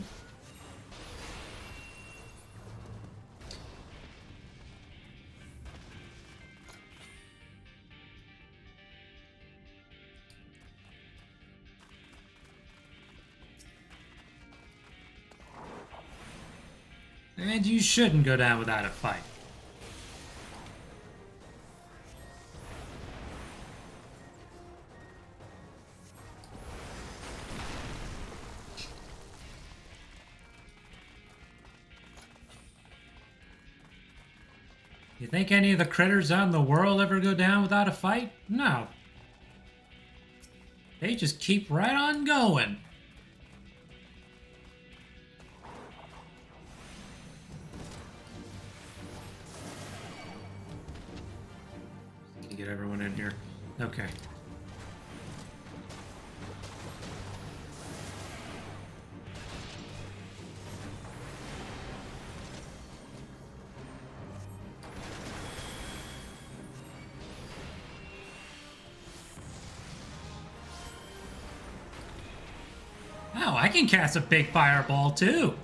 And you shouldn't go down without a fight. You think any of the critters out in the world ever go down without a fight? No. They just keep right on going. Can you get everyone in here? Okay. Oh, I can cast a big fireball too.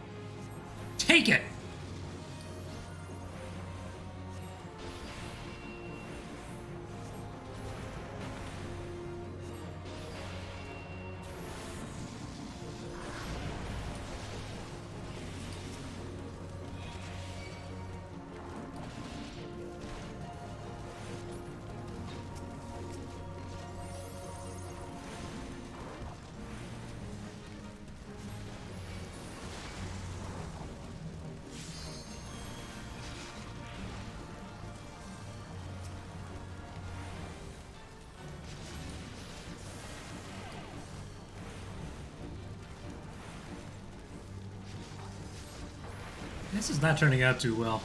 Take it. This is not turning out too well.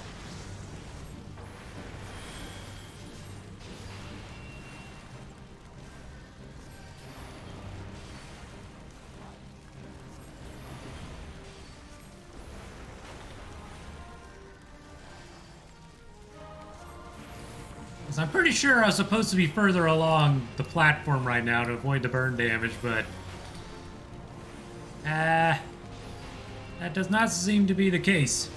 I'm pretty sure I was supposed to be further along the platform right now to avoid the burn damage, but that does not seem to be the case.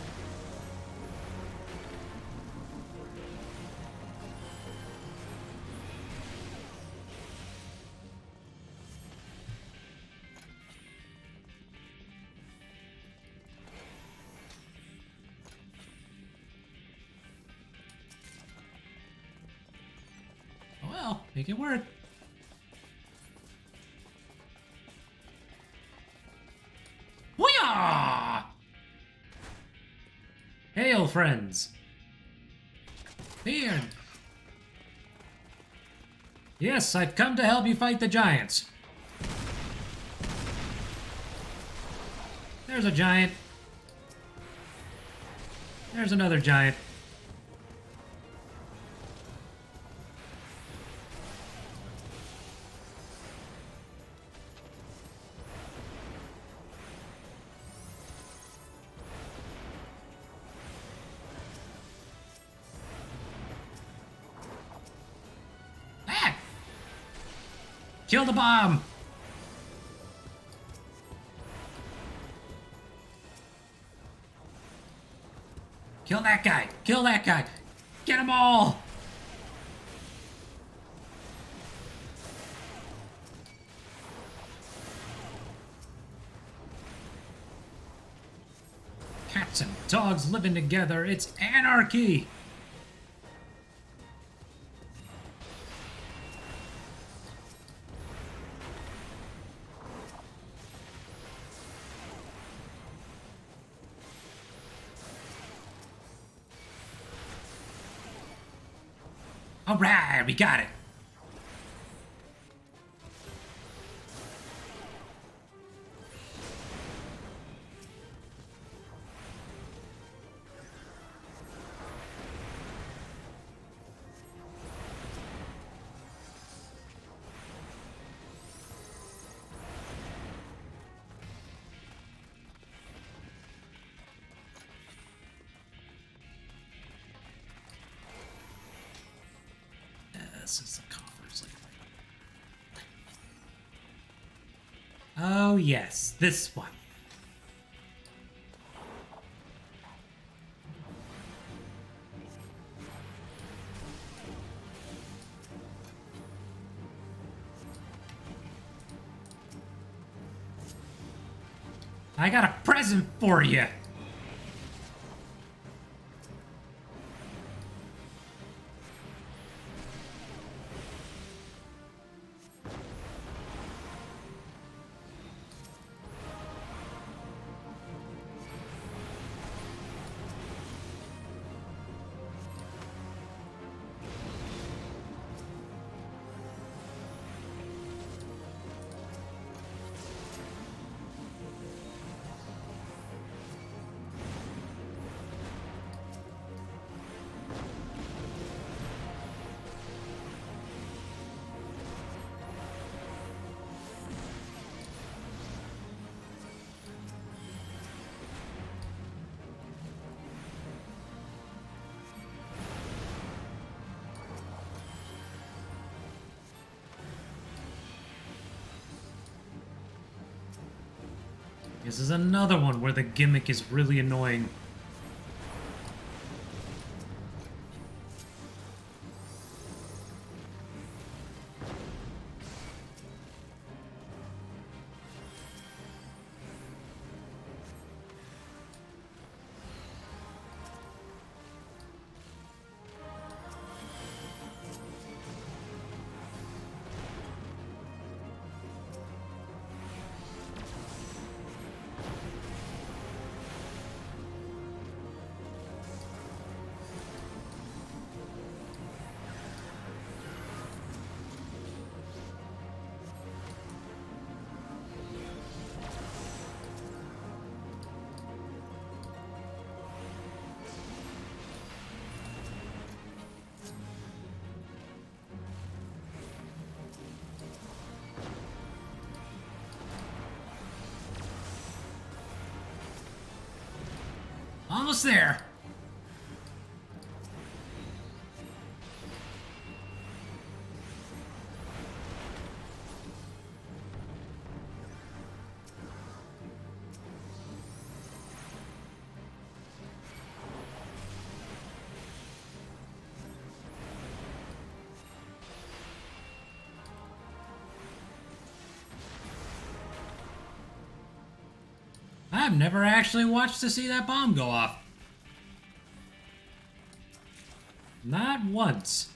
Well, make it work. Hoo-yah! Hail, friends. Here. Yes, I've come to help you fight the giants. There's a giant. There's another giant. Kill the bomb! Kill that guy! Kill that guy! Get them all! Cats and dogs living together, it's anarchy! All right, we got it. This is the coffers. Oh, yes, this one. I got a present for you. This is another one where the gimmick is really annoying. Almost there. I've never actually watched to see that bomb go off. Not once.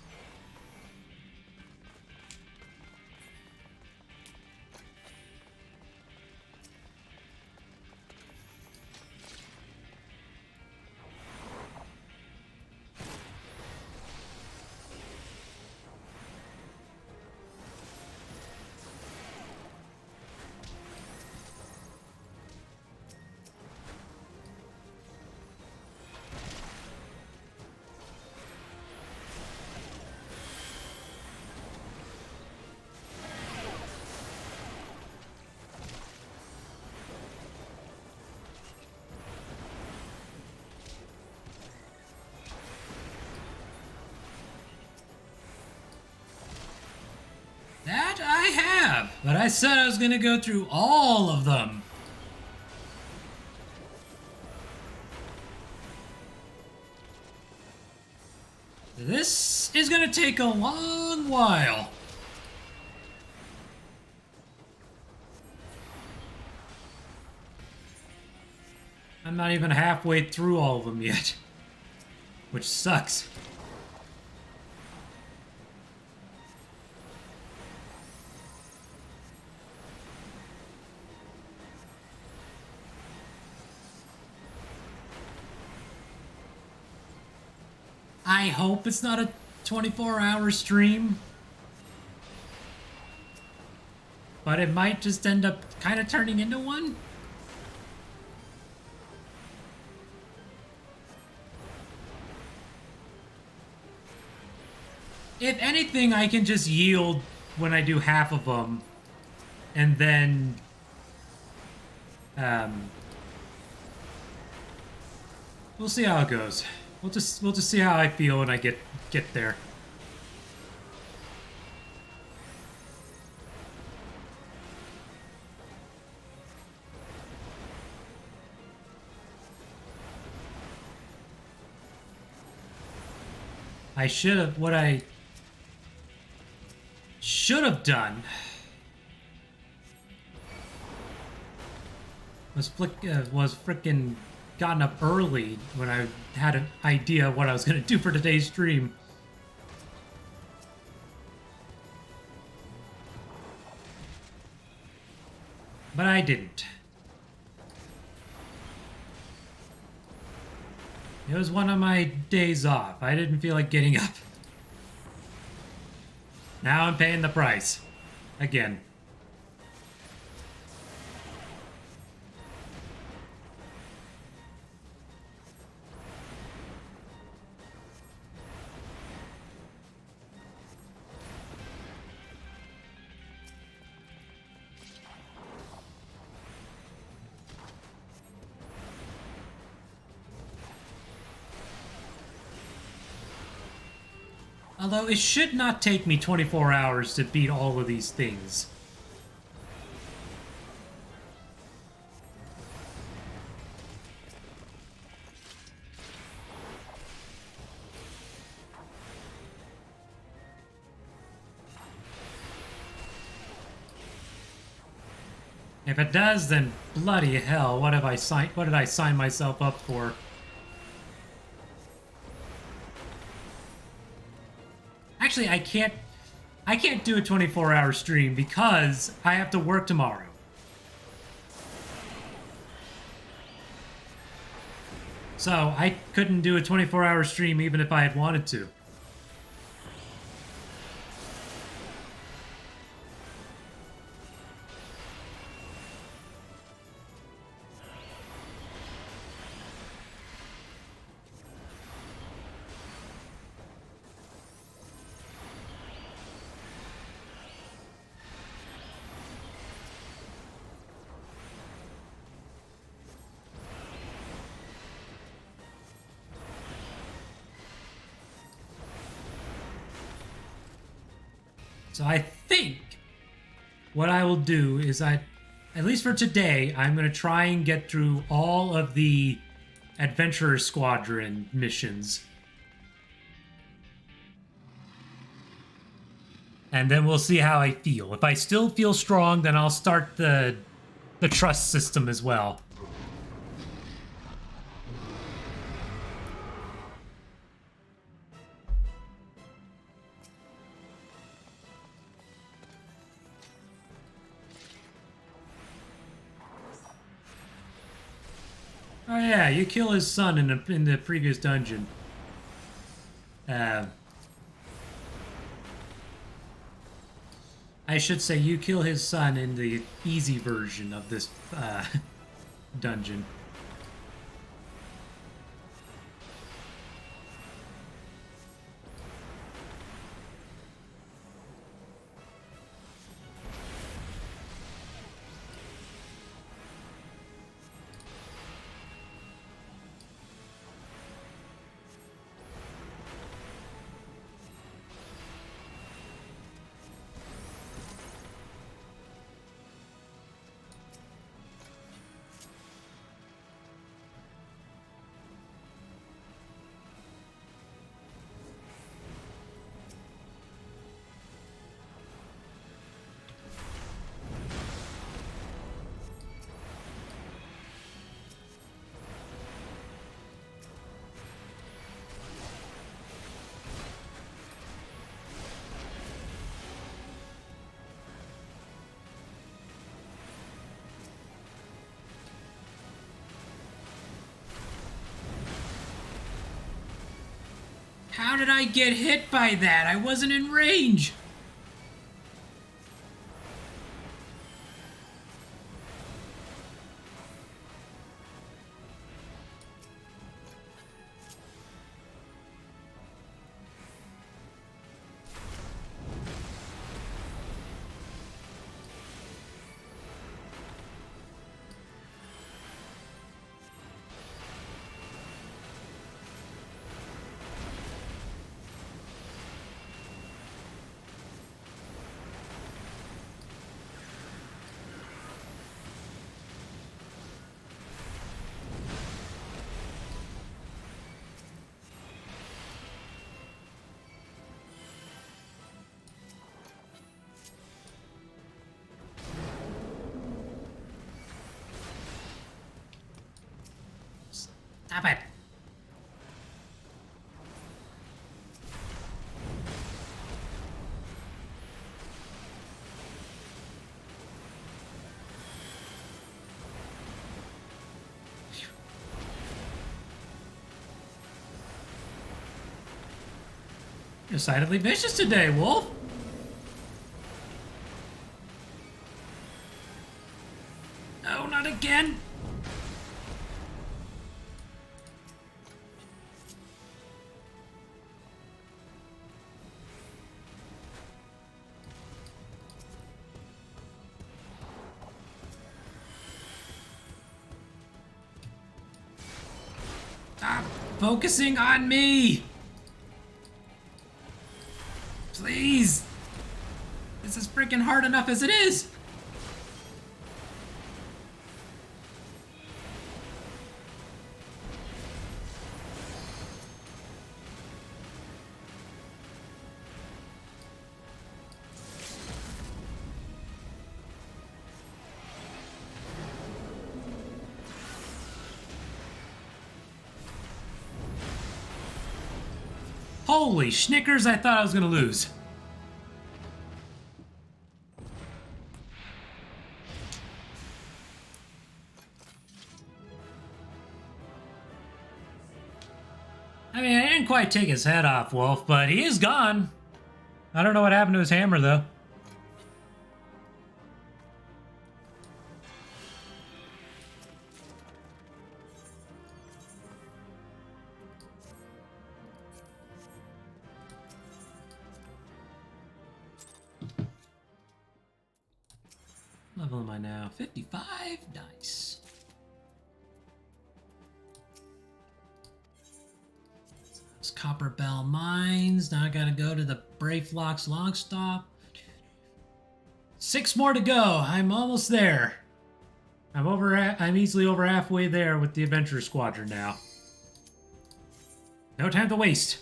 That I have, but I said I was going to go through all of them. This is going to take a long while. I'm not even halfway through all of them yet, which sucks. I hope it's not a 24-hour stream. But it might just end up kind of turning into one. If anything, I can just yield when I do half of them. And then... we'll see how it goes. We'll just see how I feel when I get there. What I should have done was frickin' gotten up early when I had an idea of what I was going to do for today's stream. But I didn't. It was one of my days off. I didn't feel like getting up. Now I'm paying the price. Again. Although it should not take me 24 hours to beat all of these things. If it does, then bloody hell, what did I sign myself up for? Actually, I can't do a 24-hour stream because I have to work tomorrow. So, I couldn't do a 24-hour stream even if I had wanted to. So I think what I will do is at least for today, I'm going to try and get through all of the Adventurer Squadron missions. And then we'll see how I feel. If I still feel strong, then I'll start the trust system as well. Oh yeah, you kill his son in the previous dungeon. I should say you kill his son in the easy version of this dungeon. How did I get hit by that? I wasn't in range. Stop it. You're decidedly vicious today, Wolf. No, not again. Stop focusing on me! Please! This is freaking hard enough as it is! Holy schnickers, I thought I was gonna lose. I mean, I didn't quite take his head off, Wolf, but he is gone. I don't know what happened to his hammer, though. Level am I now? 55? Nice. It's Copper Bell Mines. Now I gotta go to the Brayflox Long Stop. 6 more to go. I'm almost there. I'm easily over halfway there with the Adventure Squadron now. No time to waste.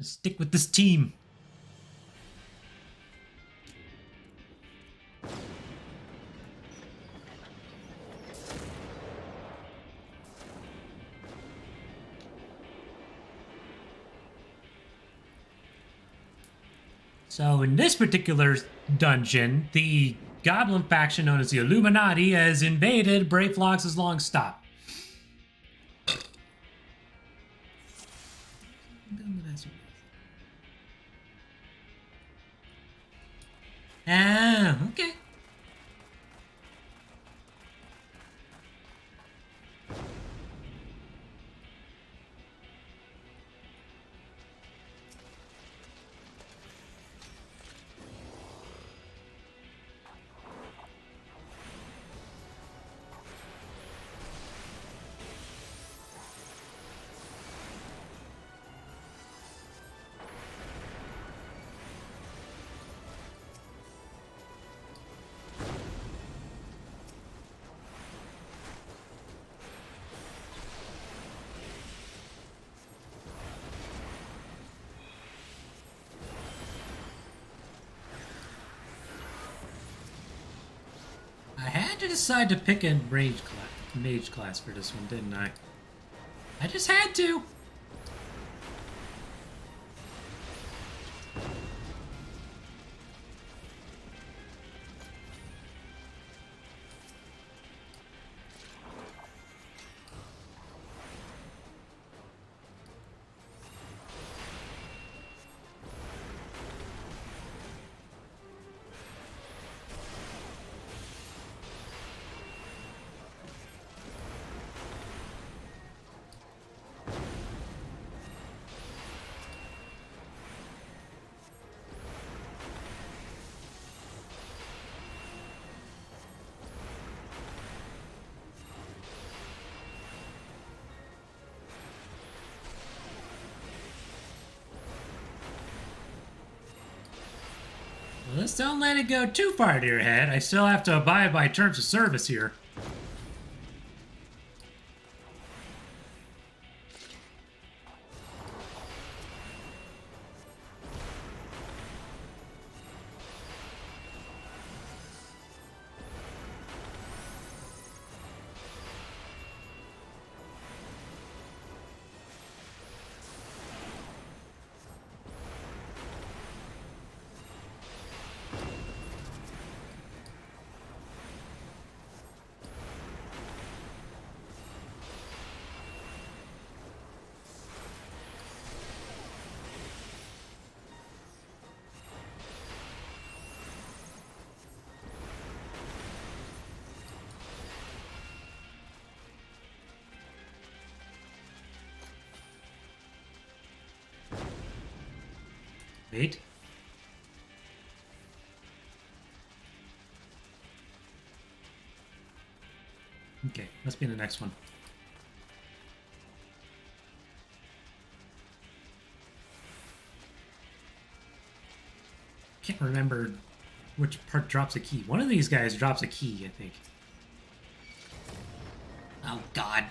Stick with this team. So in this particular dungeon, the Goblin faction known as the Illuminati has invaded Brayflox's Long Stop. Ah, okay. I had to decide to pick a mage class for this one, didn't I? I just had to. Well, let's don't let it go too far to your head. I still have to abide by terms of service here. Wait. Okay, must be in the next one. Can't remember which part drops a key. One of these guys drops a key, I think. Oh, God.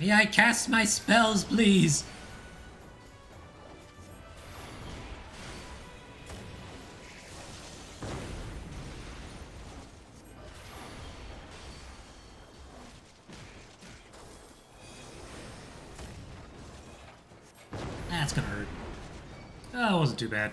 May I cast my spells, please? That's gonna hurt. Oh, it wasn't too bad.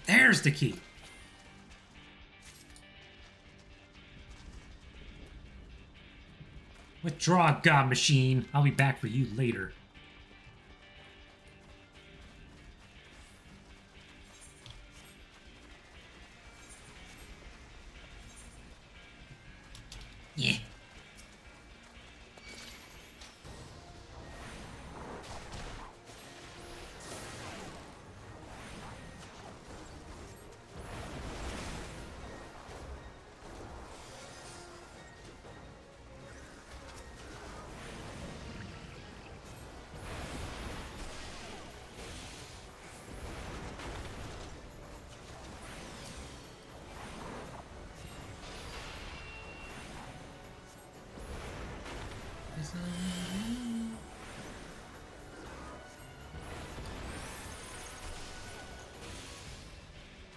There's the key. Withdraw, God Machine. I'll be back for you later. Yeah.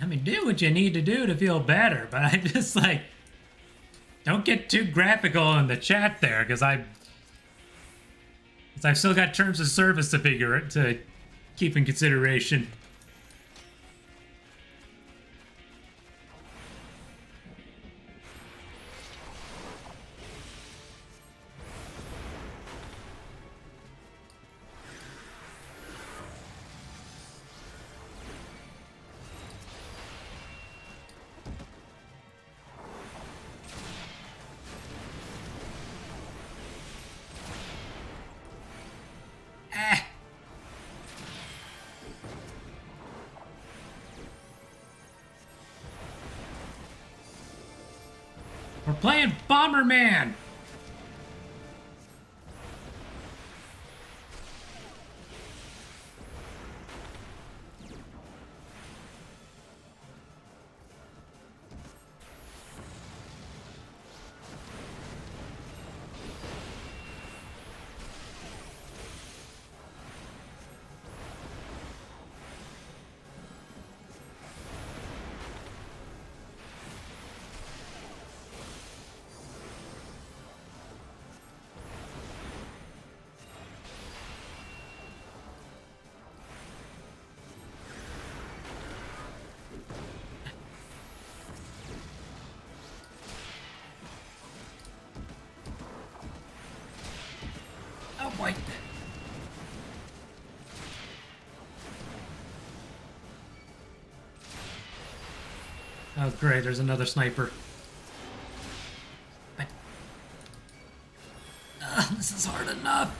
I mean, do what you need to do to feel better, but I just like don't get too graphical in the chat there, because I've still got terms of service to keep in consideration. We're playing Bomberman! Oh boy. Oh great, there's another sniper. But this is hard enough.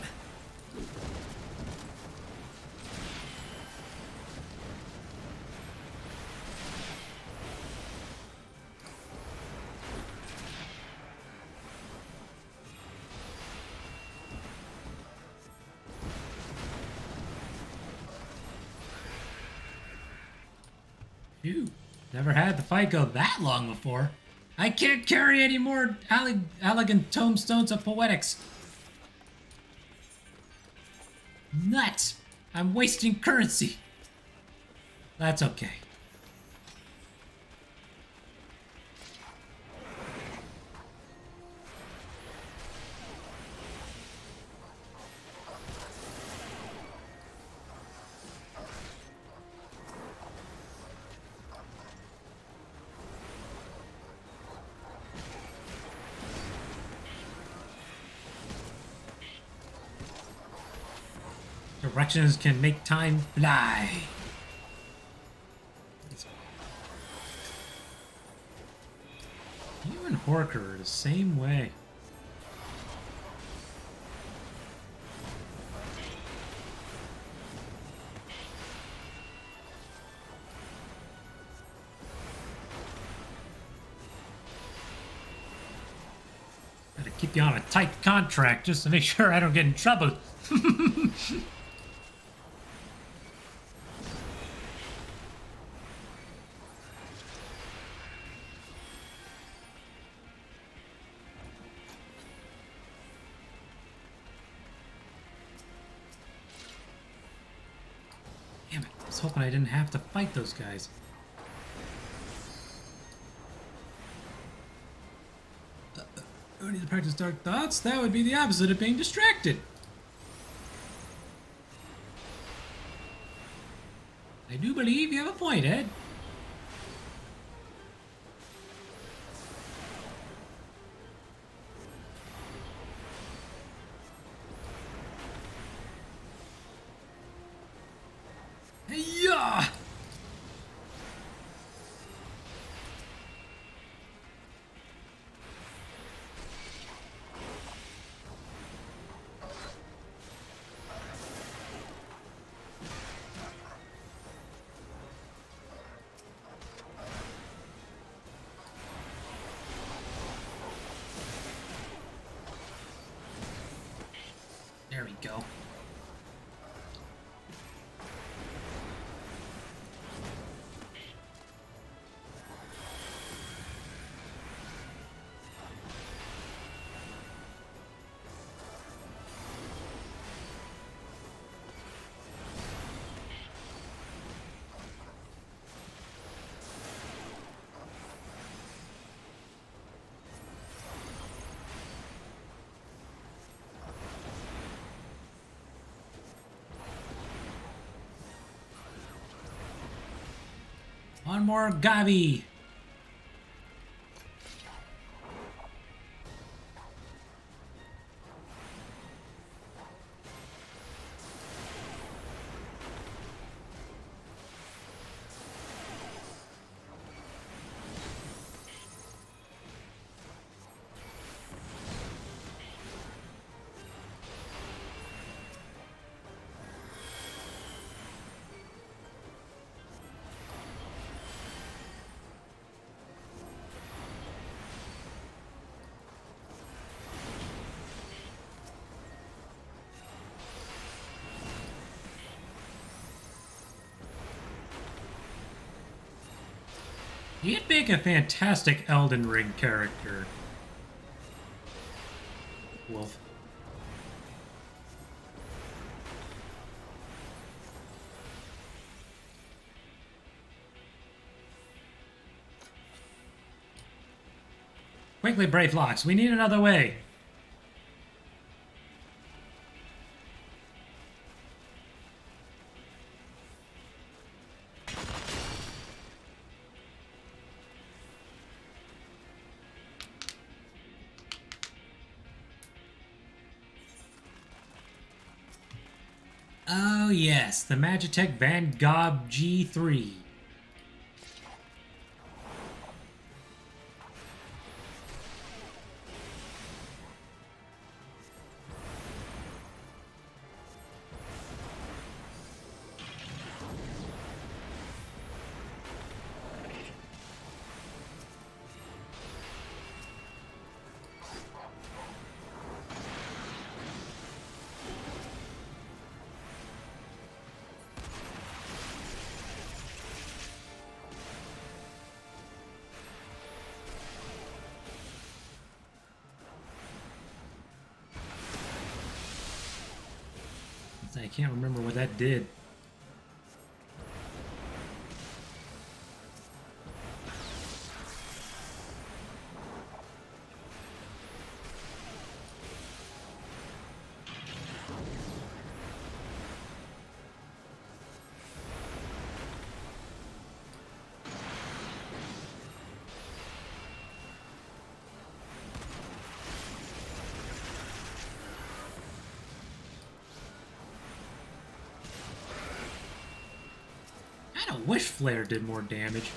Phew, never had the fight go that long before. I can't carry any more elegant tombstones of poetics. Nuts! I'm wasting currency. That's okay. Directions can make time fly. You and Horker are the same way. Keep you on a tight contract just to make sure I don't get in trouble. Damn it, I was hoping I didn't have to fight those guys. I need to practice dark thoughts. That would be the opposite of being distracted. I do believe you have a point, Ed. Hey-ya! There we go. One more Gabi. He'd make a fantastic Elden Ring character. Wolf. Quickly, Brave Locks, we need another way. Oh yes, the Magitech Van Gogh G3. I can't remember what that did. I wish Flare did more damage.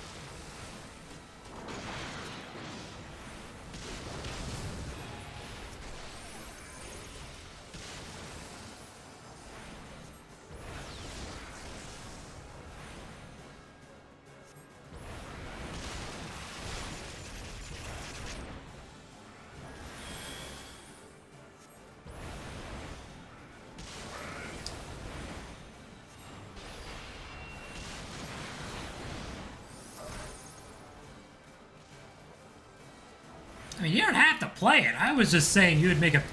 I mean, you don't have to play it. I was just saying you would make a...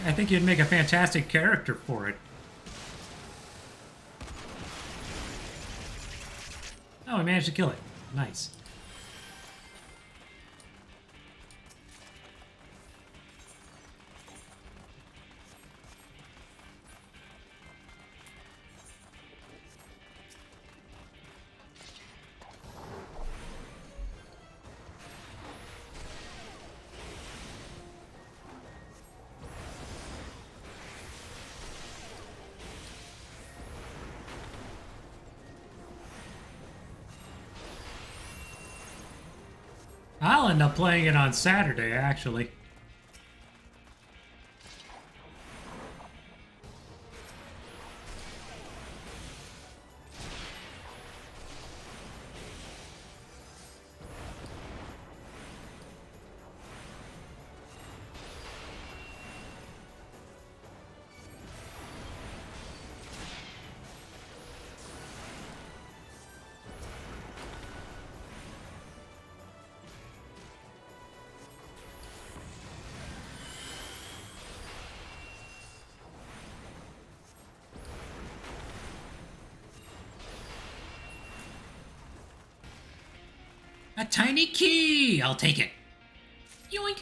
I think you'd make a fantastic character for it. Oh, we managed to kill it. Nice. I'll end up playing it on Saturday, actually. A tiny key! I'll take it. Yoink!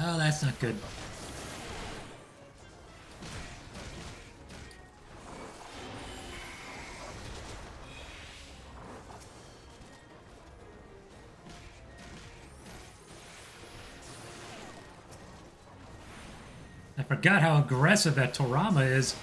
Oh, that's not good. I forgot how aggressive that Torama is.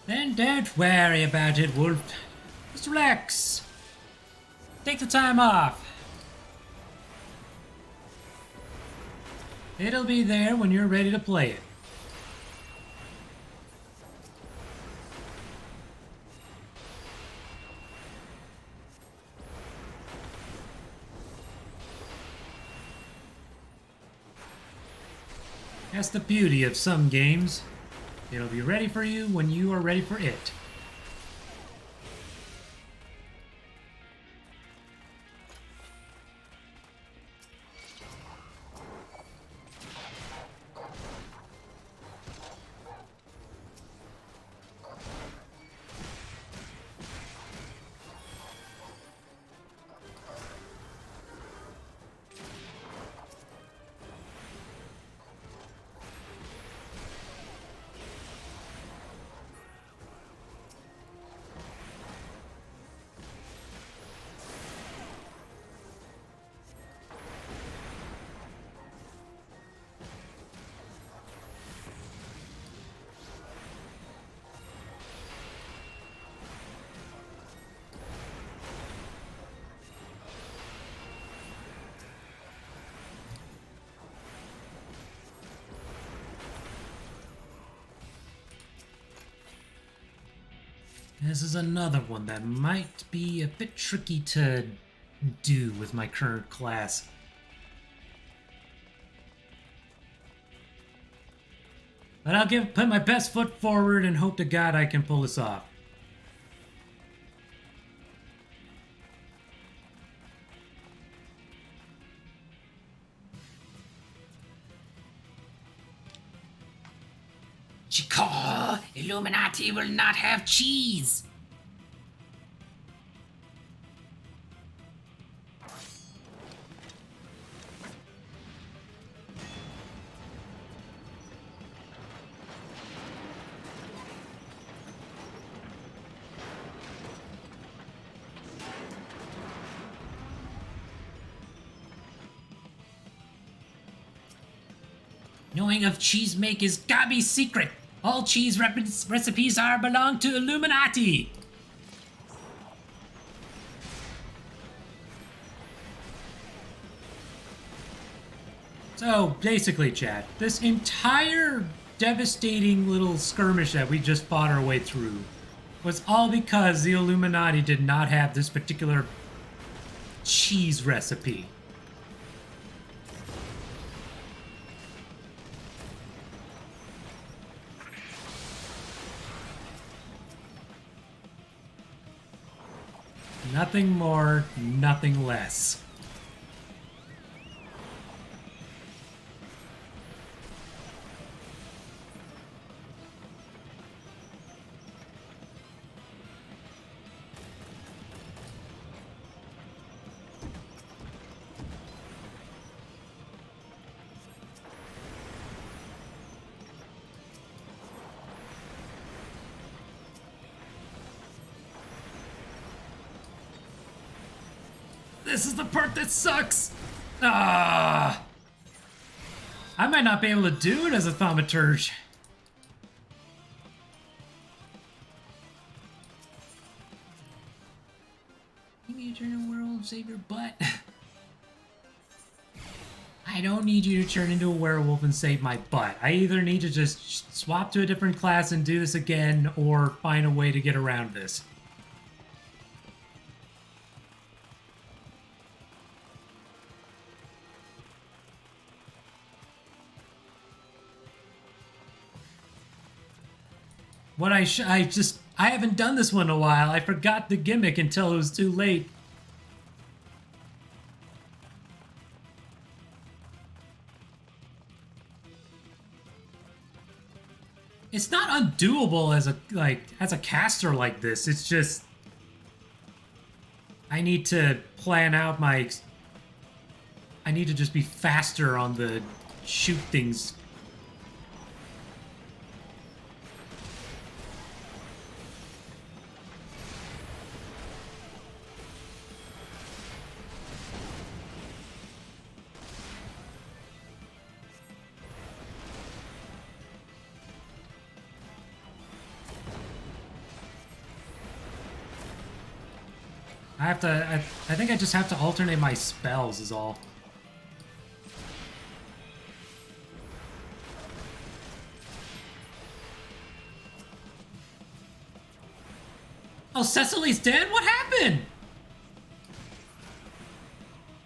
Then don't worry about it, Wolf. Just relax. Take the time off. It'll be there when you're ready to play it. That's the beauty of some games. It'll be ready for you when you are ready for it. This is another one that might be a bit tricky to do with my current class. But I'll put my best foot forward and hope to God I can pull this off. Chico, Illuminati will not have cheese. Knowing of cheese make is Gabi's secret. All cheese recipes belong to Illuminati. So, basically, chat, this entire devastating little skirmish that we just fought our way through was all because the Illuminati did not have this particular cheese recipe. Nothing more, nothing less. This is the part that sucks! Ah! I might not be able to do it as a thaumaturge. You need to turn into a werewolf, save your butt. I don't need you to turn into a werewolf and save my butt. I either need to just swap to a different class and do this again, or find a way to get around this. What I haven't done this one in a while. I forgot the gimmick until it was too late. It's not undoable as a caster like this. It's just I need to plan out my. I need to just be faster on the shoot things. I think I just have to alternate my spells is all. Oh, Cecily's dead? What happened?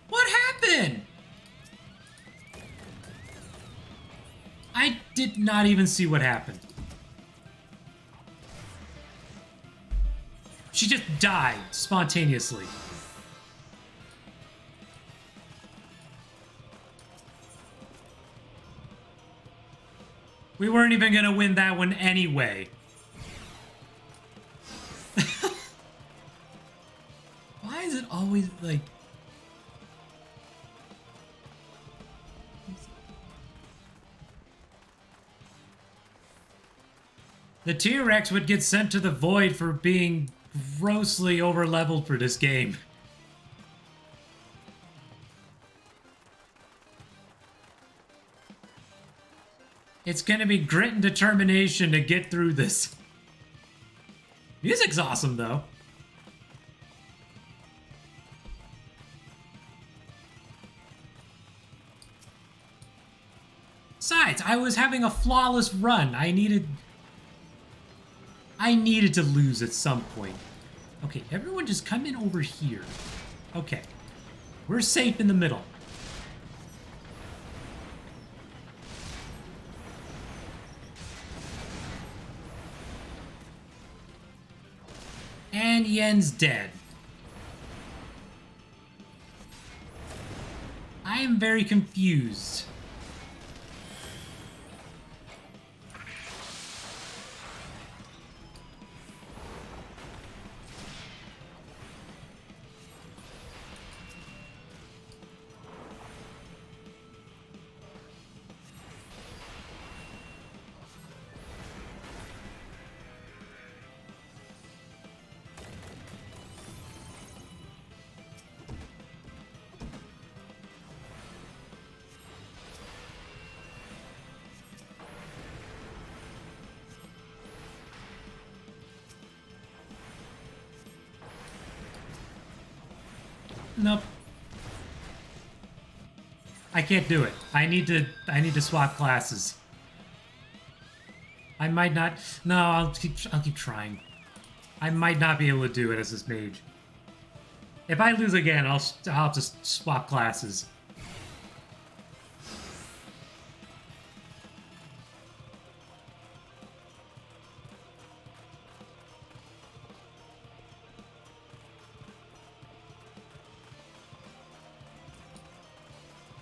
What happened? I did not even see what happened. She just died spontaneously. We weren't even gonna win that one anyway. Why is it always like... The T-Rex would get sent to the void for being grossly over-leveled for this game. It's gonna be grit and determination to get through this. Music's awesome, though. Besides, I was having a flawless run. I needed to lose at some point. Okay, everyone just come in over here. Okay. We're safe in the middle. And Yen's dead. I am very confused. Nope. I can't do it. I need to swap classes. I might not. No, I'll keep trying. I might not be able to do it as this mage. If I lose again, I'll just swap classes.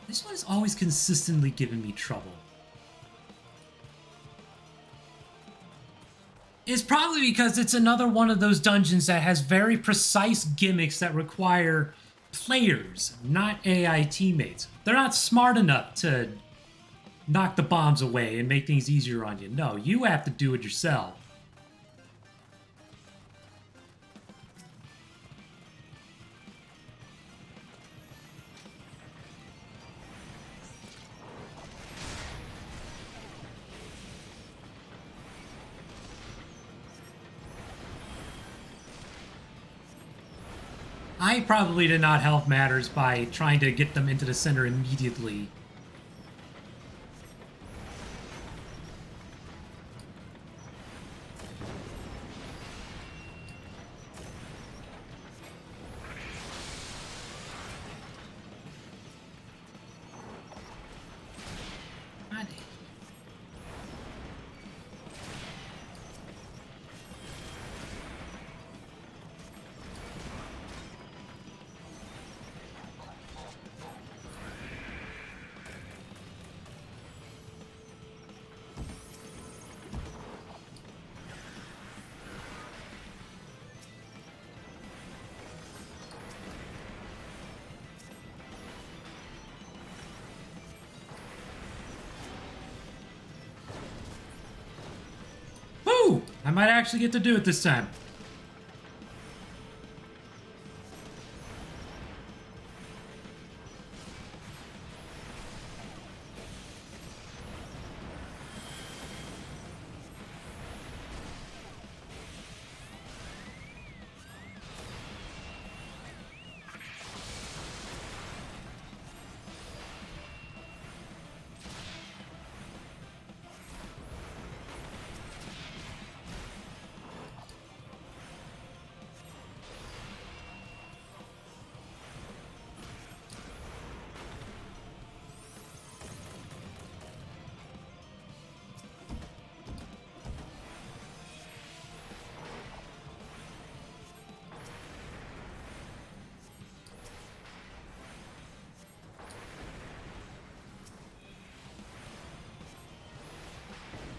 This one is always consistently giving me trouble. It's probably because it's another one of those dungeons that has very precise gimmicks that require players, not AI teammates. They're not smart enough to knock the bombs away and make things easier on you. No, you have to do it yourself. I probably did not help matters by trying to get them into the center immediately. I might actually get to do it this time.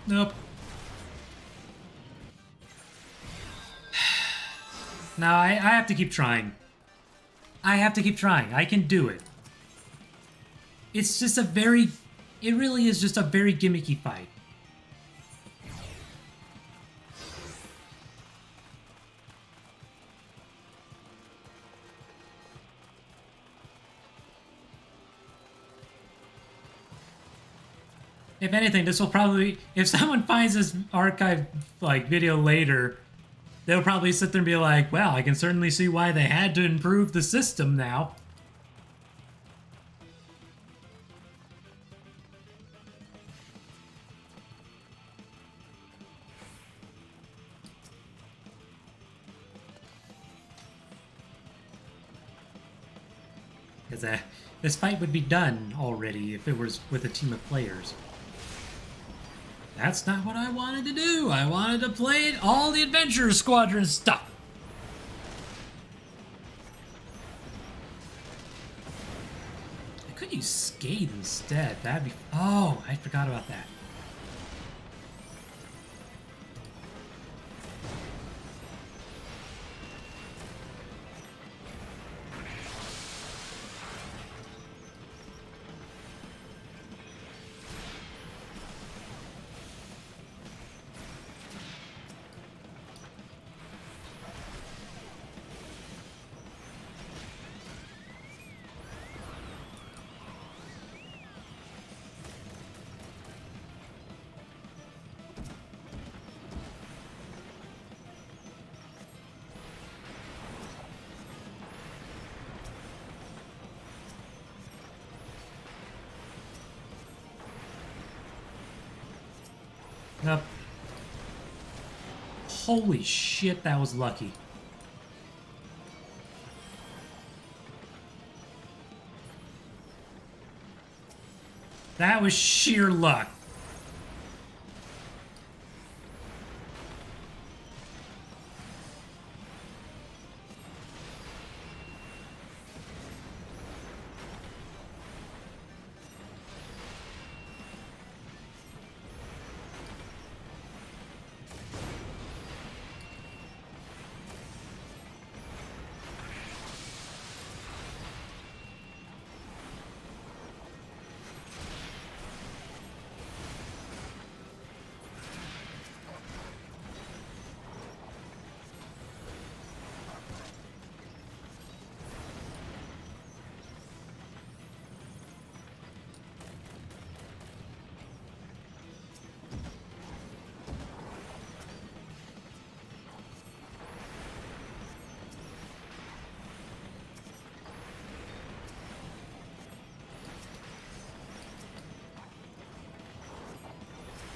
Nope. No, I have to keep trying. I have to keep trying. I can do it. It's just it really is just a very gimmicky fight. If anything, this will probably, if someone finds this archive video later, they'll probably sit there and be like, well, I can certainly see why they had to improve the system now. Because this fight would be done already if it was with a team of players. That's not what I wanted to do. I wanted to play all the Adventure Squadron stuff. I could use Scathe instead. That'd be... Oh, I forgot about that. Nope. Holy shit, that was lucky. That was sheer luck.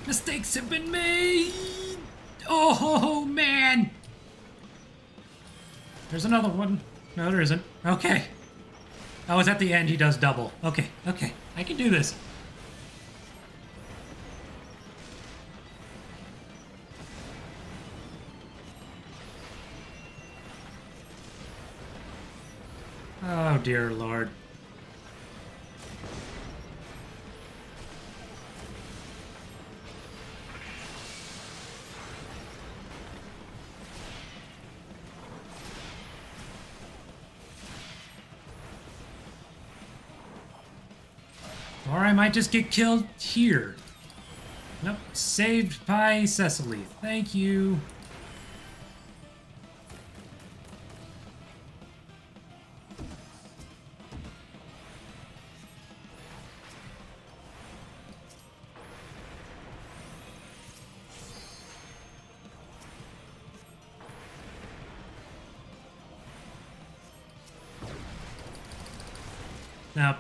Mistakes have been made! Oh, man! There's another one. No, there isn't. Okay. Oh, it's at the end. He does double. Okay, okay. I can do this. Oh, dear Lord. Or I might just get killed here. Nope. Saved by Cecily. Thank you. Now,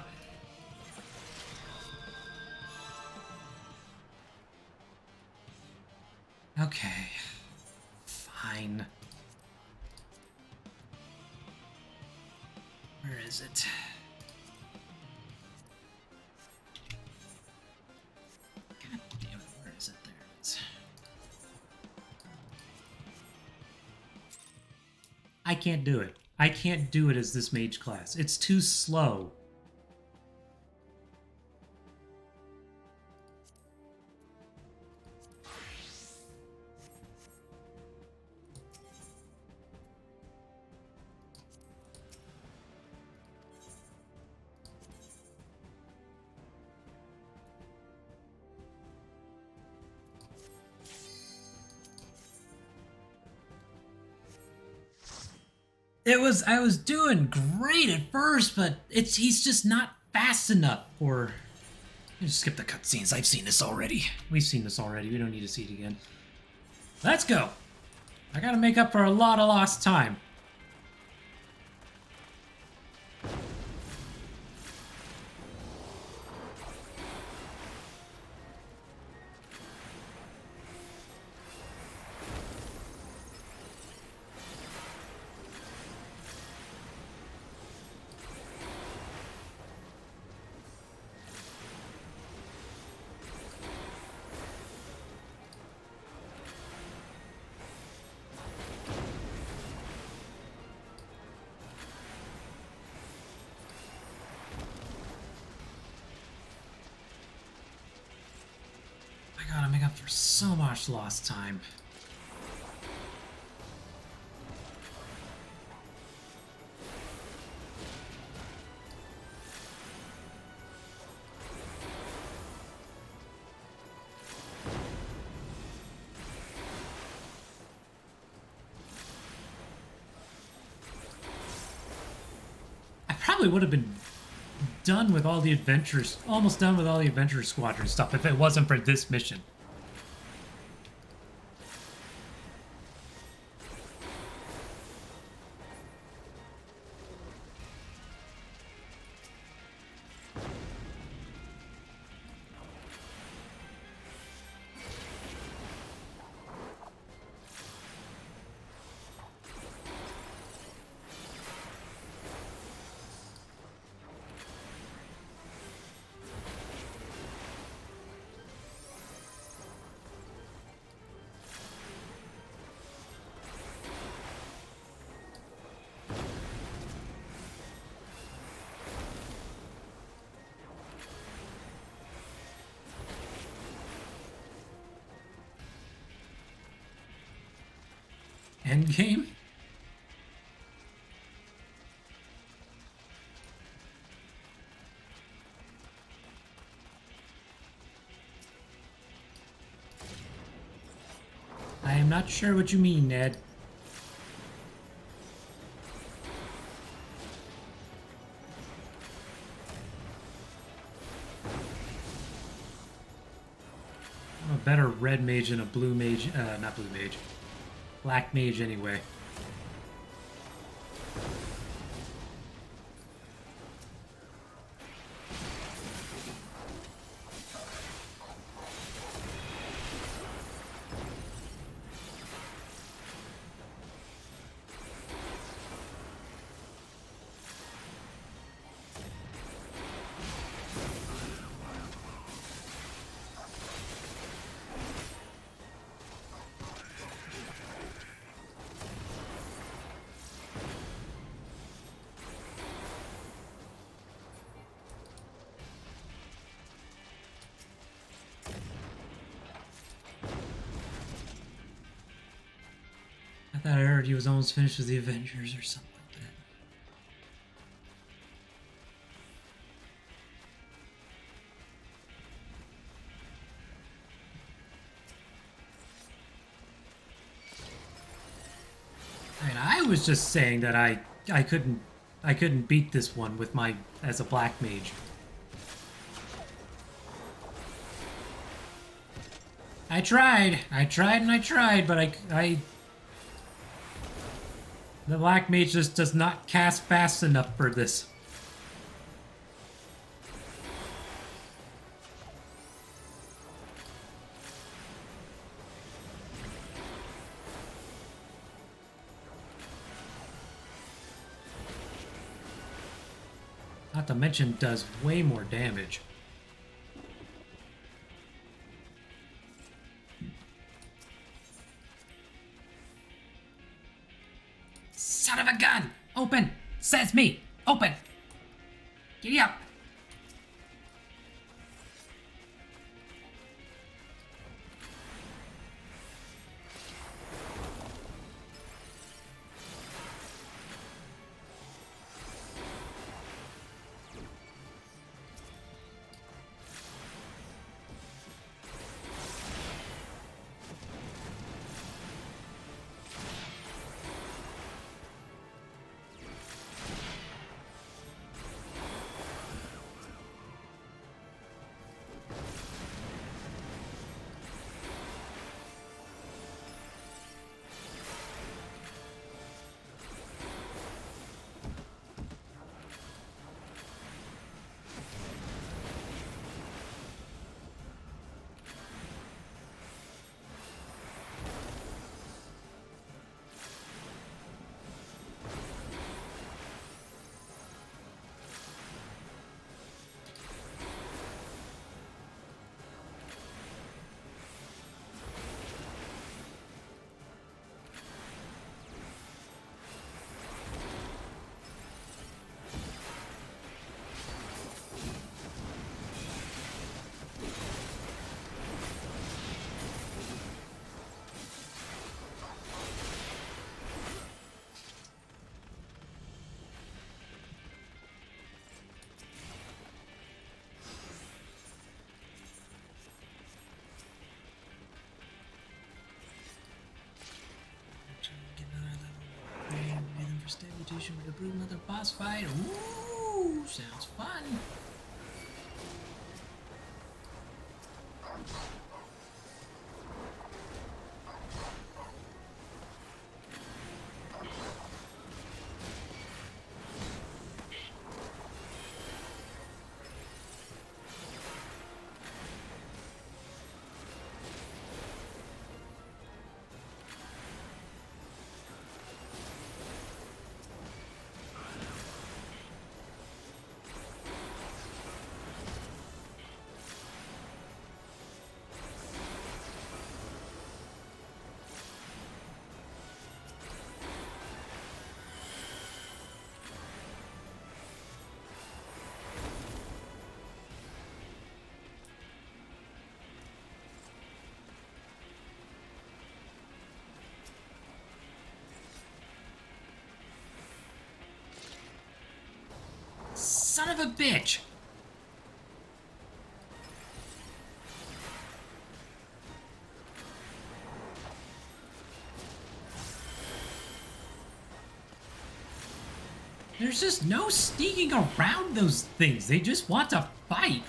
okay. Fine. Where is it? God damn it, where is it? There it is. I can't do it. I can't do it as this mage class. It's too slow. I was doing great at first, but he's just not fast enough for... Just skip the cutscenes. I've seen this already. We've seen this already. We don't need to see it again. Let's go. I gotta make up for a lot of lost time. I gotta make up for so much lost time. I probably would have been done with all the adventures, almost done with all the adventure squadron stuff if it wasn't for this mission. Endgame? I am not sure what you mean, Ned. I'm a better red mage than a blue mage, not blue mage. Black mage anyway. I thought I heard he was almost finished with the Avengers or something like that. I mean, I was just saying that I couldn't beat this one with my as a black mage. I tried, and I tried, but the black mage just does not cast fast enough for this. Not to mention, does way more damage. Son of a gun! Open! Says me! Open! Giddy up! Stabilization with a brutal another boss fight. Ooh, sounds fun. of a bitch! There's just no sneaking around those things. They just want to fight.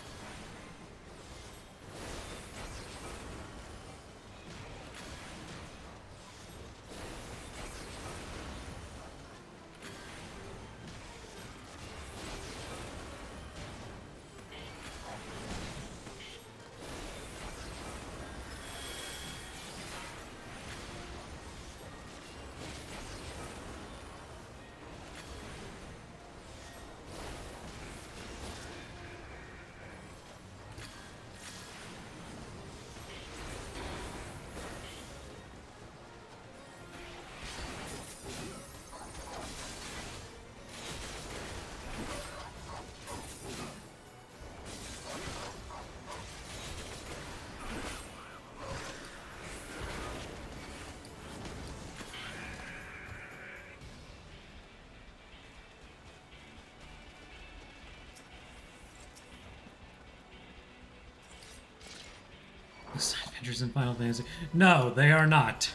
Side adventures in Final Fantasy. No, they are not.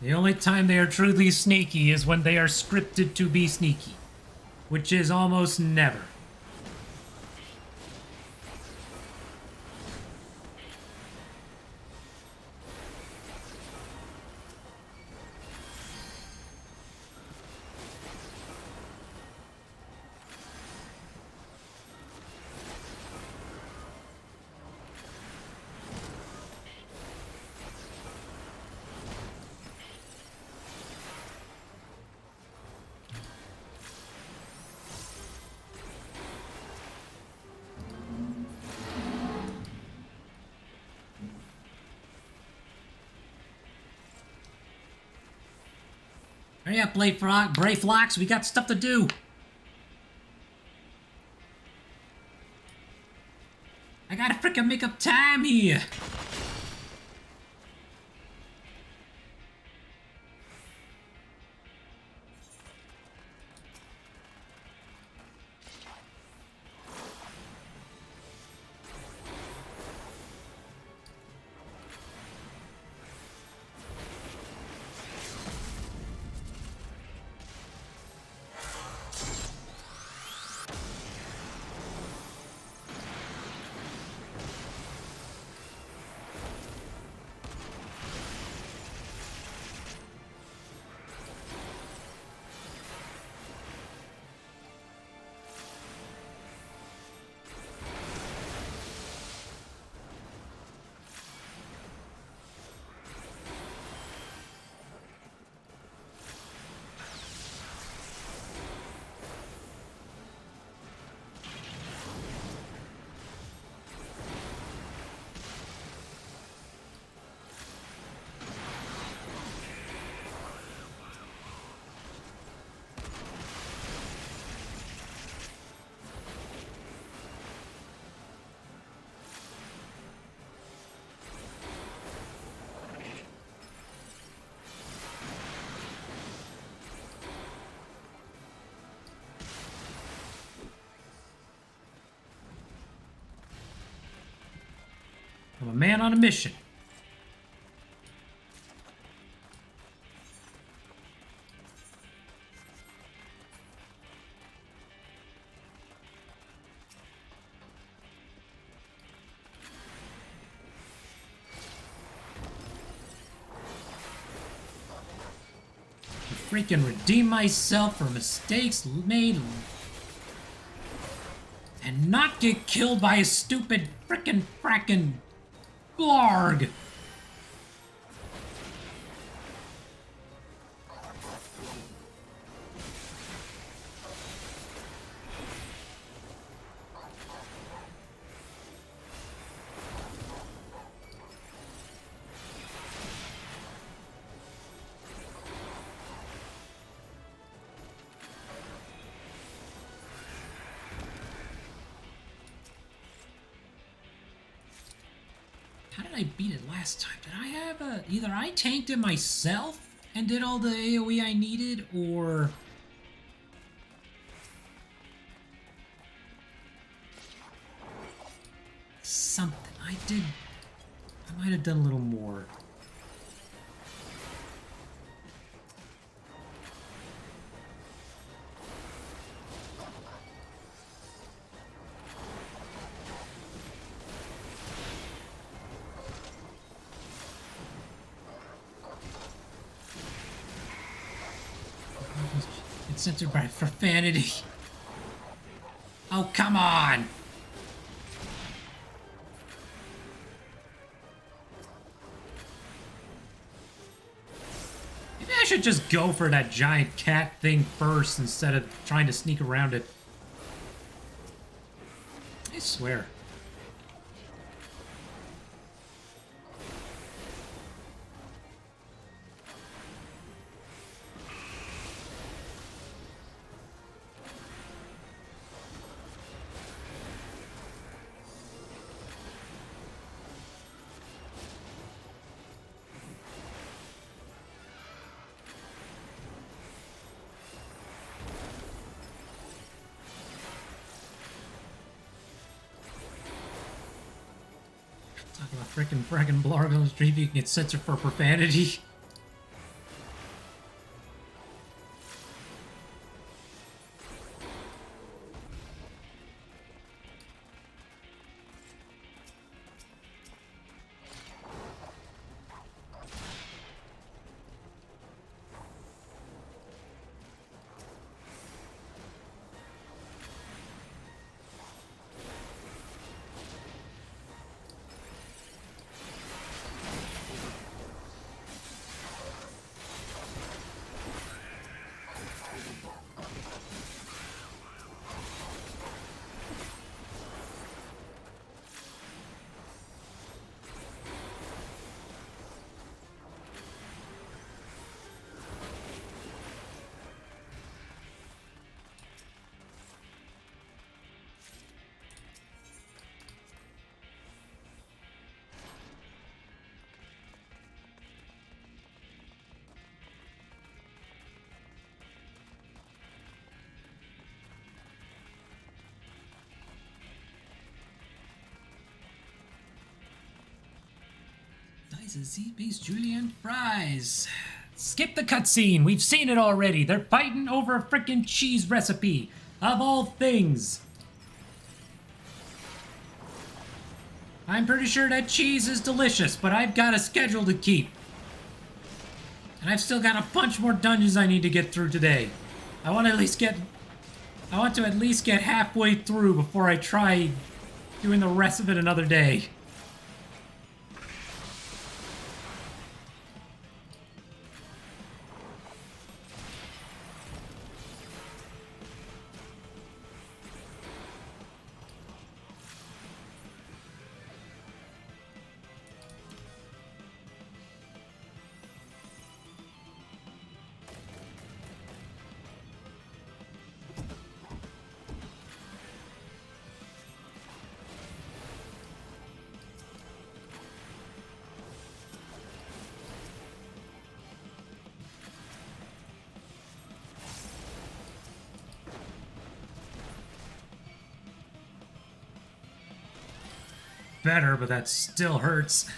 The only time they are truly sneaky is when they are scripted to be sneaky, which is almost never. Hurry up, Bray Flocks, we got stuff to do. I gotta frickin' make up time here. I'm a man on a mission. To freaking redeem myself for mistakes made and not get killed by a stupid frickin' Blarg! How did I beat it last time? Did I have a... Either I tanked it myself and did all the AoE I needed, or... something. I might have done a little more. It's censored by profanity. Oh, come on! Maybe I should just go for that giant cat thing first instead of trying to sneak around it. I swear. Talk about frickin' blog on the street, you can get censored for profanity. Z-based julienne fries. Skip the cutscene. We've seen it already. They're fighting over a frickin' cheese recipe. Of all things. I'm pretty sure that cheese is delicious, but I've got a schedule to keep. And I've still got a bunch more dungeons I need to get through today. I want to at least get halfway through before I try doing the rest of it another day. Better, but that still hurts.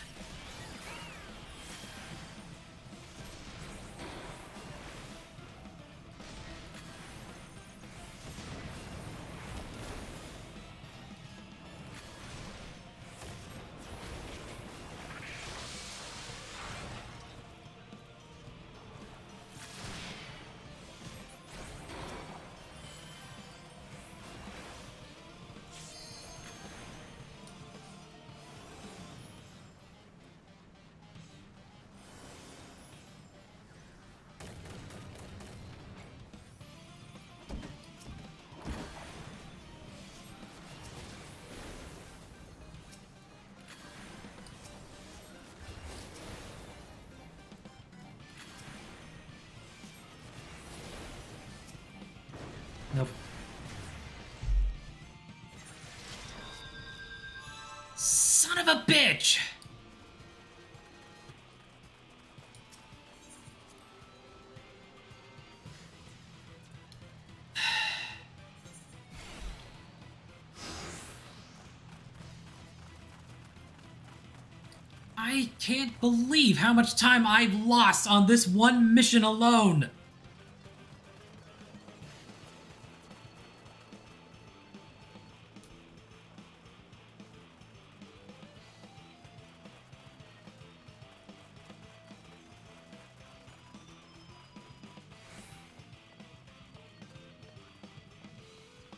Nope. Son of a bitch! I can't believe how much time I've lost on this one mission alone.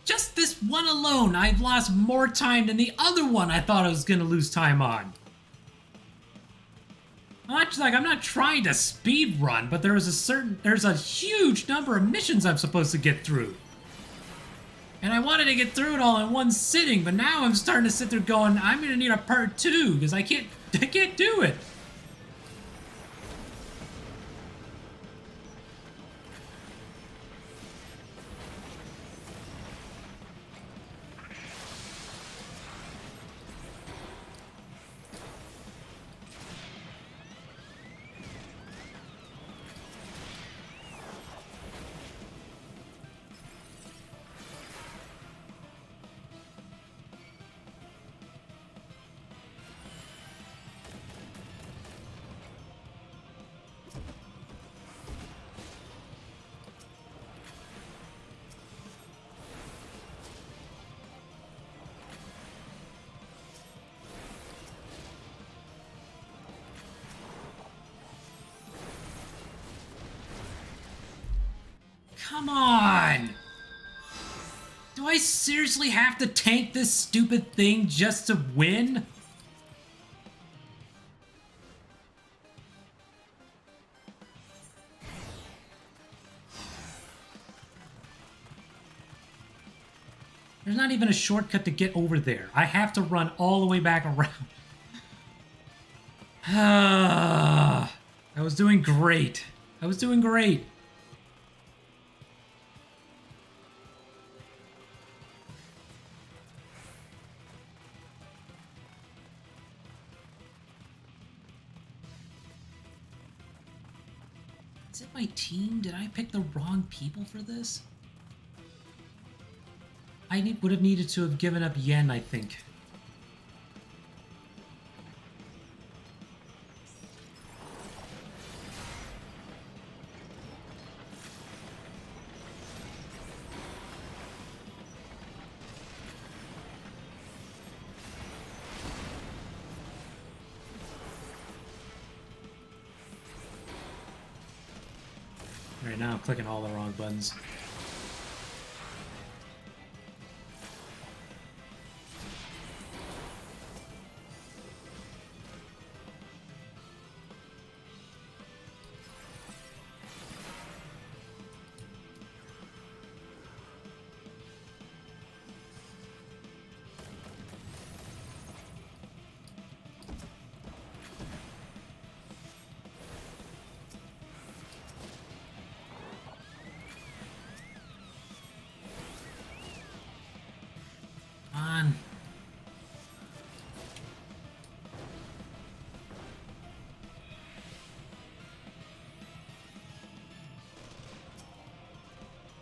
Just this one alone, I've lost more time than the other one I thought I was gonna lose time on. I'm not trying to speed run, but there's a huge number of missions I'm supposed to get through. And I wanted to get through it all in one sitting, but now I'm starting to sit there going, I'm gonna need a part 2, because I can't do it. Come on! Do I seriously have to tank this stupid thing just to win? There's not even a shortcut to get over there. I have to run all the way back around. I was doing great. I was doing great. Is it my team? Did I pick the wrong people for this? I would have needed to have given up Yen, I think. Right now I'm clicking all the wrong buttons.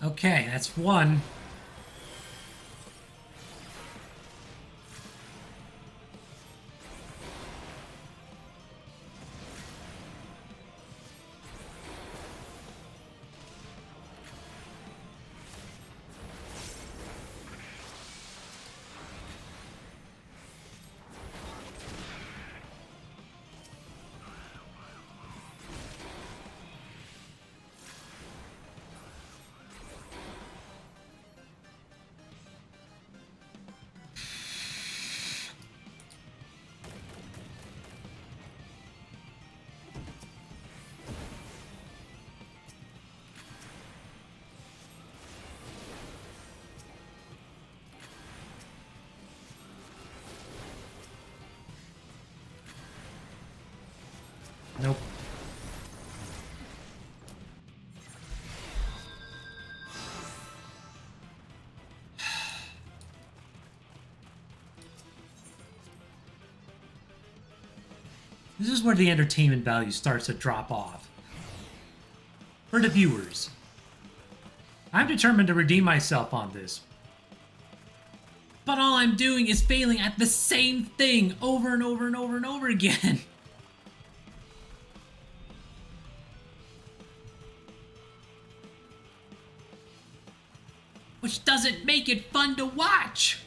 Okay, that's one. Nope. This is where the entertainment value starts to drop off. For the viewers. I'm determined to redeem myself on this. But all I'm doing is failing at the same thing over and over and over and over again. which doesn't make it fun to watch.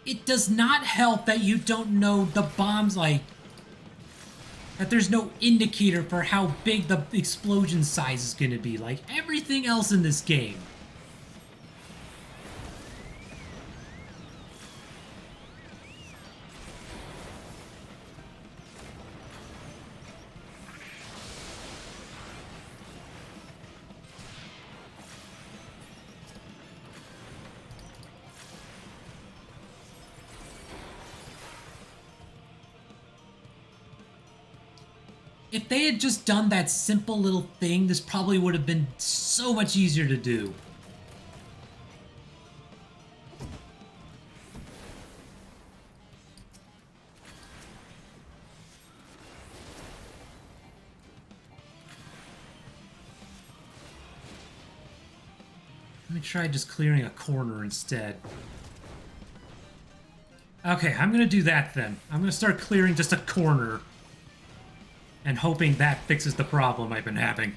It does not help that you don't know the bombs, like, that there's no indicator for how big the explosion size is going to be, like everything else in this game. If they had just done that simple little thing, this probably would have been so much easier to do. Let me try just clearing a corner instead. Okay, I'm gonna do that then. I'm gonna start clearing just a corner and hoping that fixes the problem I've been having.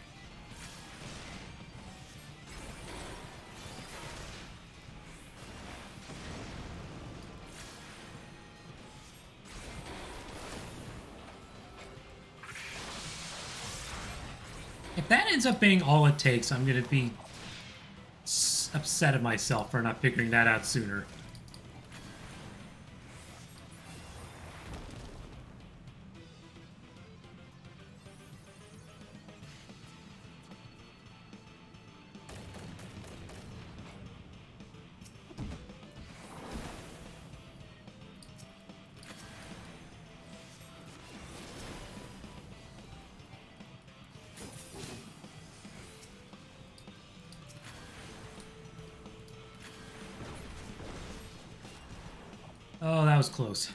If that ends up being all it takes, I'm gonna be upset at myself for not figuring that out sooner. Oh, that was close.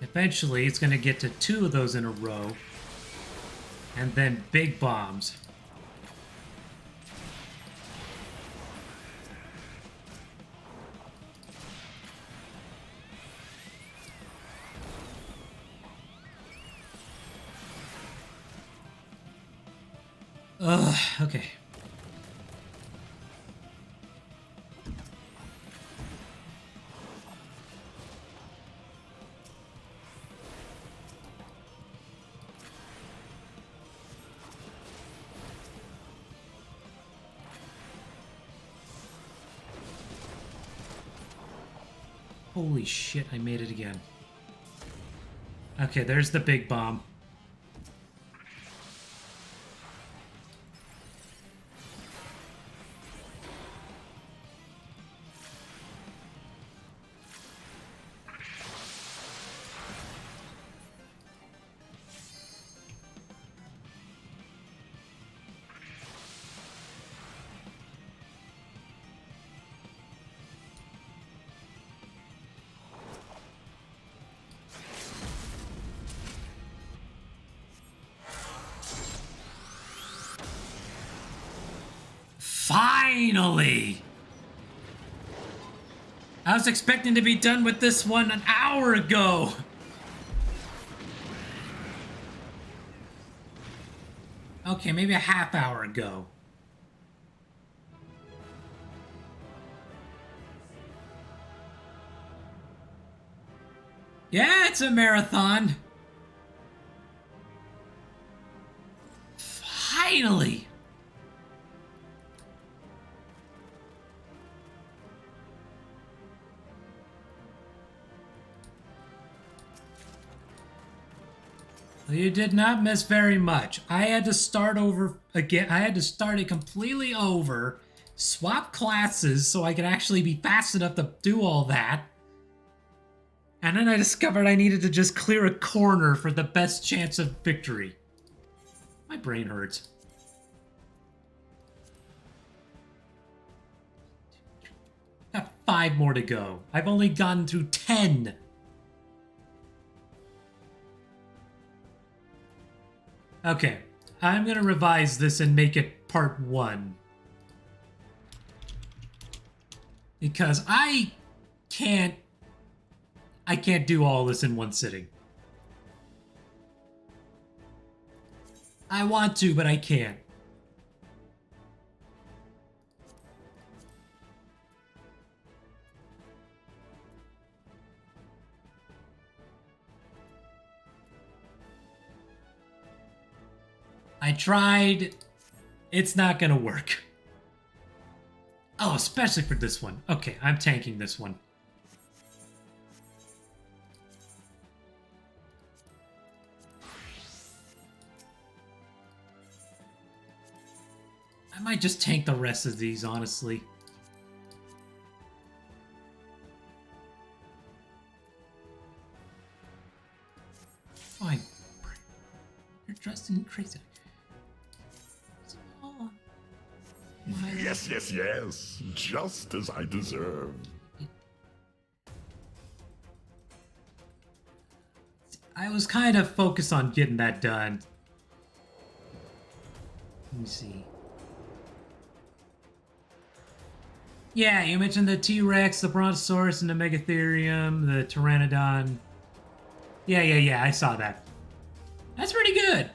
Eventually, it's going to get to 2 of those in a row, and then big bombs. Ugh, okay. Holy shit, I made it again. Okay, there's the big bomb. Finally! I was expecting to be done with this one an hour ago. Okay, maybe a half hour ago. Yeah, it's a marathon. Finally! You did not miss very much. I had to start over again. I had to start it completely over, swap classes so I could actually be fast enough to do all that. And then I discovered I needed to just clear a corner for the best chance of victory. My brain hurts. 5 more to go. I've only gotten through 10. Okay, I'm gonna revise this and make it part 1. Because I can't do all this in one sitting. I want to, but I can't. I tried. It's not gonna work. Oh, especially for this one. Okay, I'm tanking this one. I might just tank the rest of these, honestly. Fine. You're dressed in crazy. Yes, yes, yes. Just as I deserve. I was kind of focused on getting that done. Let me see. Yeah, you mentioned the T-Rex, the Brontosaurus, and the Megatherium, the Pteranodon. Yeah, I saw that. That's pretty good.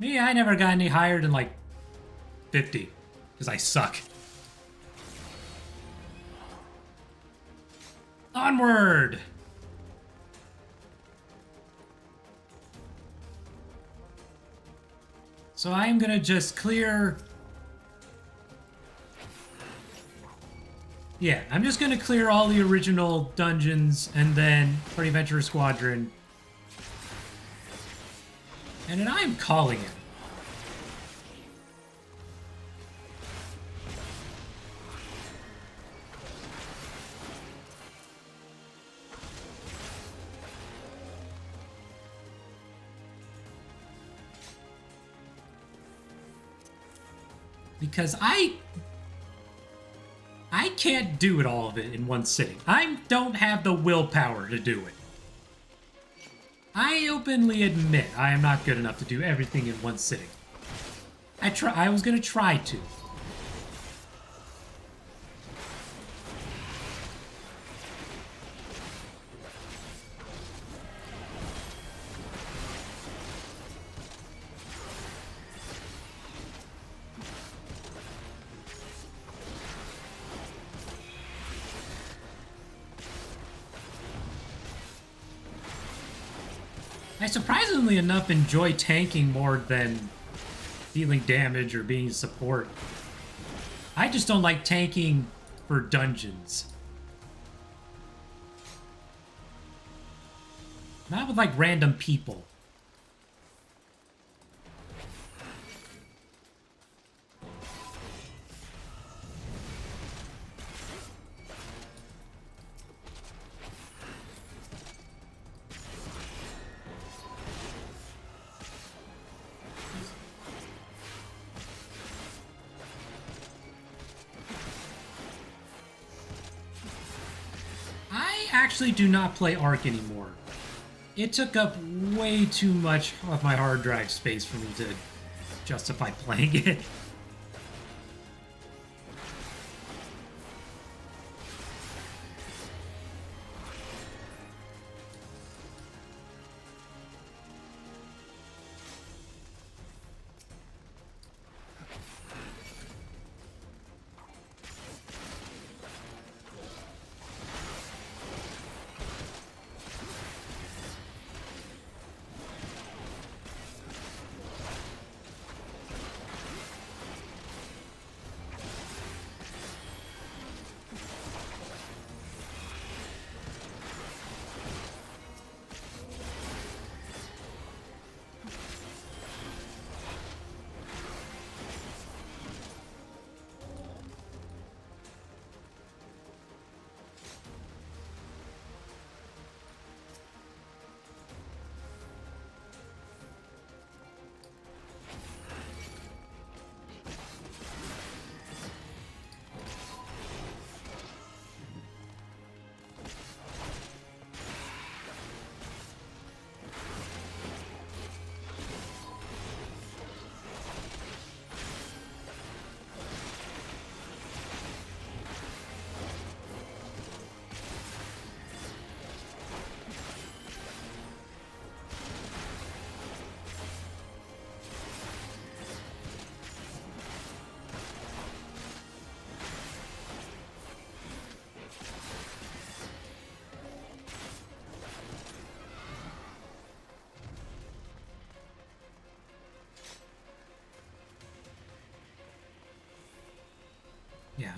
Me, I never got any higher than like 50, because I suck. Onward! So I'm gonna just clear... Yeah, I'm just gonna clear all the original dungeons and then for the Adventurer Squadron. And then I'm calling it. Because I can't do it all of it in one sitting. I don't have the willpower to do it. I openly admit I am not good enough to do everything in one sitting. I was gonna try to. I surprisingly enough enjoy tanking more than dealing damage or being support. I just don't like tanking for dungeons. Not with like random people. I actually do not play Ark anymore. It took up way too much of my hard drive space for me to justify playing it.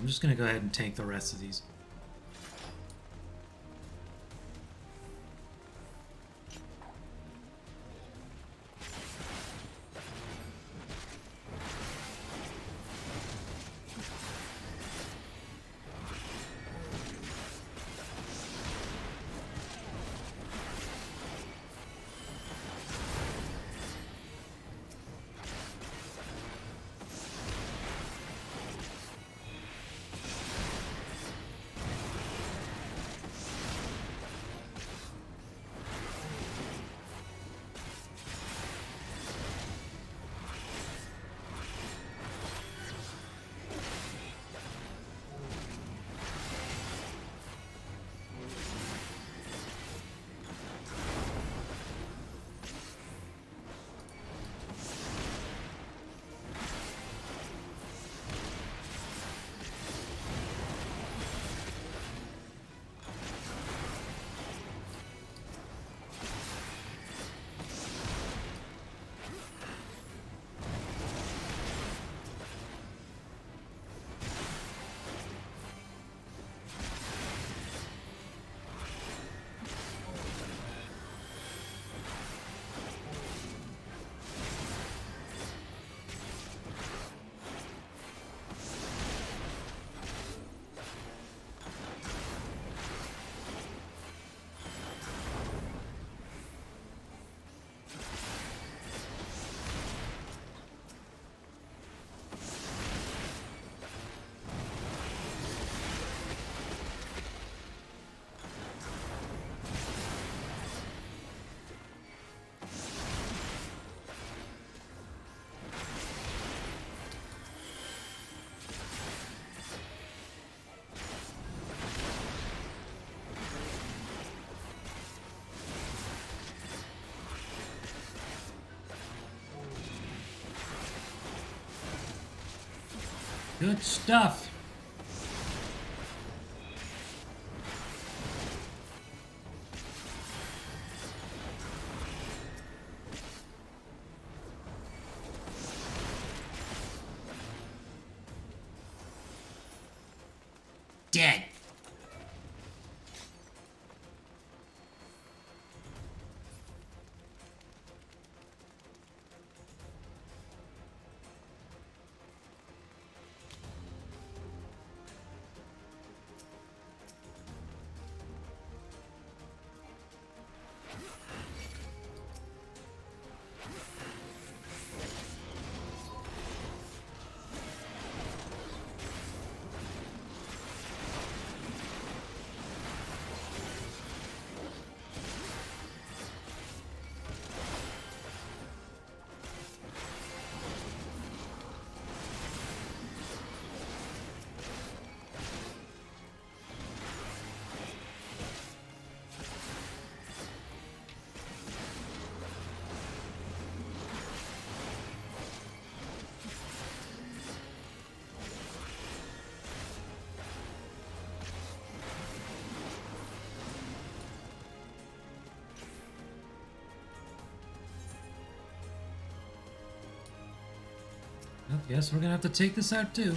I'm just gonna go ahead and tank the rest of these. Good stuff. Dead. Well, guess we're gonna have to take this out too.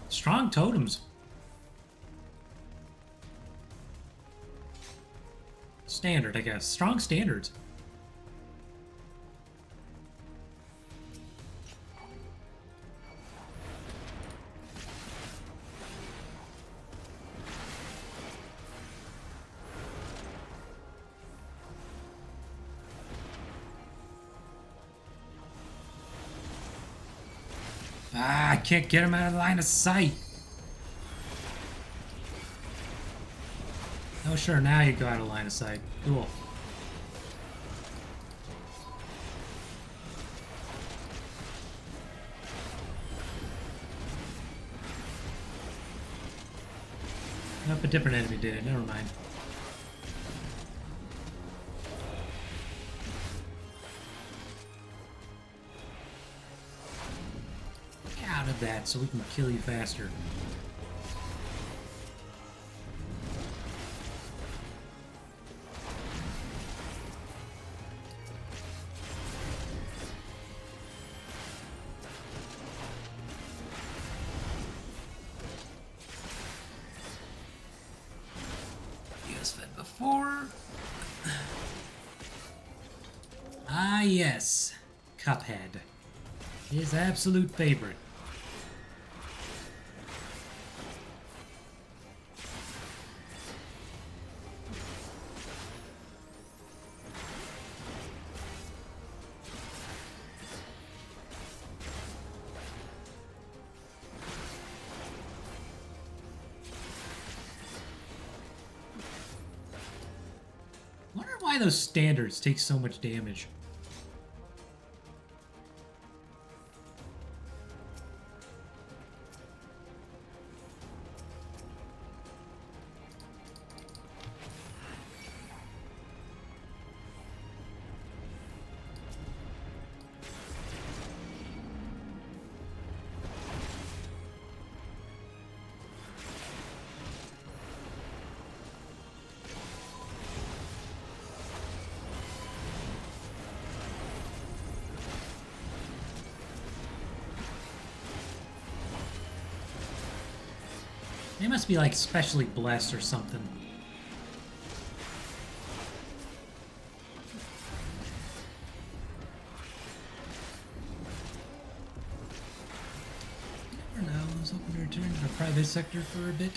Strong totems. Standard, I guess. Strong standards. Ah, I can't get him out of the line of sight. Oh, sure, now you go out of line of sight. Cool. Nope, a different enemy did it. Never mind. that so we can kill you faster. Yes, fed before. Ah, yes. Cuphead. His absolute favorite. Wonder why those standards take so much damage. They must be like specially blessed or something. Never know. I was hoping to return to the private sector for a bit.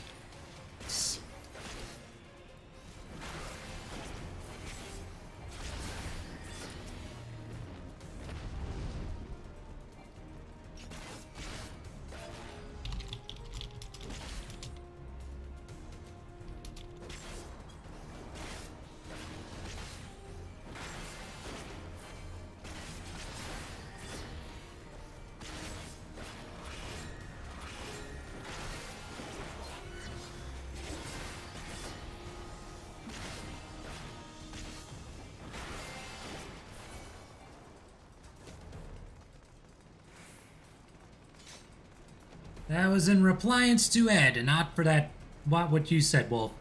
That was in repliance to Ed, and not for that, what you said, Wolf.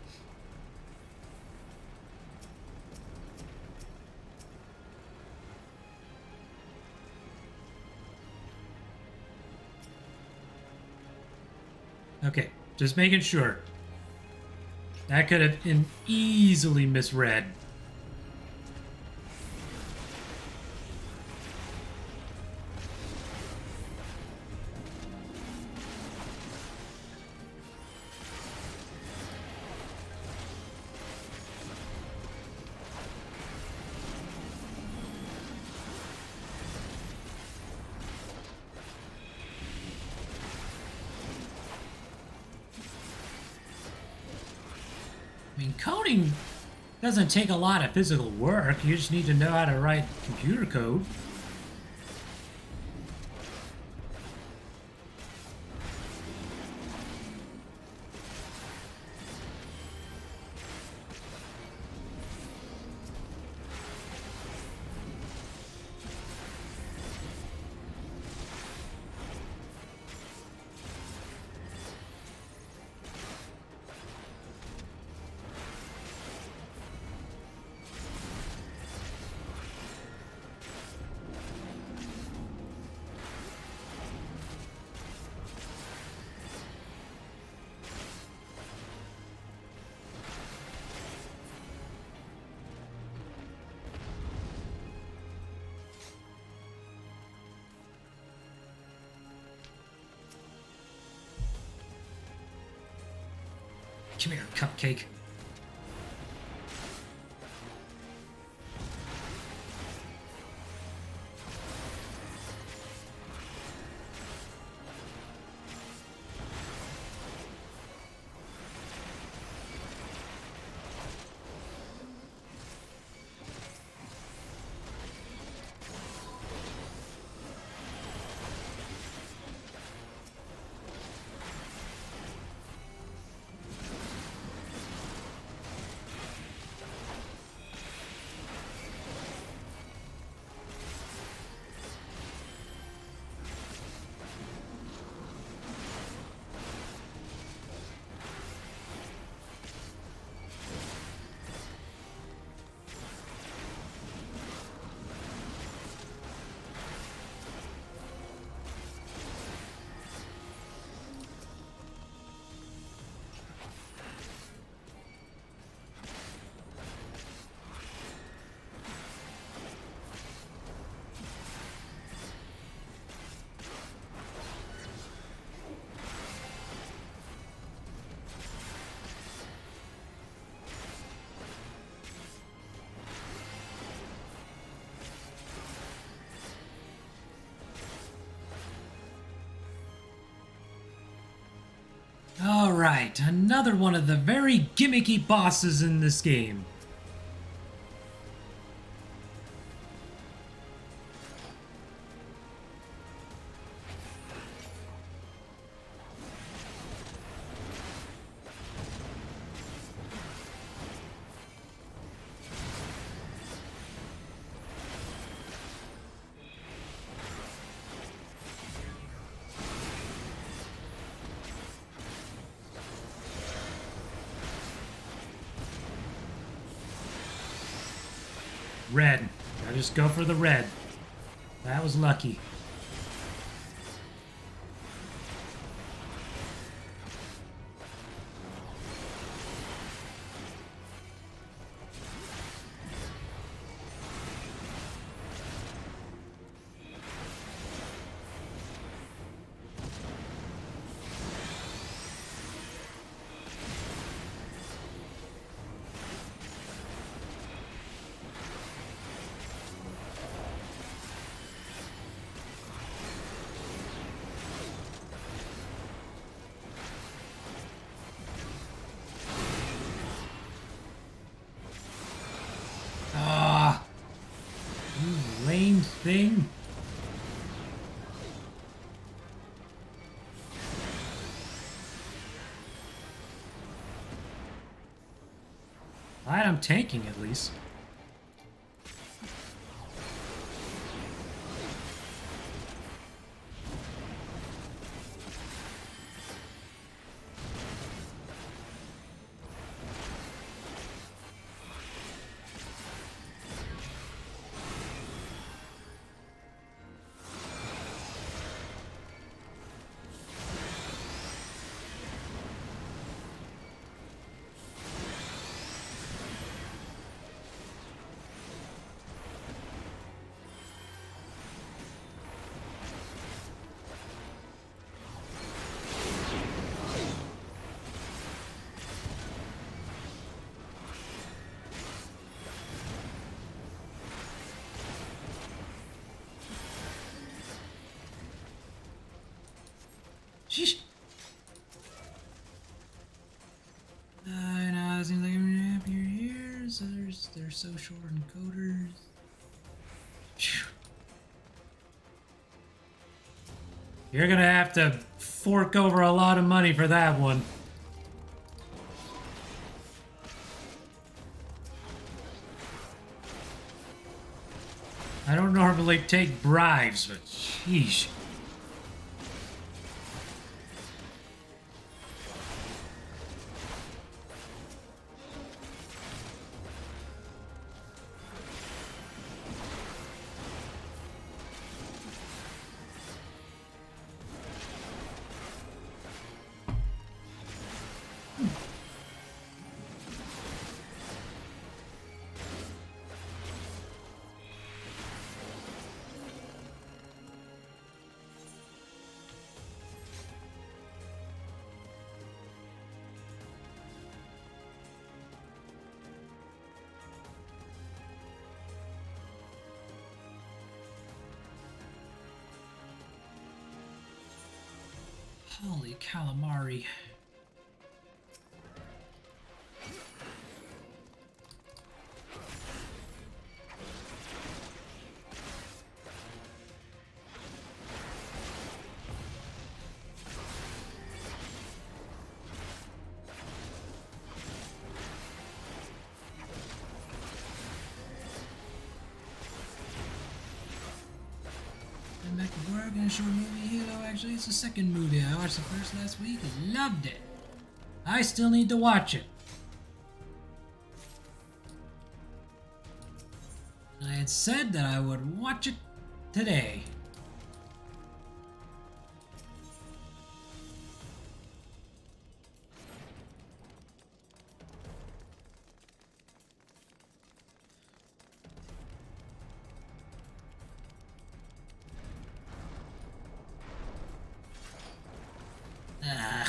Okay, just making sure. That could have been easily misread. I mean, coding doesn't take a lot of physical work. You just need to know how to write computer code. Come here, cupcake. Alright, another one of the very gimmicky bosses in this game. Red. I just go for the red. That was lucky. Thing. Alright, I'm tanking at least. Sheesh. No, it seems like I'm happier here. So they're so short encoders. Phew. You're gonna have to fork over a lot of money for that one. I don't normally take bribes, but sheesh. Holy calamari. Back to work and a short movie here. Actually, it's the second movie. I watched the first last week and loved it. I still need to watch it. I had said that I would watch it today. Ugh.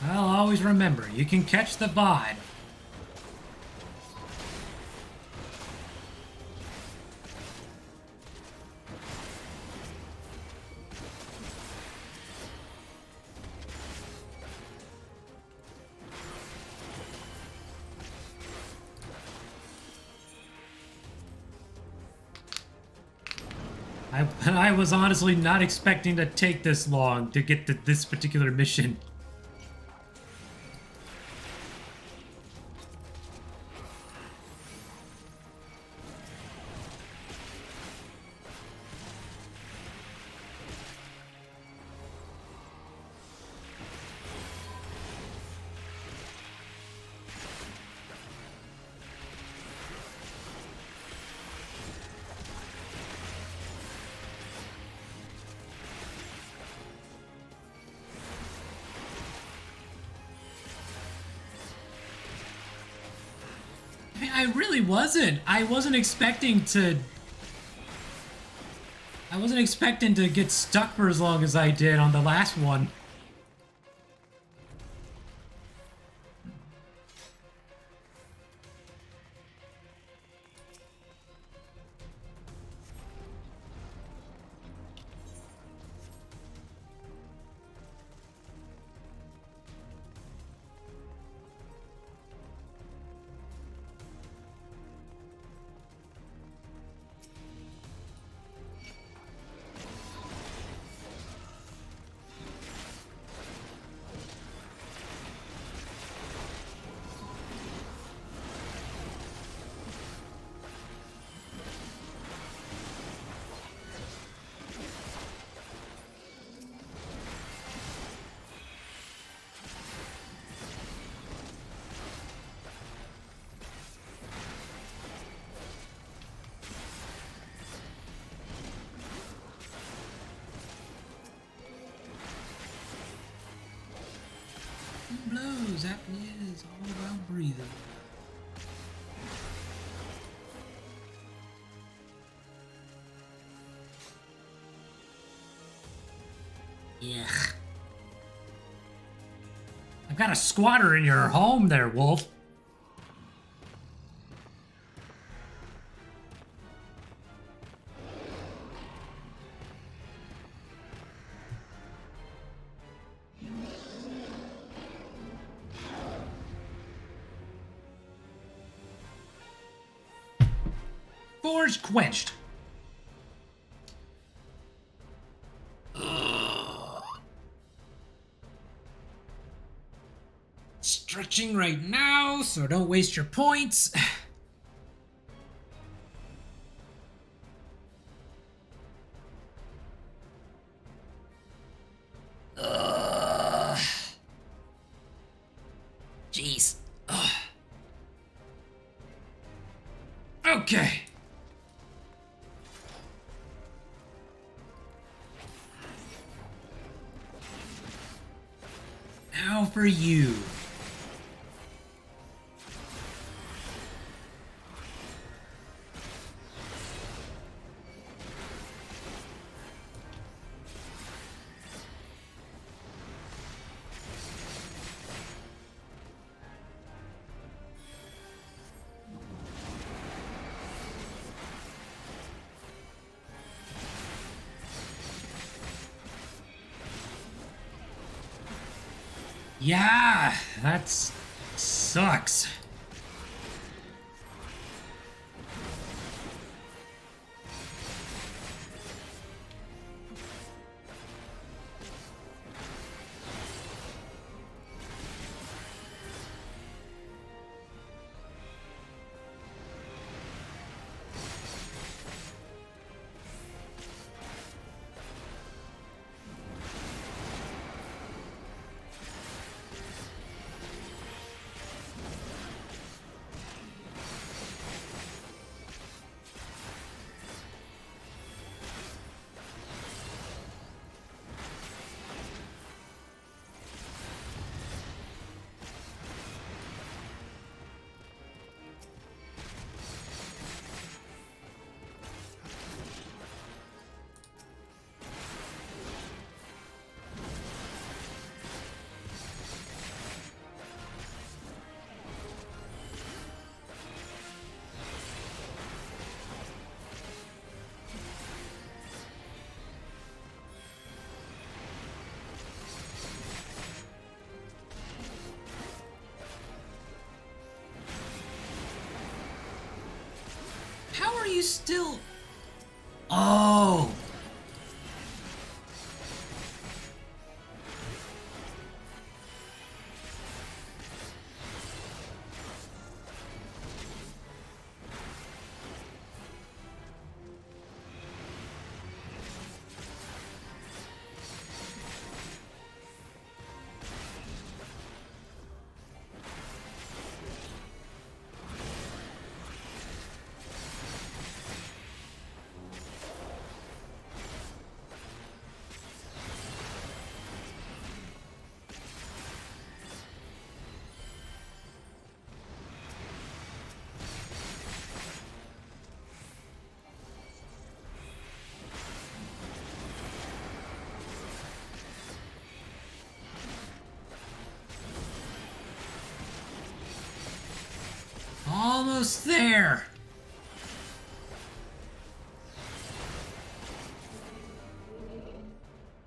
I'll always remember, you can catch the vibe. I was honestly not expecting to take this long to get to this particular mission. I really wasn't. I wasn't expecting to get stuck for as long as I did on the last one. Blows, apnea is all about breathing. Yuck. I've got a squatter in your home there, Wolf. Forge quenched. Ugh. Stretching right now, so don't waste your points. Jeez. Okay. Now for you. Yeah, that sucks. you still... Oh! Almost there.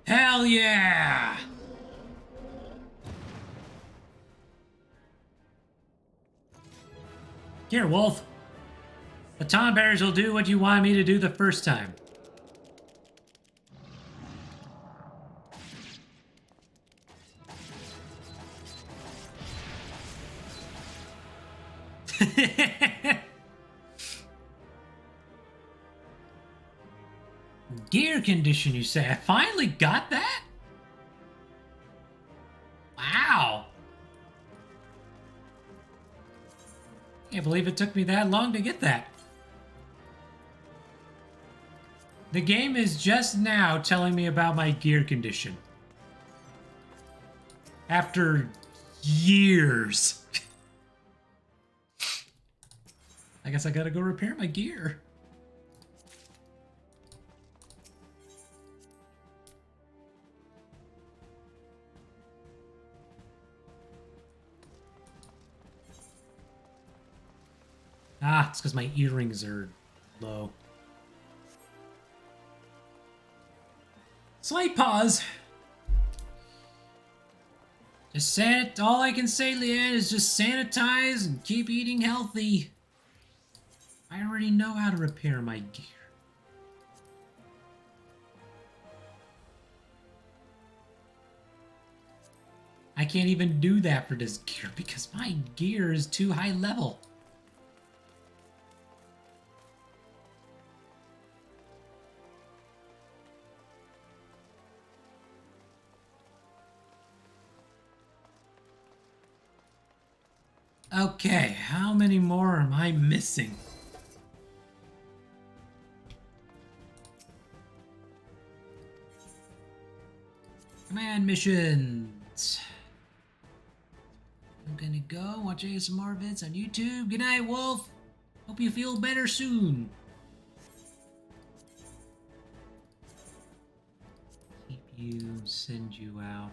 Hell yeah! Here, Wolf. Baton bearers will do what you wanted me to do the first time. Gear condition, you say? I finally got that? Wow. Can't believe it took me that long to get that. The game is just now telling me about my gear condition. After years. I guess I gotta go repair my gear. Ah, it's because my earrings are low. Slight pause. Just all I can say, Leanne, is just sanitize and keep eating healthy. I already know how to repair my gear. I can't even do that for this gear because my gear is too high level. Okay, how many more am I missing? Command missions. I'm gonna go watch ASMR vids on YouTube. Good night, Wolf. Hope you feel better soon. Keep you, send you out.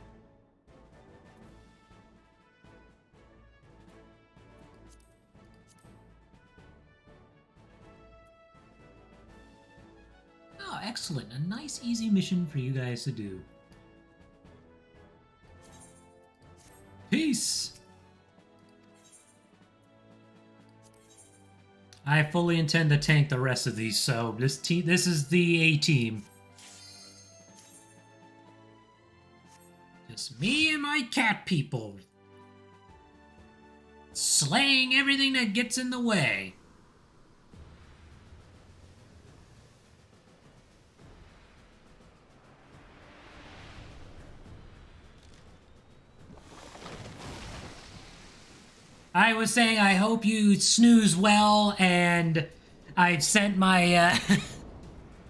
Oh, excellent. A nice, easy mission for you guys to do. Peace! I fully intend to tank the rest of these, so this is the A-team. Just me and my cat people. Slaying everything that gets in the way. I was saying I hope you snooze well, and I've sent my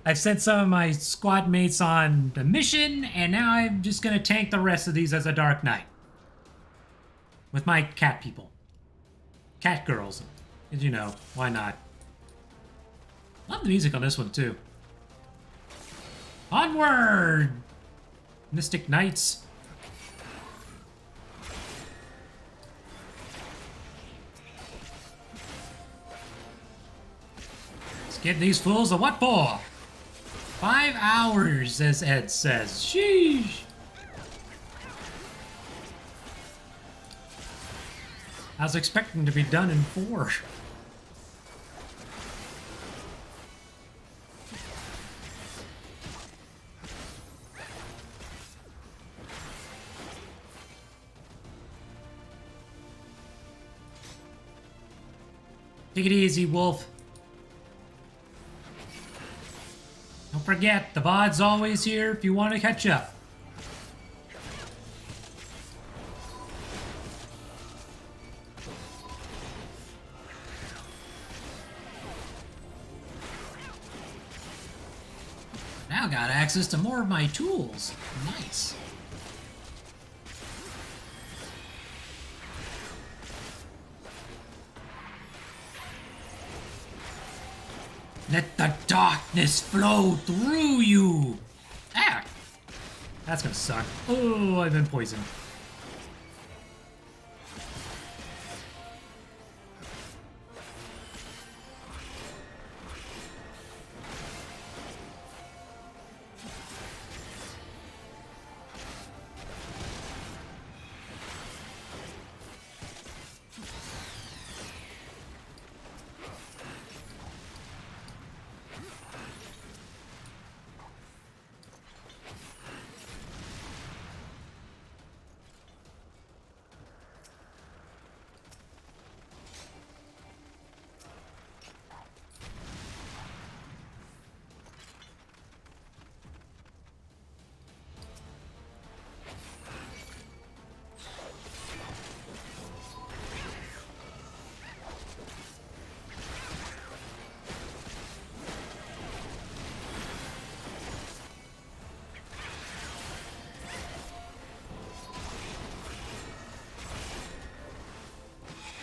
I've sent some of my squad mates on the mission, and now I'm just gonna tank the rest of these as a Dark Knight with my cat people, cat girls. As you know, why not? Love the music on this one too. Onward, Mystic Knights. Get these fools a what for? 5 hours, as Ed says. Sheesh. I was expecting to be done in 4. Take it easy, Wolf. Don't forget, the VOD's always here if you want to catch up. Now got access to more of my tools. Nice. Let the darkness flow through you! Ah! That's gonna suck. Oh, I've been poisoned.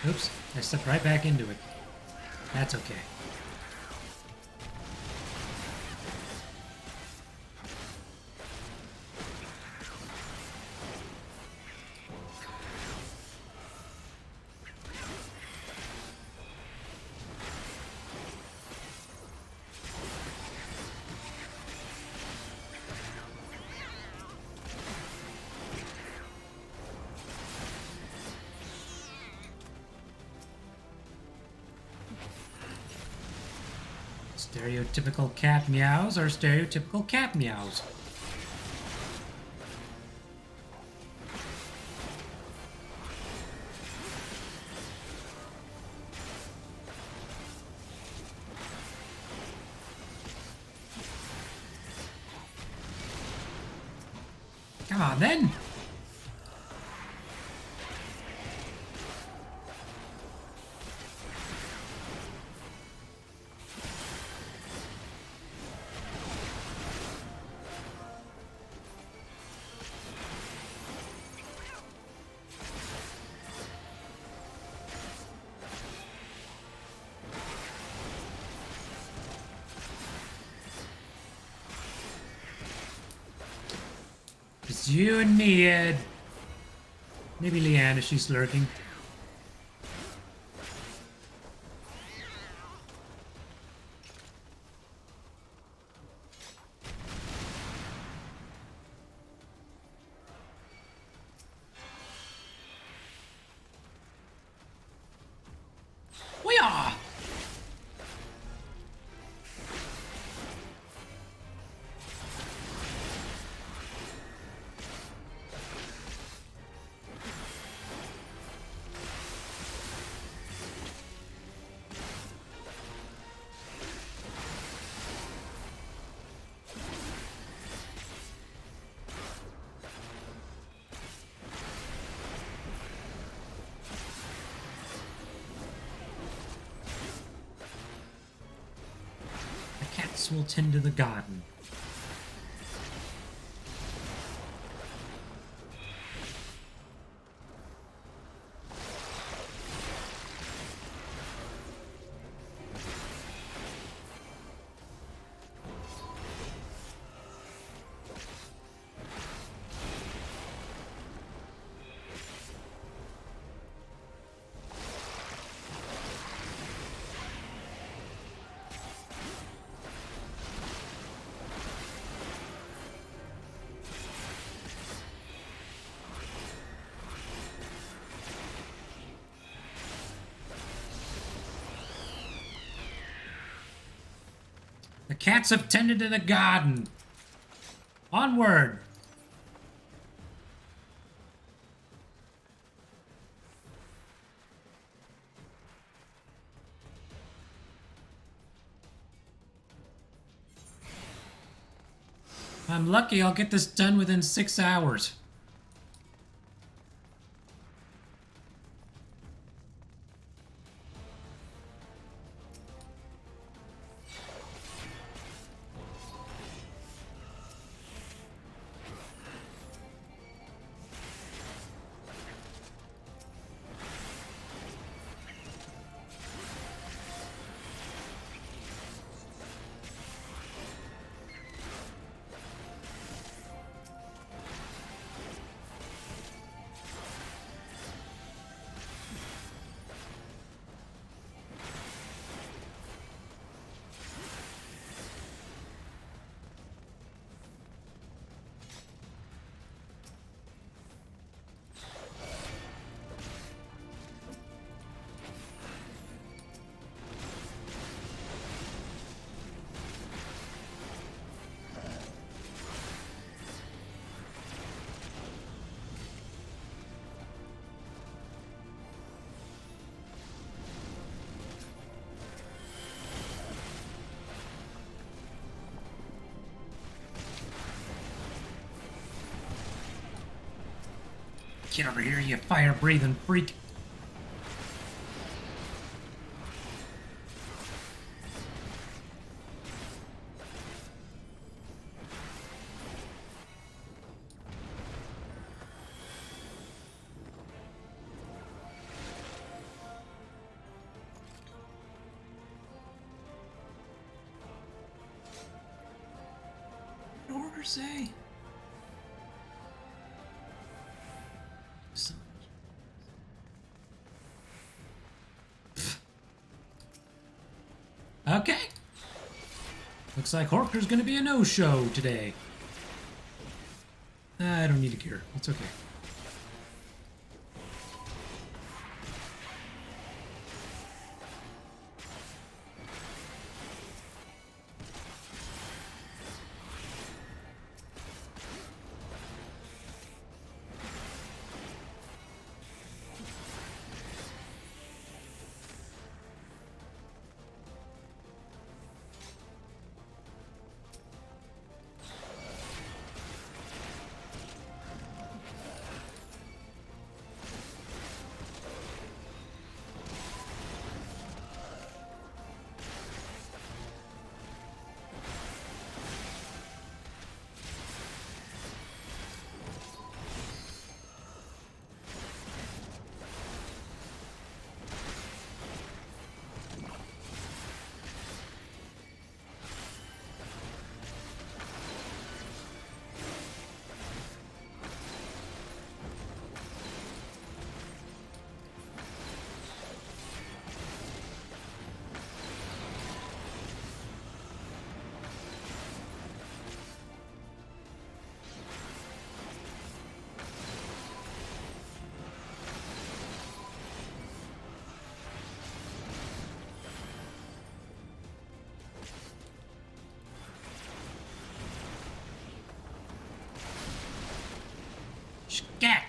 Oops, I stepped right back into it. That's okay. Stereotypical cat meows are stereotypical cat meows. Come on then! It's you and me, Ed. Maybe Leanne if she's lurking. We are! Will tend to the garden. The cats have tended to the garden. Onward. I'm lucky I'll get this done within 6 hours. Get over here, you fire-breathing freak. What did order say? Okay. Looks like Horker's gonna be a no-show today. I don't need a cure. It's okay. Get!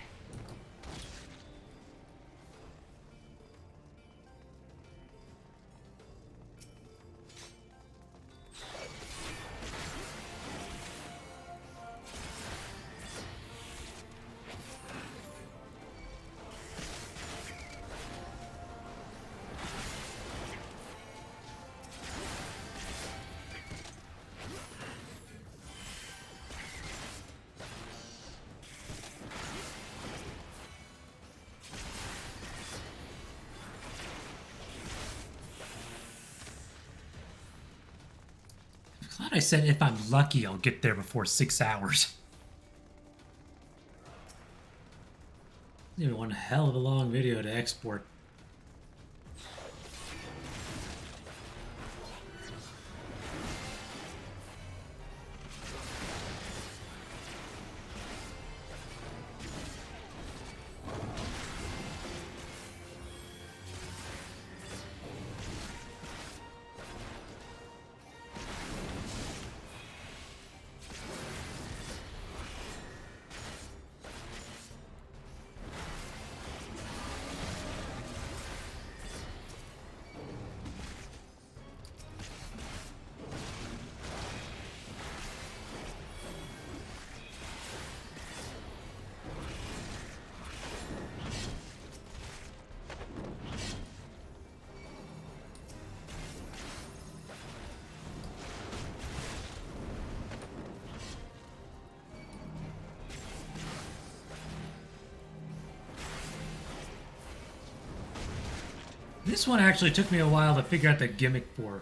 Glad I said if I'm lucky, I'll get there before 6 hours. Even one hell of a long video to export. This one actually took me a while to figure out the gimmick for.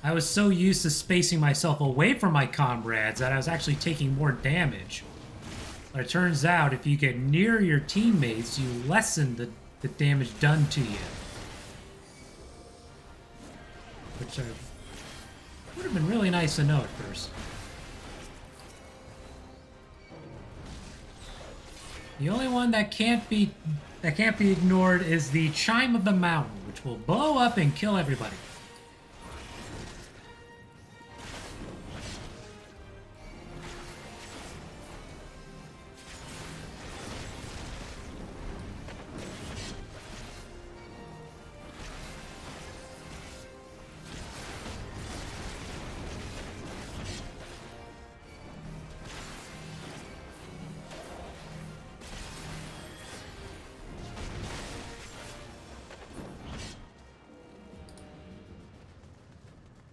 I was so used to spacing myself away from my comrades that I was actually taking more damage. But it turns out if you get near your teammates, you lessen the damage done to you. Which would have been really nice to know at first. The only one that can't be ignored is the Chime of the Mountain, which will blow up and kill everybody.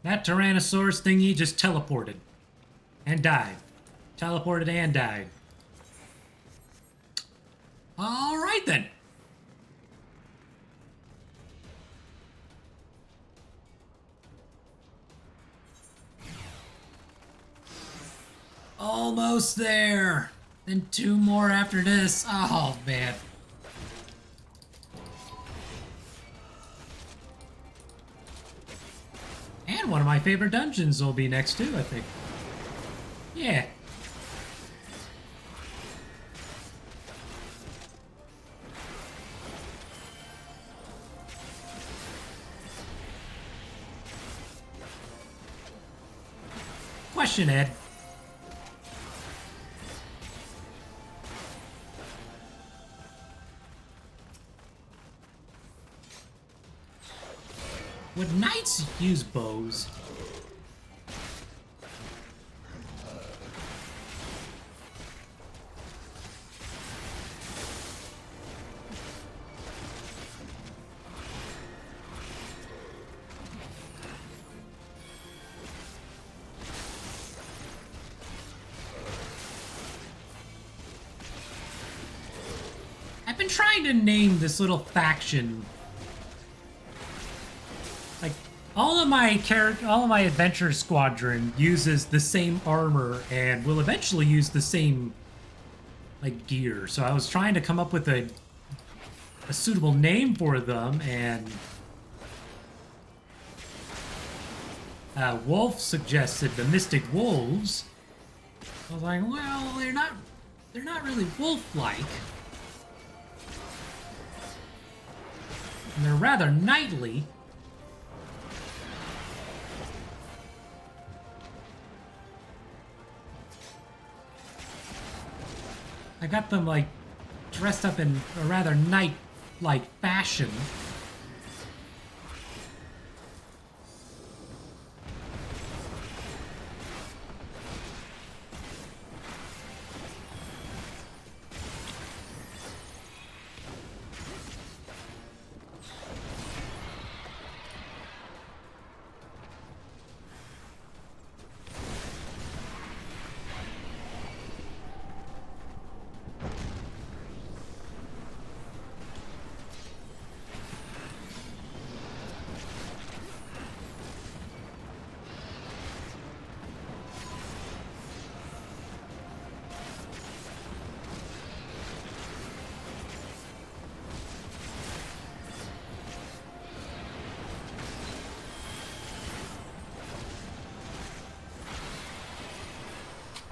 That Tyrannosaurus thingy just teleported. And died. Teleported and died. Alright then. Almost there. Then 2 more after this. Oh, man. And one of my favorite dungeons will be next too, I think. Yeah. Question, Ed. Would knights use bows? I've been trying to name this little faction. Like, all of my adventure squadron uses the same armor and will eventually use the same, like, gear. So I was trying to come up with a suitable name for them, and Wolf suggested the Mystic Wolves. I was like, well, they're not really wolf-like. And they're rather knightly. I got them, like, dressed up in a rather knight-like fashion.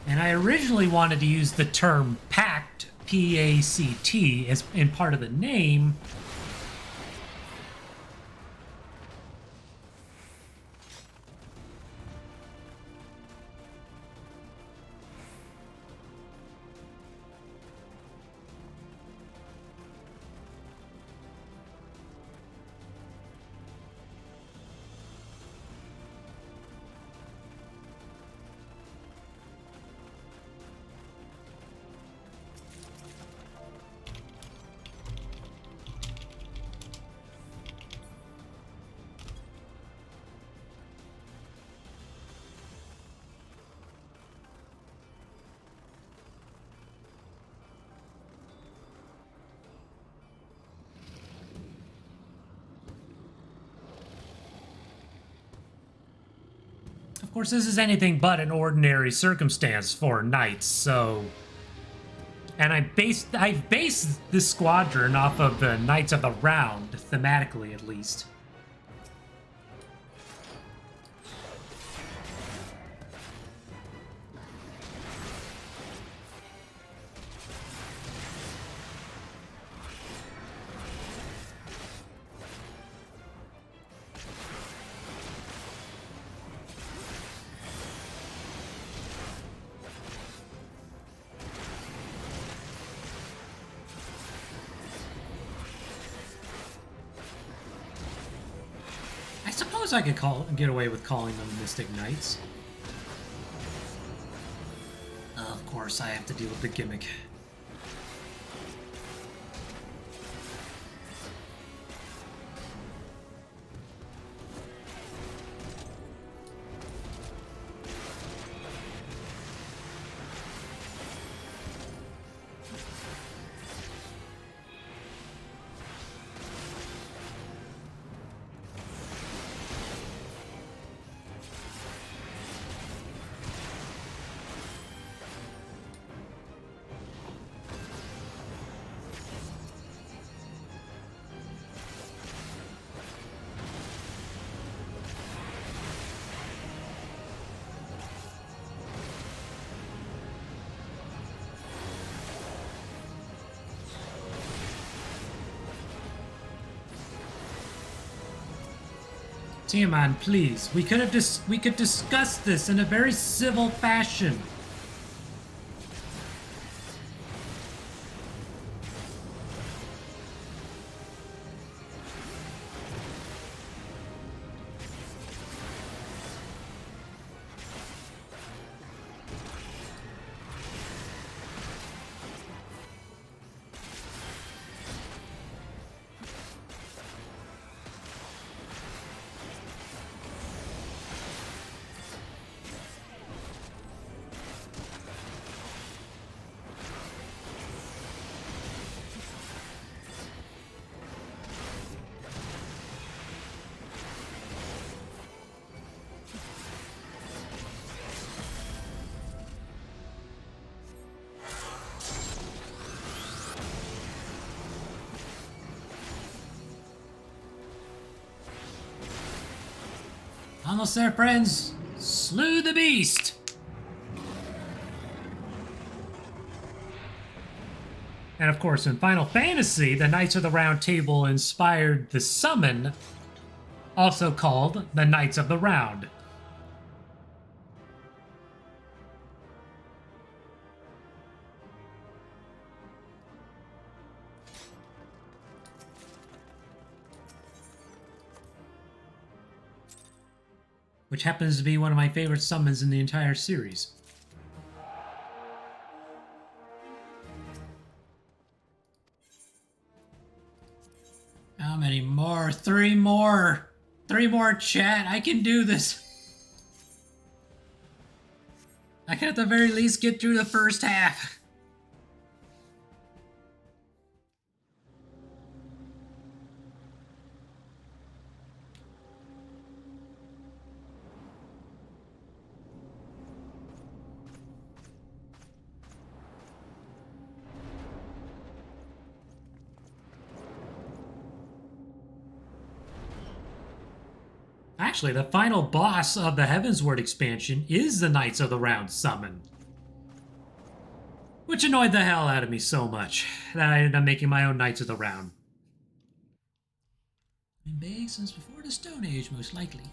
And I originally wanted to use the term pact, P-A-C-T, as in part of the name. Of course, this is anything but an ordinary circumstance for knights, so... And I've based this squadron off of the Knights of the Round, thematically at least. I suppose I could get away with calling them Mystic Knights. Of course, I have to deal with the gimmick. Tiaman, please. We could discuss this in a very civil fashion. Almost there, friends. Slew the beast. And of course, in Final Fantasy, the Knights of the Round Table inspired the summon, also called the Knights of the Round. Which happens to be one of my favorite summons in the entire series. How many more? Three more! Three more, chat! I can do this! I can at the very least get through the first half. Actually, the final boss of the Heavensward expansion is the Knights of the Round summon. Which annoyed the hell out of me so much that I ended up making my own Knights of the Round. Been big since before the Stone Age, most likely.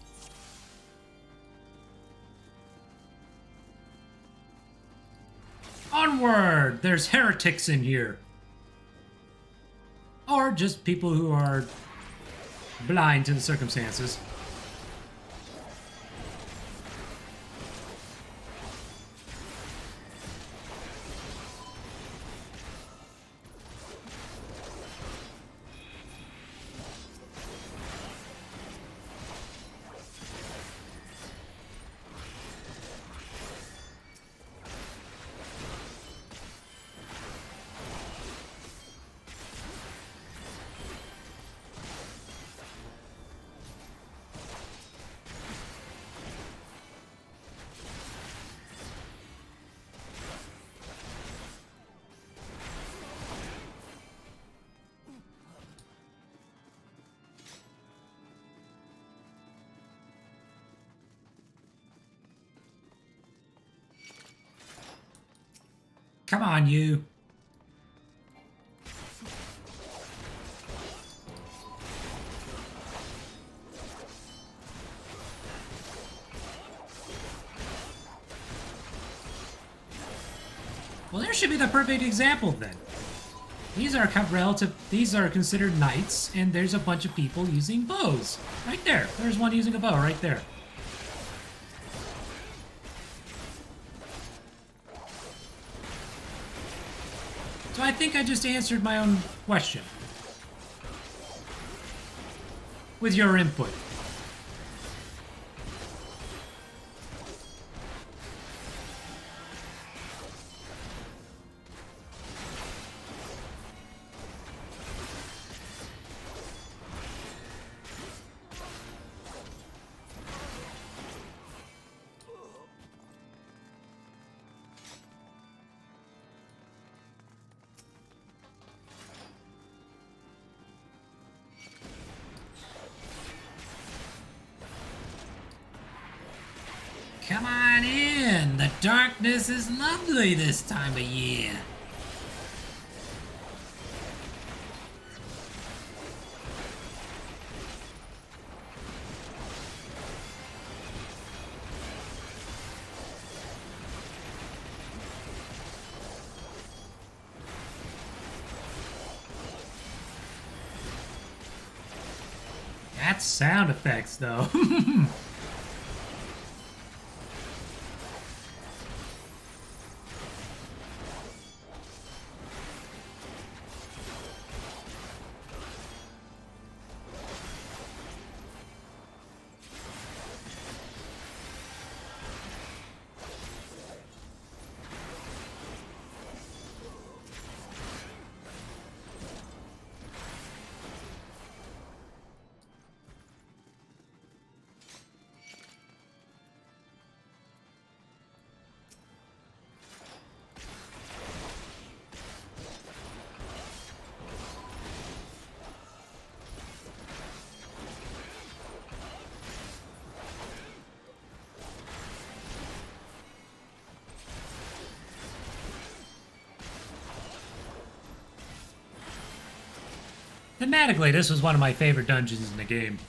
Onward! There's heretics in here. Or just people who are blind to the circumstances. Come on, you. Well, there should be the perfect example then. These are considered knights, and there's a bunch of people using bows. Right there. There's one using a bow right there. So I think I just answered my own question. With your input. Come on in! The darkness is lovely this time of year. That's sound effects, though. Thematically, this was one of my favorite dungeons in the game.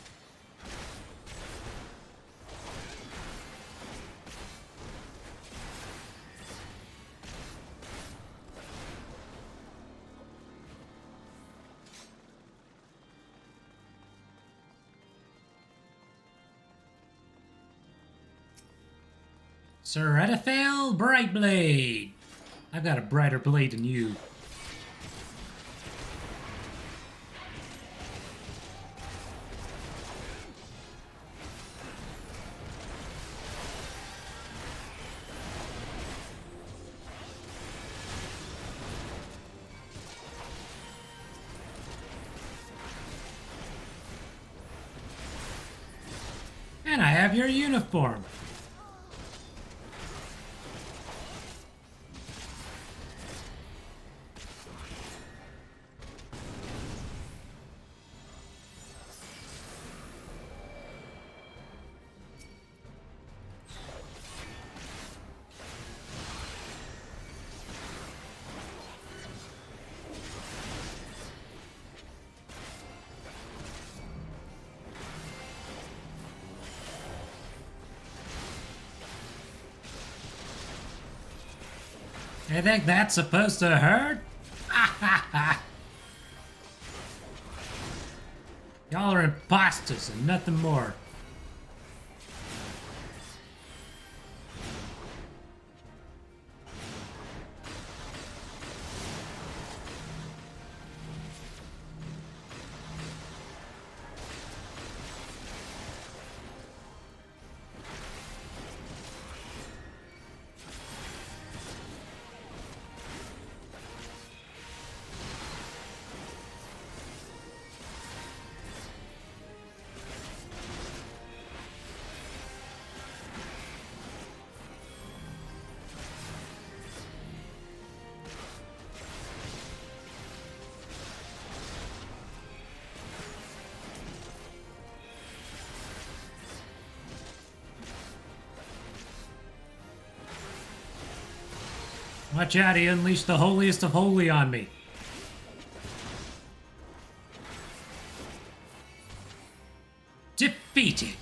Sir Ediphael Brightblade! I've got a brighter blade than you. And I have your uniform. You think that's supposed to hurt? Y'all are imposters and nothing more. Watch out, he unleashed the holiest of holy on me. Defeated.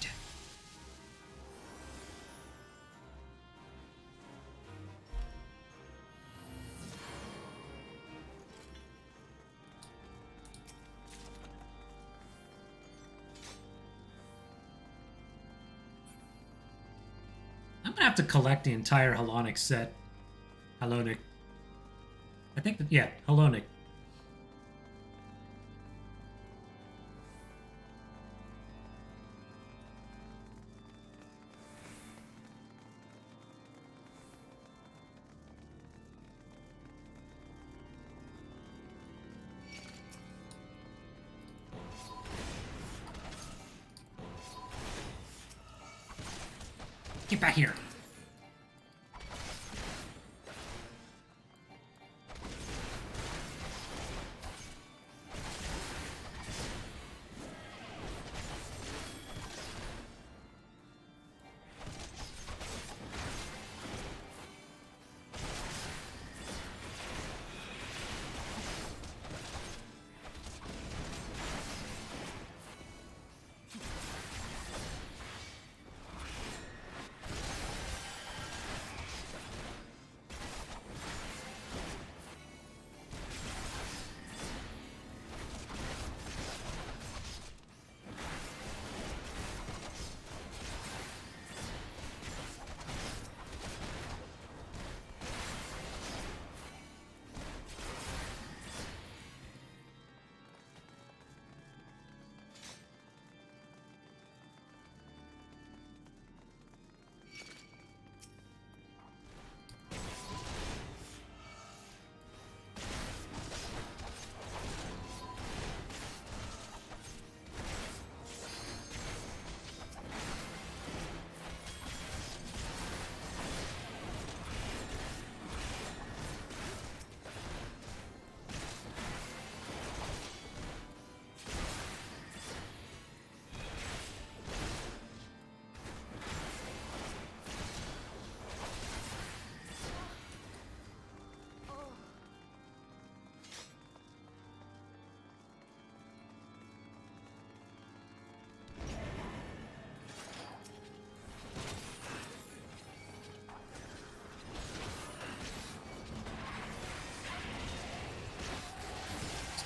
I'm gonna have to collect the entire Halonic set. Halonic. I think that, yeah, Halonic. Get back here.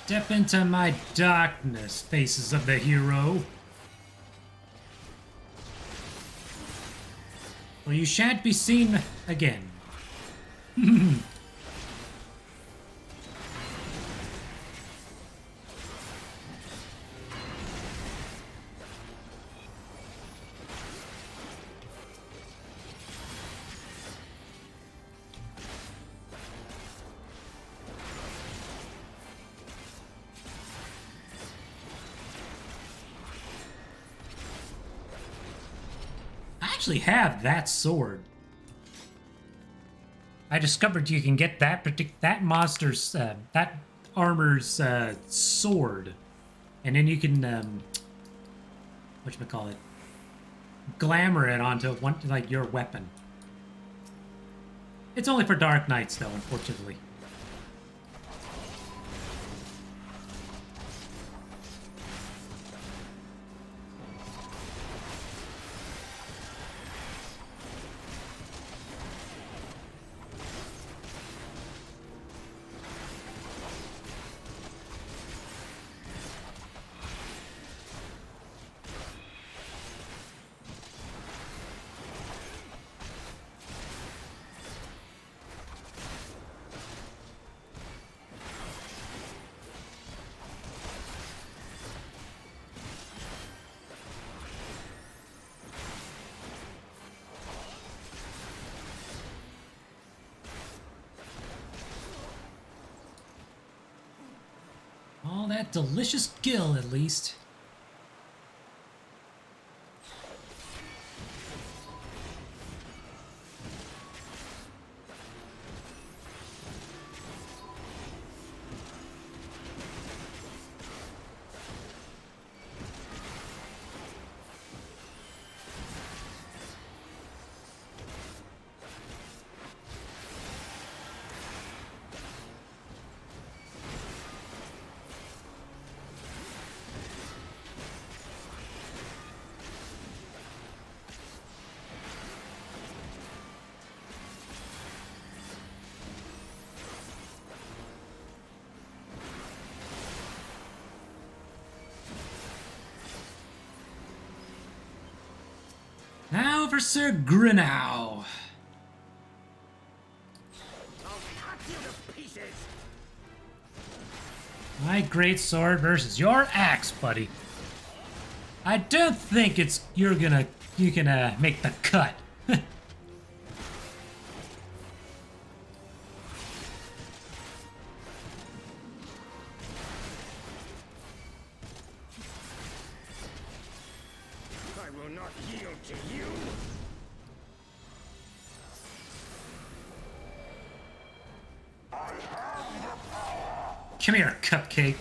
Step into my darkness, faces of the hero. Or you shan't be seen again. I actually have that sword. I discovered you can get that monster's that armor's sword, and then you can whatchamacallit, glamour it onto one like your weapon. It's only for Dark Knights though, unfortunately. All that delicious gill, at least. Officer Grinnell. My great sword versus your axe, buddy. I don't think you can make the cut. I will not yield to you. Come here, cupcake.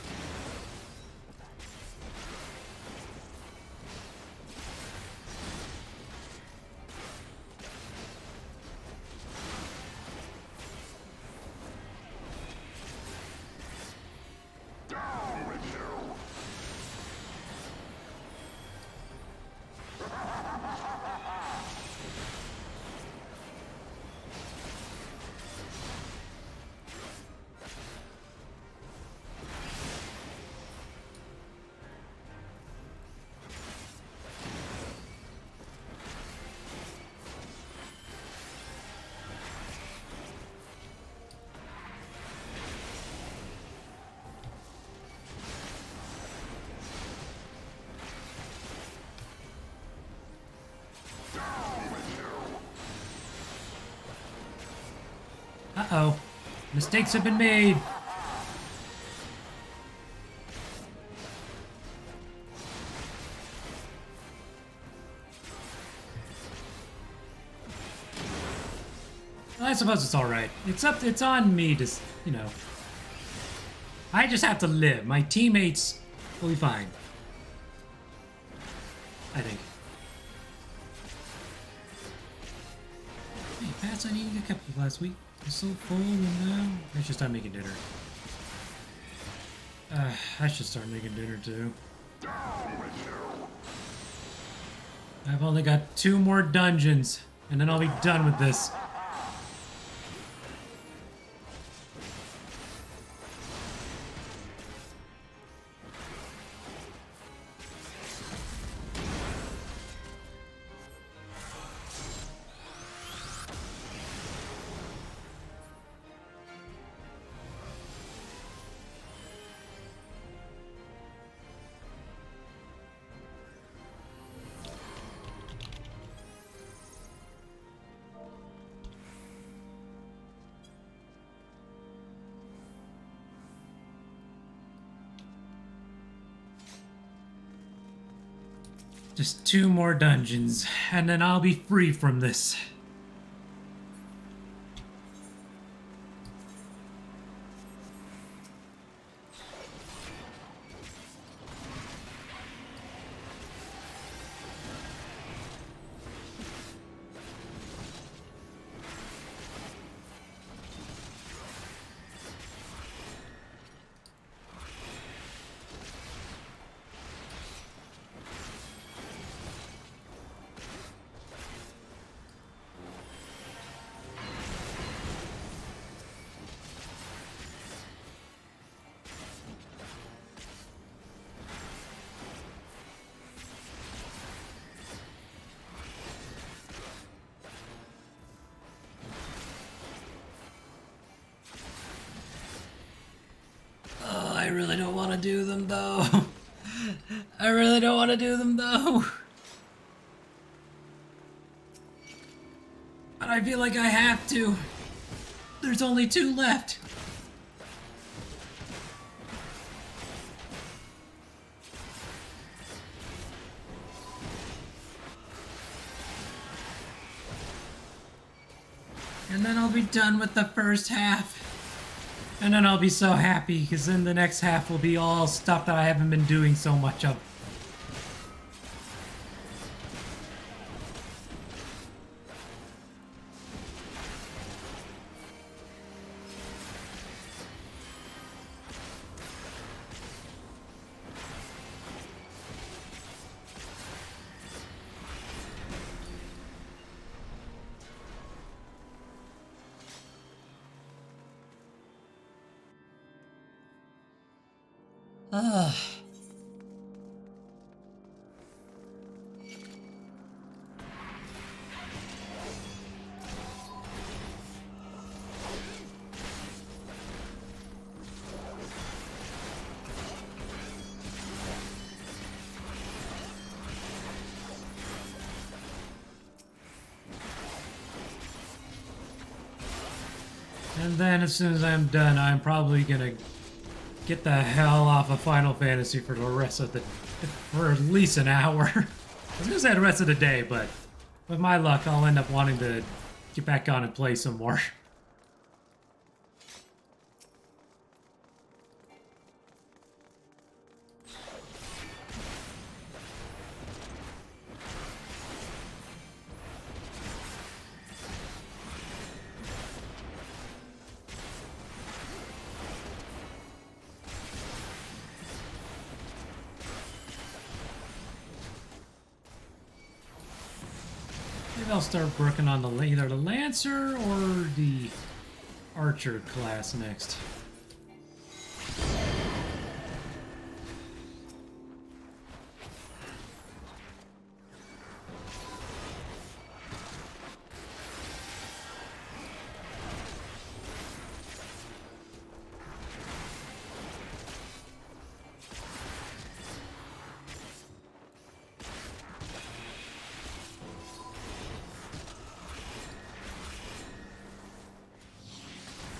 Uh-oh. Mistakes have been made. Well, I suppose it's alright. It's on me to, you know. I just have to live. My teammates will be fine. I think. Hey, Pat's on eating a cupcake last week. I was so full and now I should start making dinner. I should start making dinner too. I've only got 2 more dungeons and then I'll be done with this. Just 2 more dungeons, and then I'll be free from this. I really don't want to do them though. I really don't want to do them though. But I feel like I have to. There's only 2 left. And then I'll be done with the first half. And then I'll be so happy, because then the next half will be all stuff that I haven't been doing so much of. Ugh. And then as soon as I'm done, I'm probably gonna get the hell off of Final Fantasy for the rest of the... for at least an hour. I was gonna say the rest of the day, but with my luck, I'll end up wanting to get back on and play some more. Maybe I'll start working on either the Lancer or the Archer class next.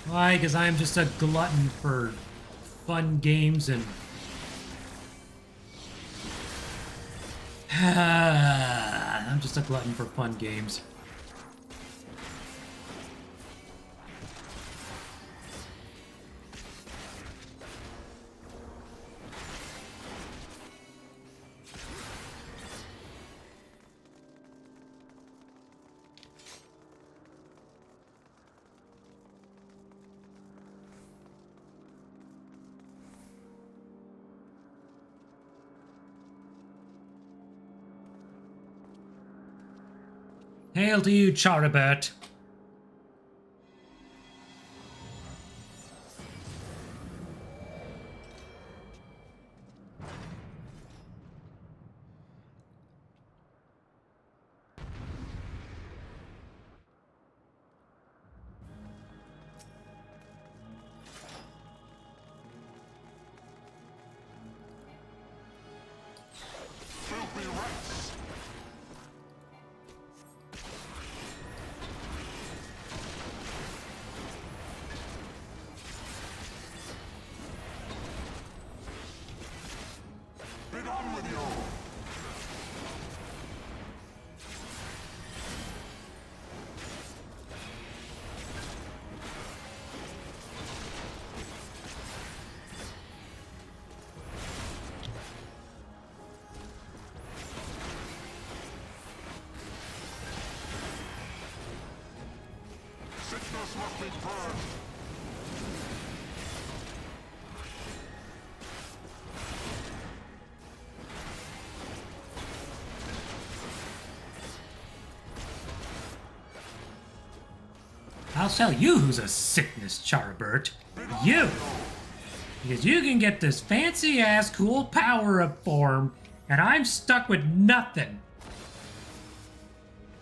Why? Because I'm just a glutton for fun games and... I'm just a glutton for fun games. Hail to you, Charabert. I'll tell you who's a sickness, Charabert. You! Because you can get this fancy-ass cool power-up form, and I'm stuck with nothing.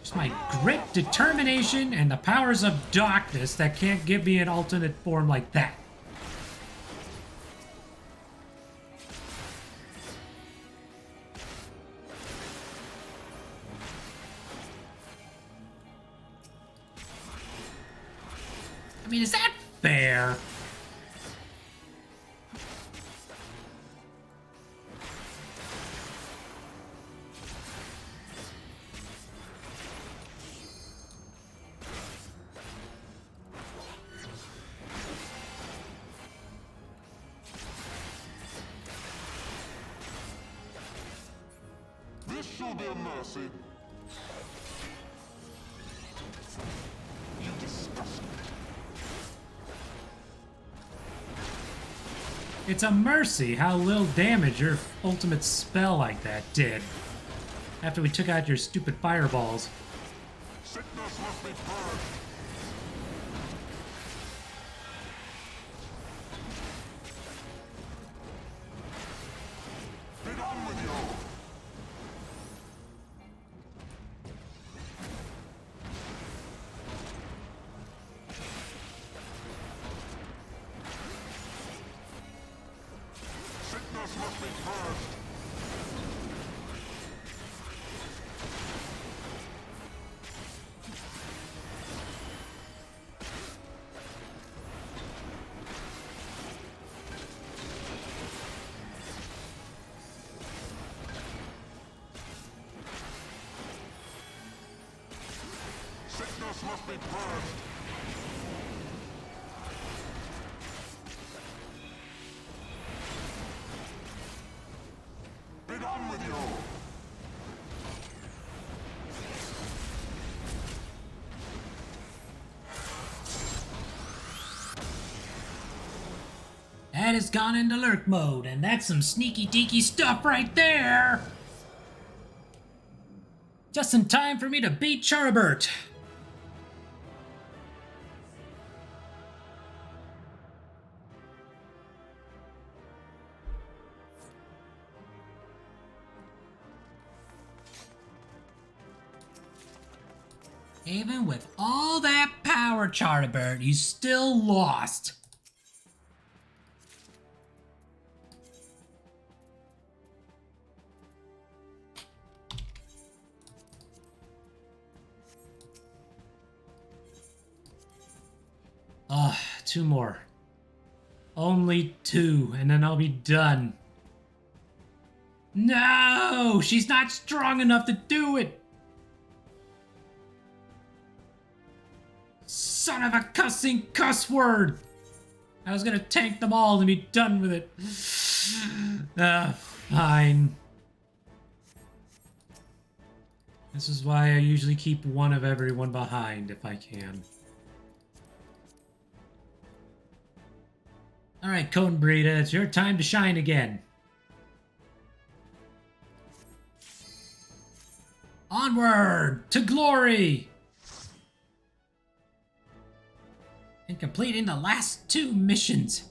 Just my grit, determination, and the powers of darkness that can't give me an alternate form like that. I mean, is that fair? This shall be a mercy. You disgust me. It's a mercy how little damage your ultimate spell like that did. After we took out your stupid fireballs. Sickness must be purged. Be done with you. Sickness must be purged. Sickness must be purged. Be done with you. That has gone into lurk mode, and that's some sneaky deaky stuff right there! Just in time for me to beat Charabert. Even with all that power, Charabert, you still lost. Ugh, 2 more. Only 2, and then I'll be done. No! She's not strong enough to do it! Son of a cussing cuss word! I was gonna tank them all and be done with it. Fine. This is why I usually keep one of everyone behind if I can. Alright, Cone Breeder, it's your time to shine again. Onward to glory! And completing the last 2 missions.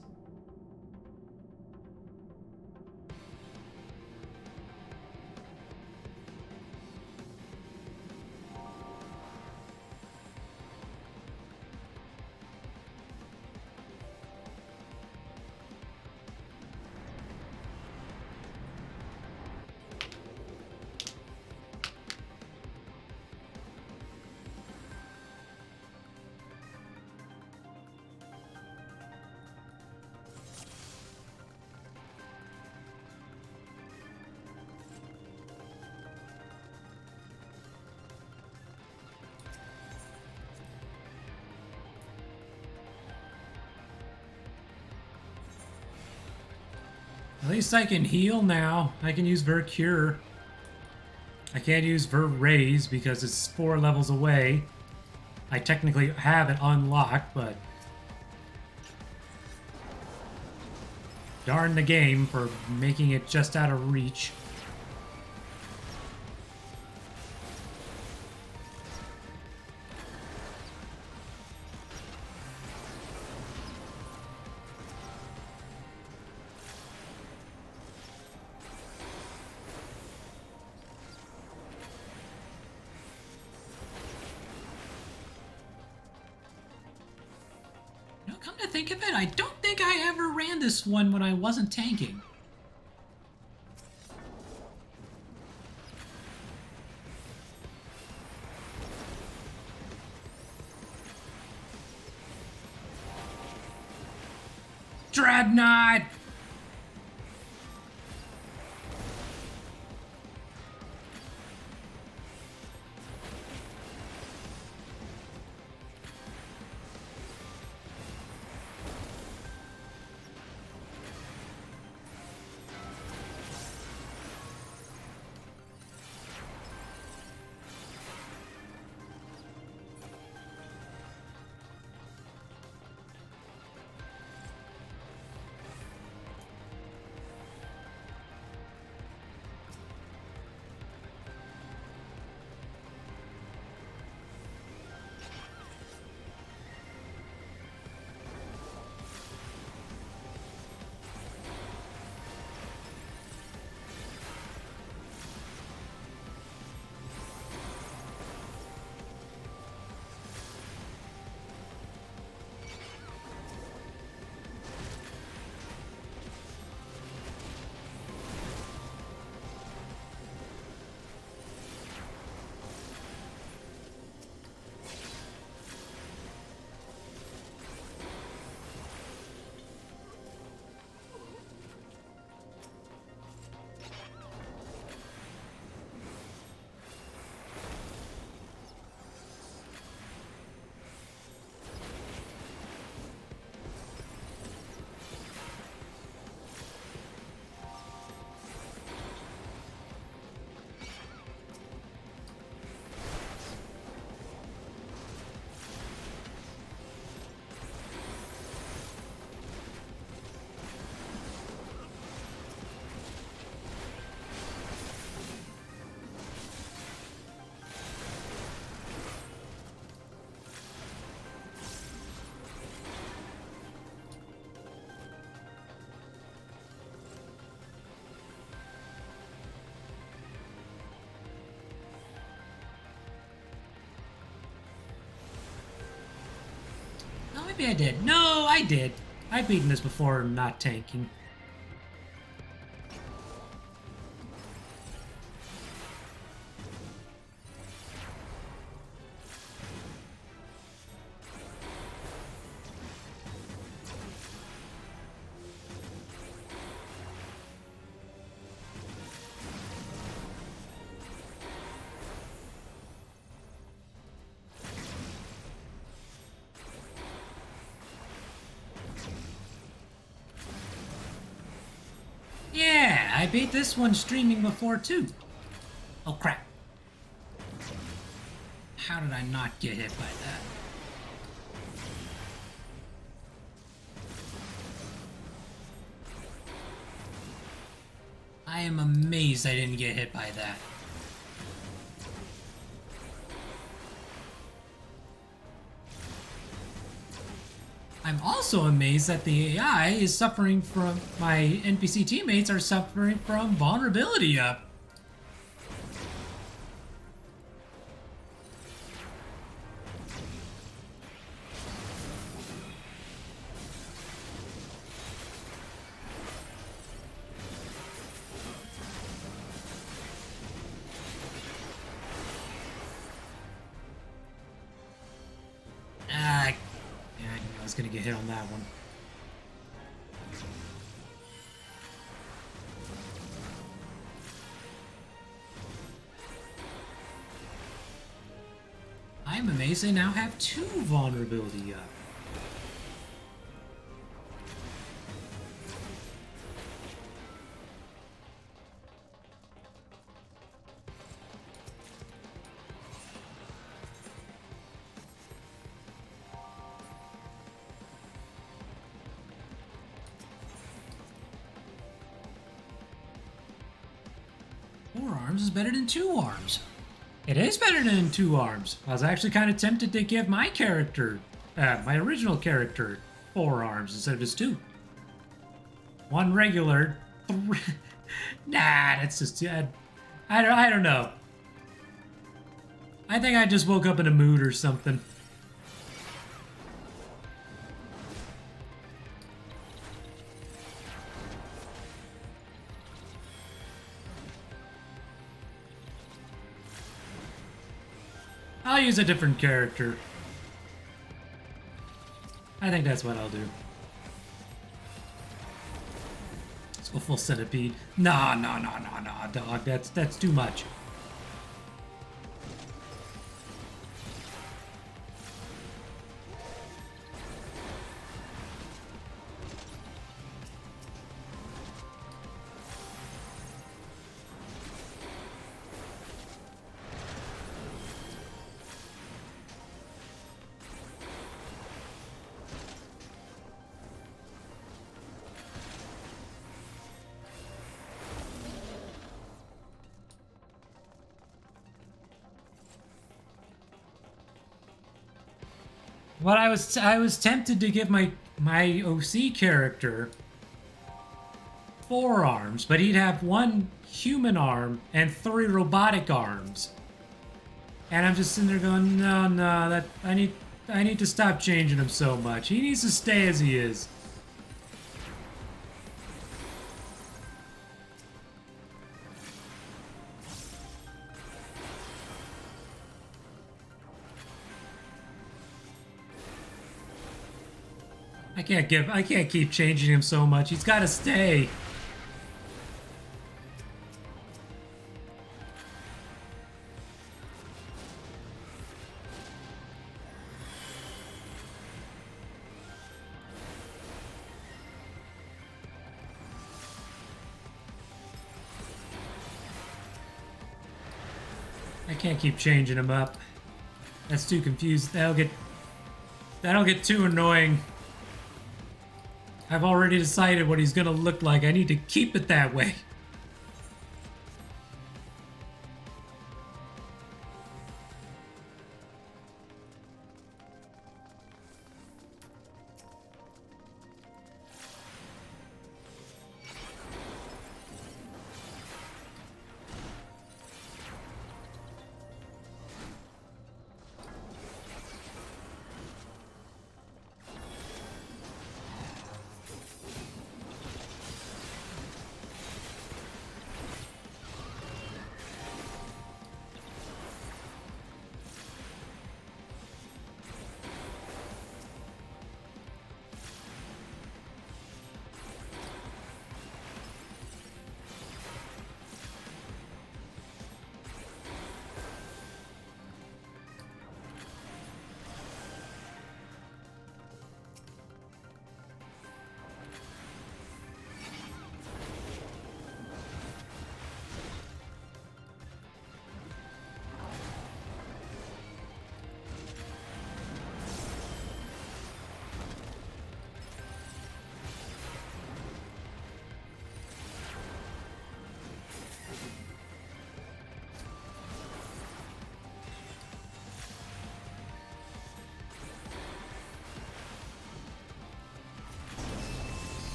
At least I can heal now. I can use Ver Cure. I can't use Ver Raise because it's 4 levels away. I technically have it unlocked, but... darn the game for making it just out of reach. Come to think of it, I don't think I ever ran this one when I wasn't tanking. Dreadnought! Maybe I did. No, I did. I've beaten this before not tanking. Yeah, I beat this one streaming before too. Oh crap. How did I not get hit by that? I am amazed I didn't get hit by that. I'm also amazed that the AI is suffering from, my NPC teammates are suffering from vulnerability up. I was gonna get hit on that one. I'm amazed they now have 2 vulnerability up. Four arms is better than 2 arms. It is better than 2 arms. I was actually kind of tempted to give my character, my original character, 4 arms instead of just 2. 1 regular, 3. Nah, that's just, I don't know. I think I just woke up in a mood or something. I'll use a different character. I think that's what I'll do. Let's go full centipede. No, dog. That's too much. Well, I was tempted to give my OC character 4 arms, but he'd have 1 human arm and 3 robotic arms. And I'm just sitting there going, no, that I need to stop changing him so much. He needs to stay as he is. I can't keep changing him so much. He's got to stay. I can't keep changing him up. That's too confused. That'll get too annoying. I've already decided what he's gonna look like. I need to keep it that way.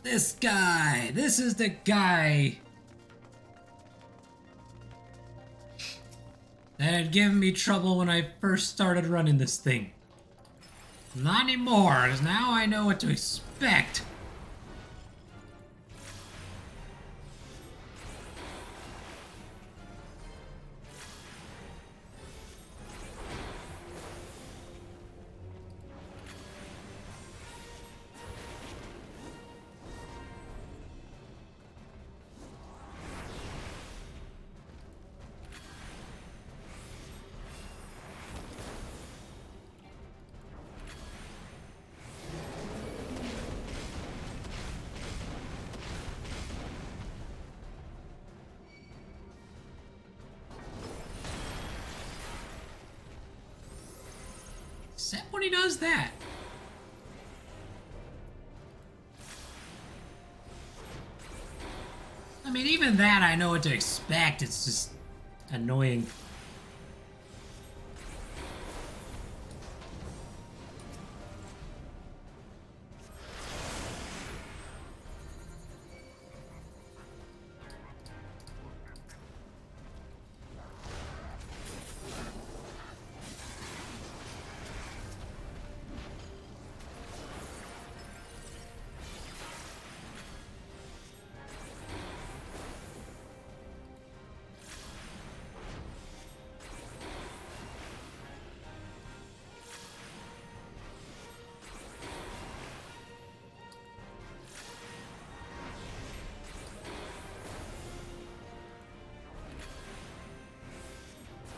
This guy! This is the guy that had given me trouble when I first started running this thing. Not anymore, because now I know what to expect. Except when he does that. I mean, even that I know what to expect. It's just annoying.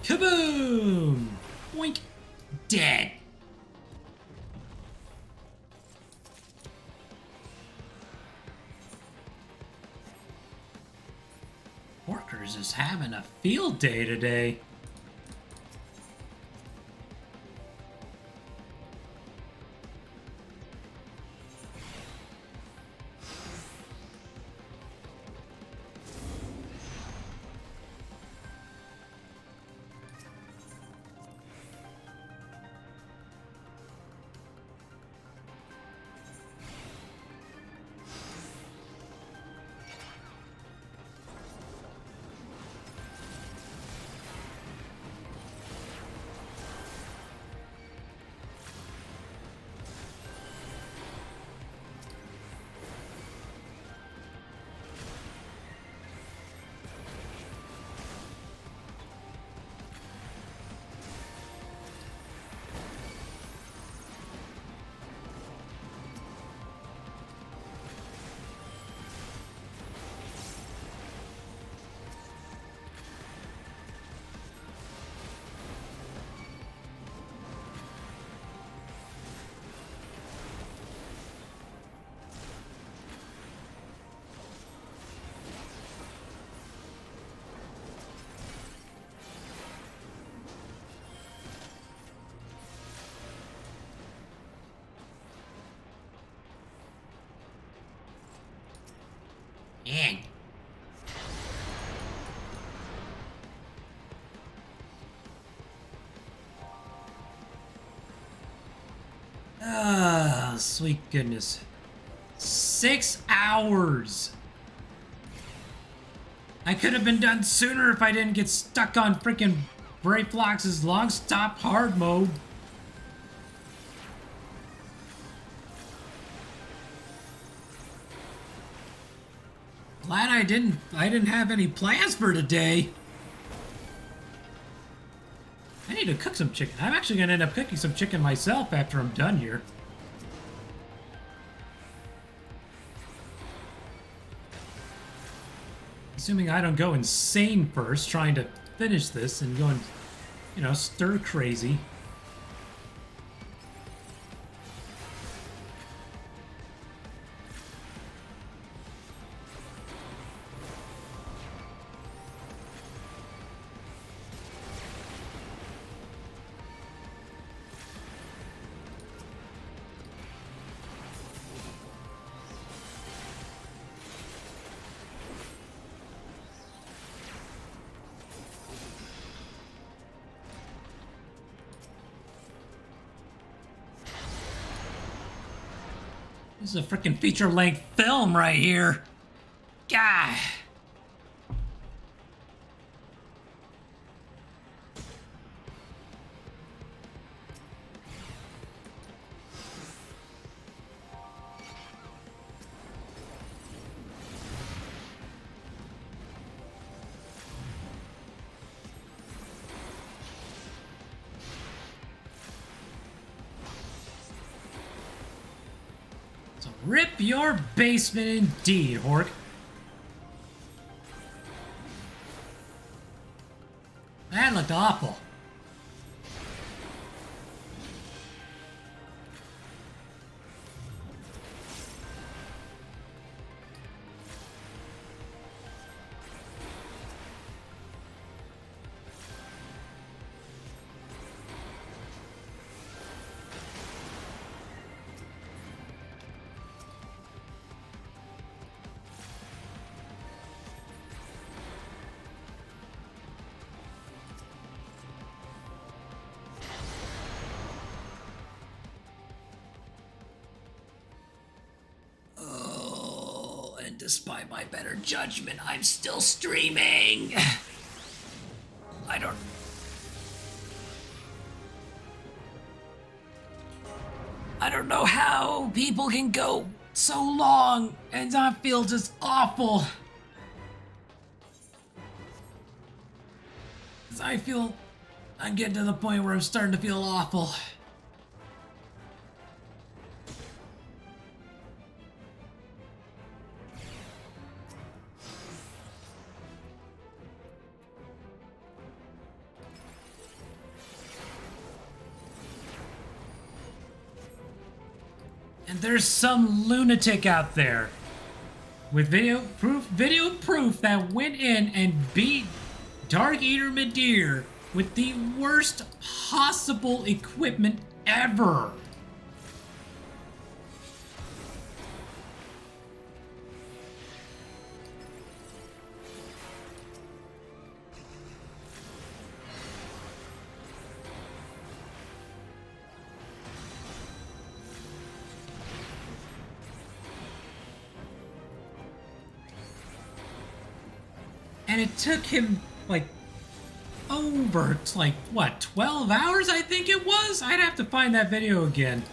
Kaboom! Boink! Dead. Workers is having a field day today. Man. Ah, sweet goodness. 6 hours! I could have been done sooner if I didn't get stuck on freaking Brayflox's long stop hard mode. Glad I didn't have any plans for today. I need to cook some chicken. I'm actually gonna end up cooking some chicken myself after I'm done here. Assuming I don't go insane first trying to finish this and going, you know, stir crazy. This is a freaking feature-length film right here. God. Rip your basement indeed, Hork. That looked awful. Despite my better judgment, I'm still streaming. I don't know how people can go so long and not feel just awful. 'Cause I feel I'm getting to the point where I'm starting to feel awful. And there's some lunatic out there with video proof that went in and beat Dark Eater Midir with the worst possible equipment ever. And it took him, like, over, like, what, 12 hours, I think it was? I'd have to find that video again.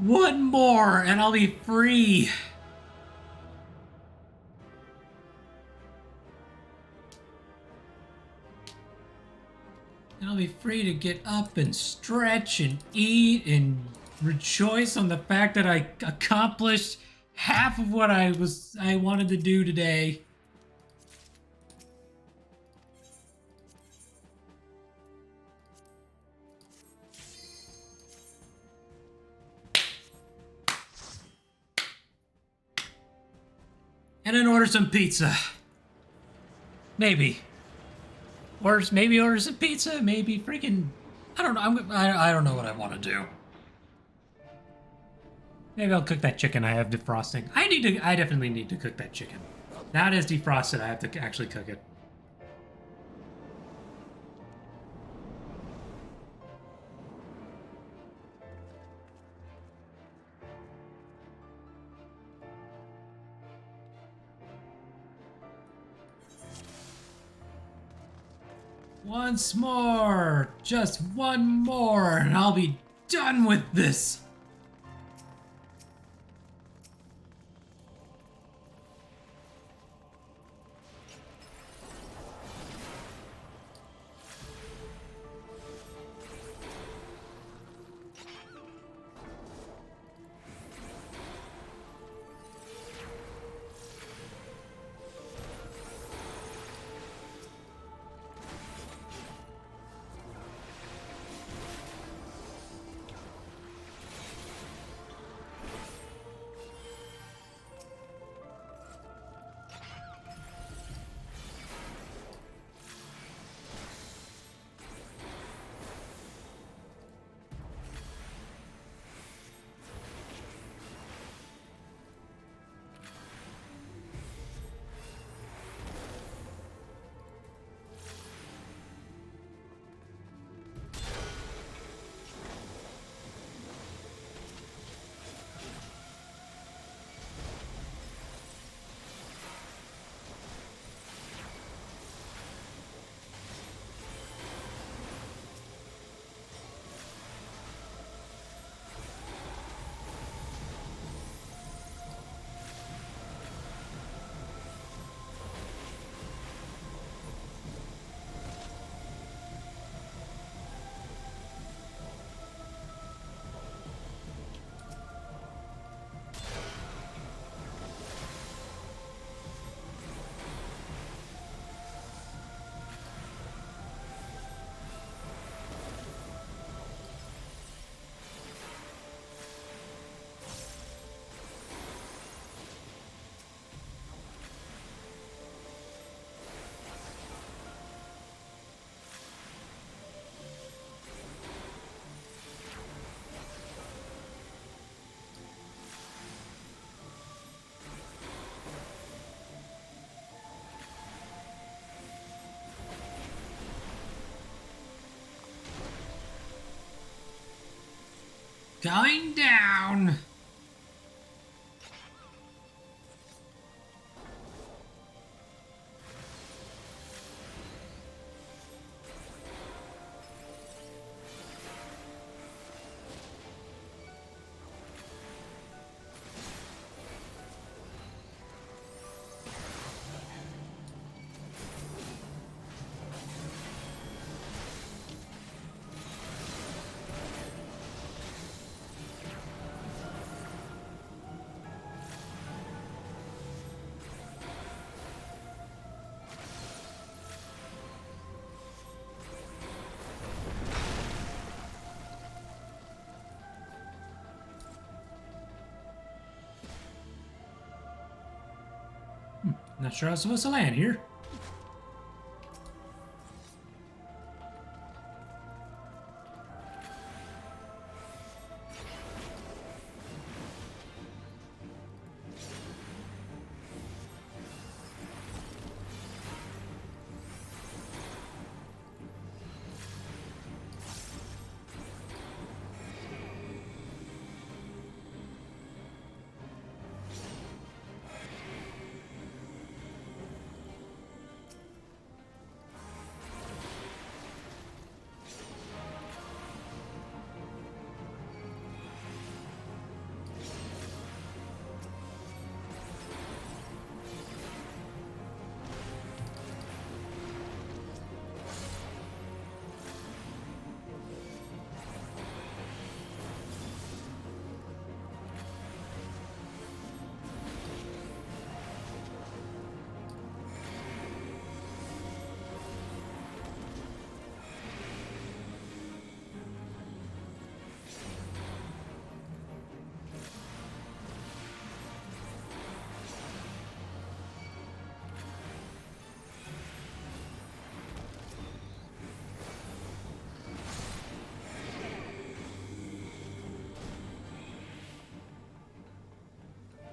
One more, and I'll be free. And I'll be free to get up and stretch and eat and rejoice on the fact that I accomplished half of what I wanted to do today. And then order some pizza. Maybe. Or maybe order some pizza. Maybe freaking... I don't know. I don't know what I want to do. Maybe I'll cook that chicken I have defrosting. I definitely need to cook that chicken. Now it is defrosted. I have to actually cook it. Once more! Just one more, and I'll be done with this! Going down! Not sure I was supposed to land here.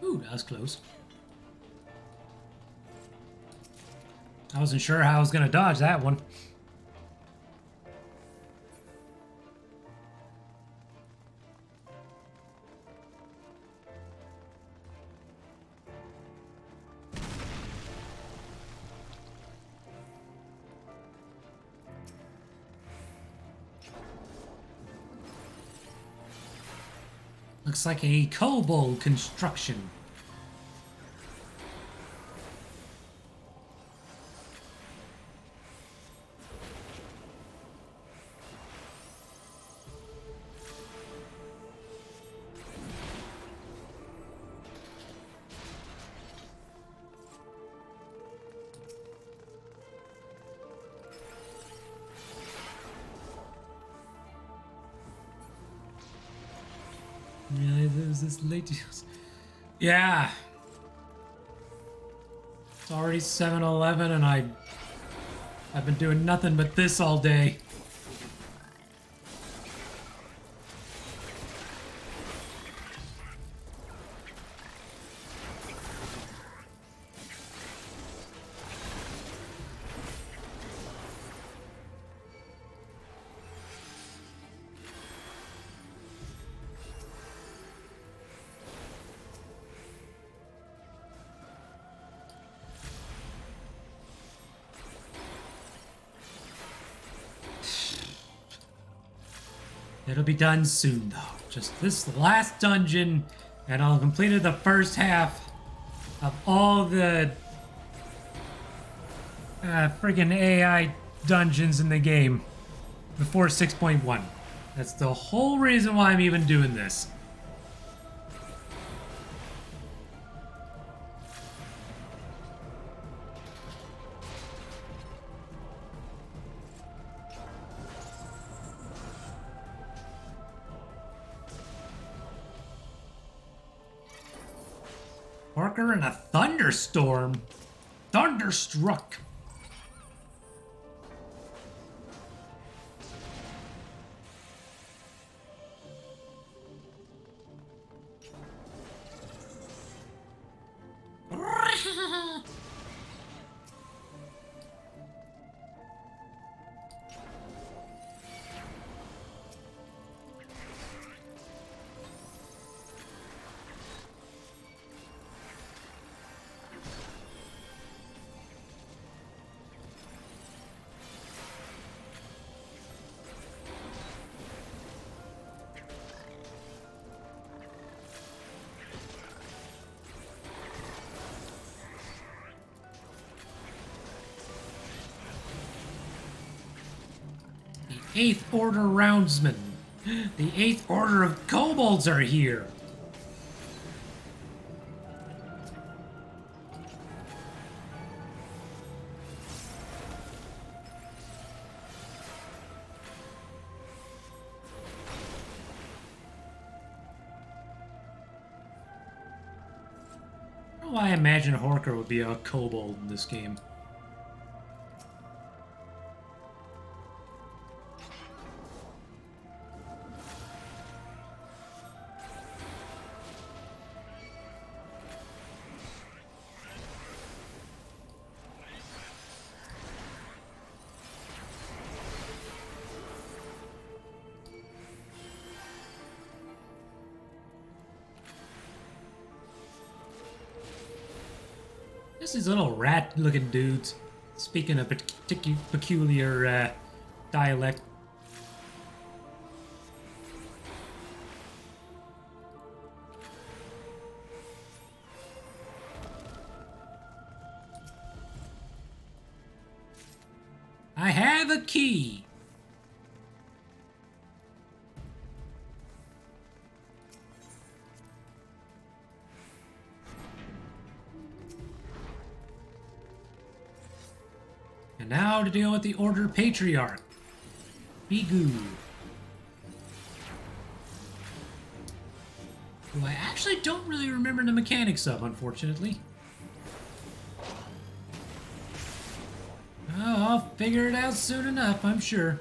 Ooh, that was close. I wasn't sure how I was going to dodge that one. Looks like a kobold construction. Yeah, there's this late. Yeah. It's already 7-Eleven and I've been doing nothing but this all day. It'll be done soon, though. Just this last dungeon, and I'll have completed the first half of all the friggin' AI dungeons in the game before 6.1. That's the whole reason why I'm even doing this. Parker in a thunderstorm? Thunderstruck. Eighth Order Roundsmen. The Eighth Order of Kobolds are here. I don't know why I imagine Horker would be a kobold in this game. Just these little rat-looking dudes. Speaking of peculiar dialect. I have a key. And now to deal with the Order Patriarch, Bigu, who I actually don't really remember the mechanics of, unfortunately. Oh, I'll figure it out soon enough, I'm sure.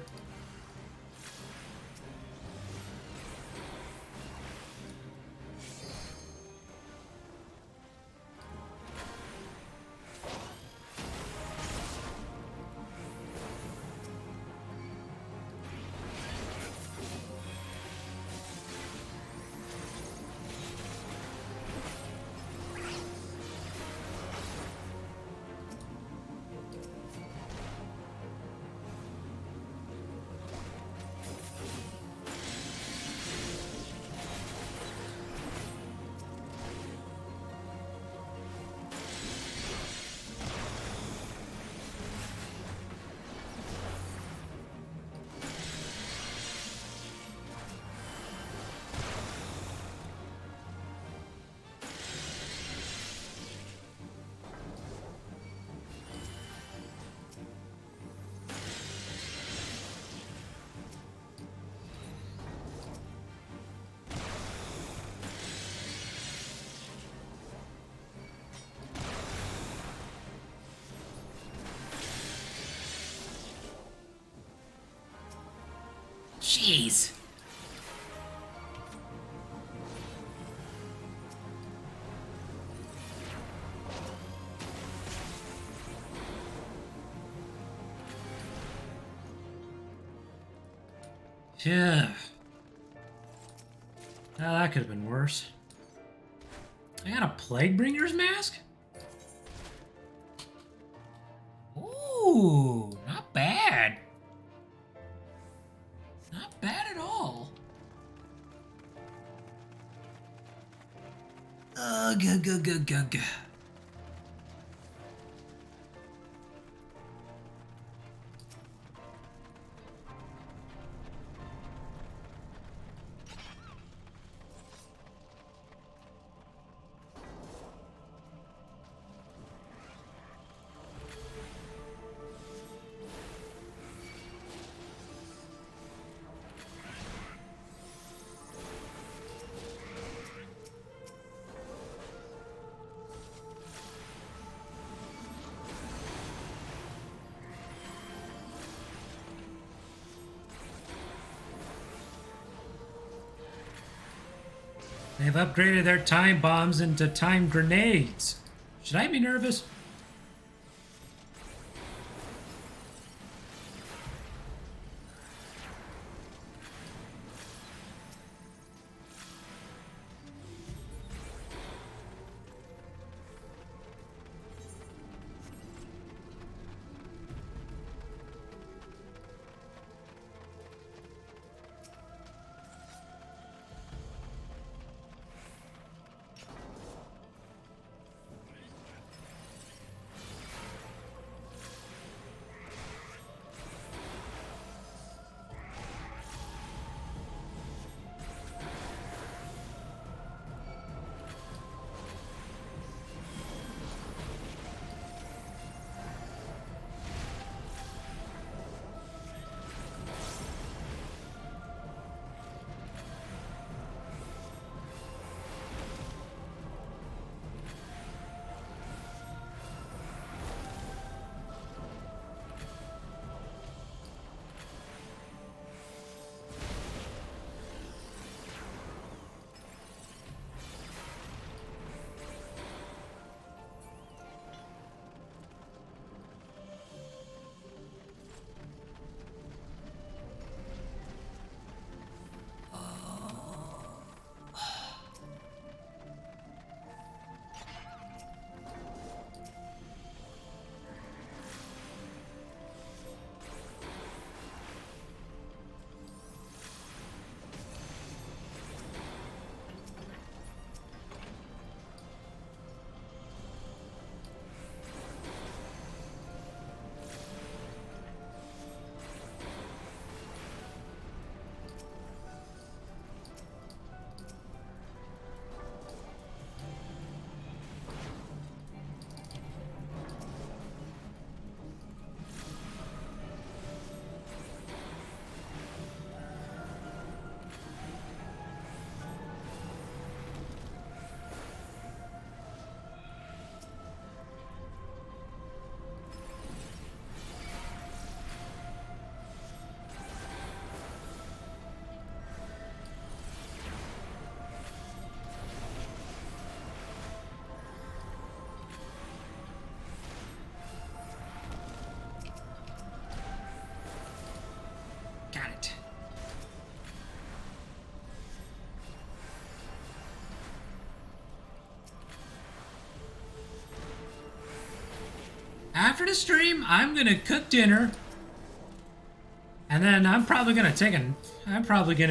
Jeez. Yeah. Now that could have been worse. I got a Plaguebringer's mask? Ooh, not bad. Not bad at all. Ugh, ugh, ugh, ugh, ugh. They've upgraded their time bombs into time grenades. Should I be nervous? Got it. After the stream, I'm gonna cook dinner, and then I'm probably gonna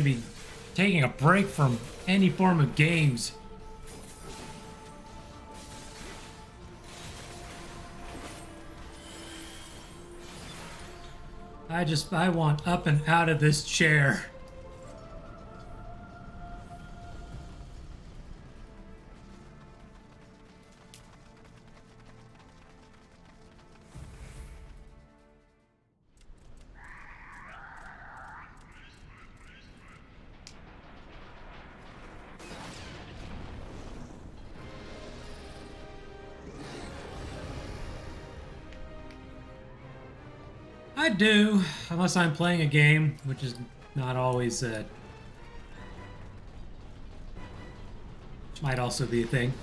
be taking a break from any form of games. I want up and out of this chair. I do, unless I'm playing a game, which is Not always, which might also be a thing.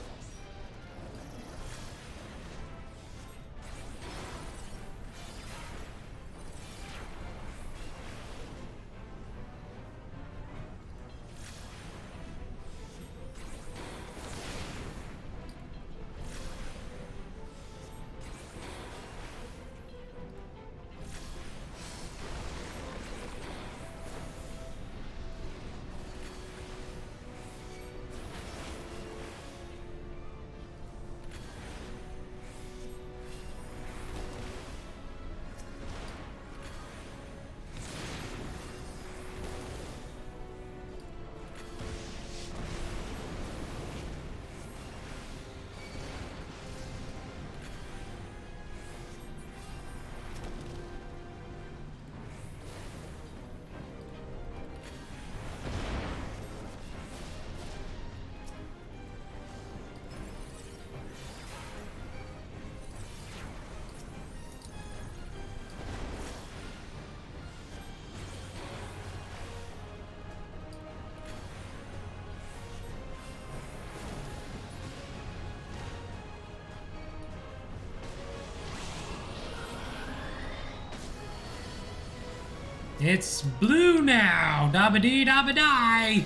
It's blue now! Dabba-dee dabba-die!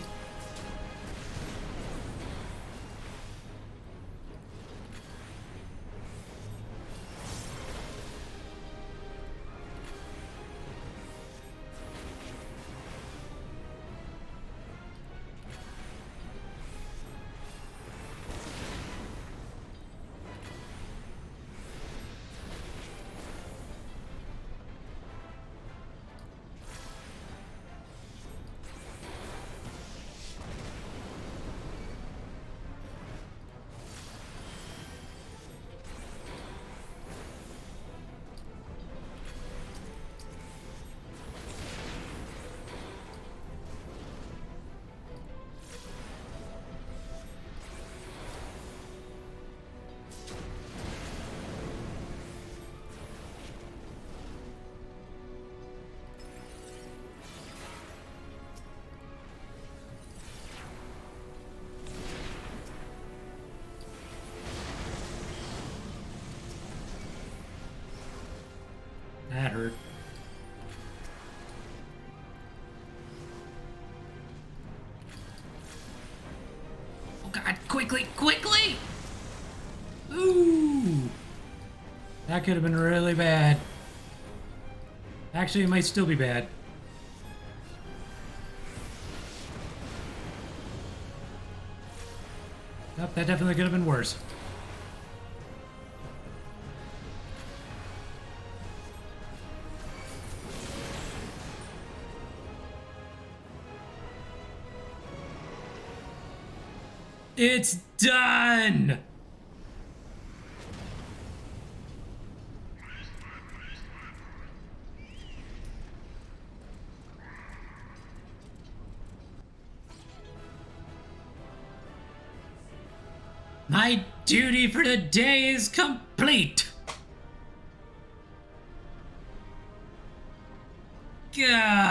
That hurt. Oh god, quickly, quickly! Ooh! That could have been really bad. Actually, it might still be bad. Yep, that definitely could have been worse. It's done! My duty for the day is complete! Gah.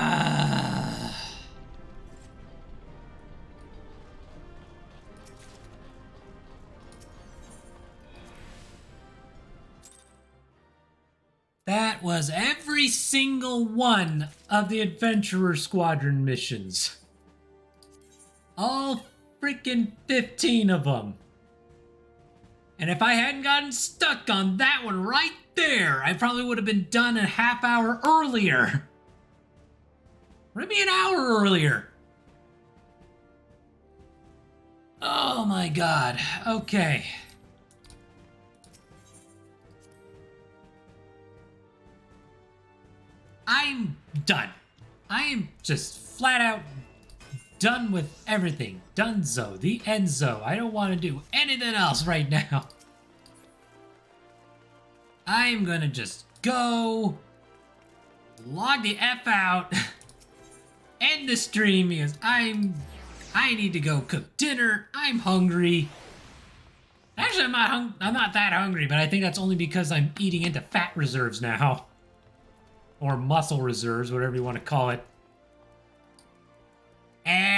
That was every single one of the Adventurer Squadron missions. All freaking 15 of them. And if I hadn't gotten stuck on that one right there, I probably would have been done a half hour earlier. Or maybe an hour earlier. Oh my god. Okay. I'm done. I am just flat out done with everything. Dunzo. The Enzo. I don't want to do anything else right now. I'm gonna just go log the F out, end the stream because I need to go cook dinner. I'm hungry. Actually, I'm not that hungry, but I think that's only because I'm eating into fat reserves now. Or muscle reserves, whatever you want to call it.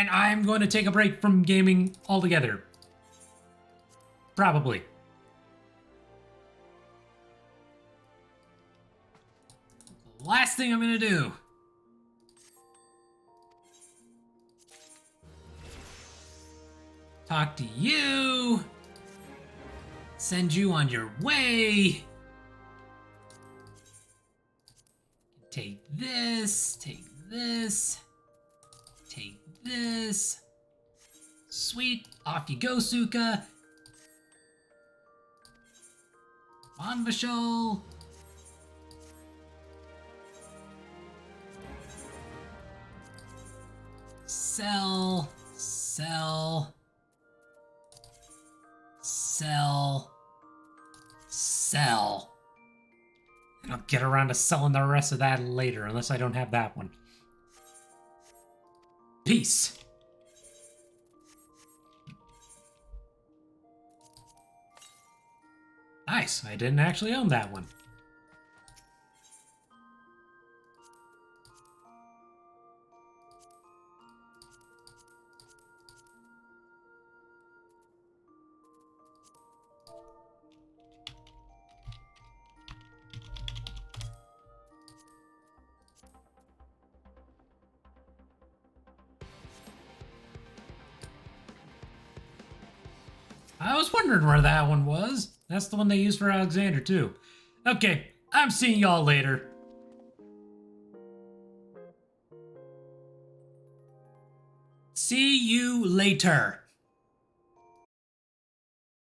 And I'm going to take a break from gaming altogether. Probably. Last thing I'm going to do. Talk to you. Send you on your way. Take this. Take this. Take this. Sweet. Off you go, Suka. On Vishal. Sell. Sell. Sell. Sell. And I'll get around to selling the rest of that later, unless I don't have that one. Peace. Nice, I didn't actually own that one. I was wondering where that one was. That's the one they used for Alexander, too. Okay, I'm seeing y'all later. See you later.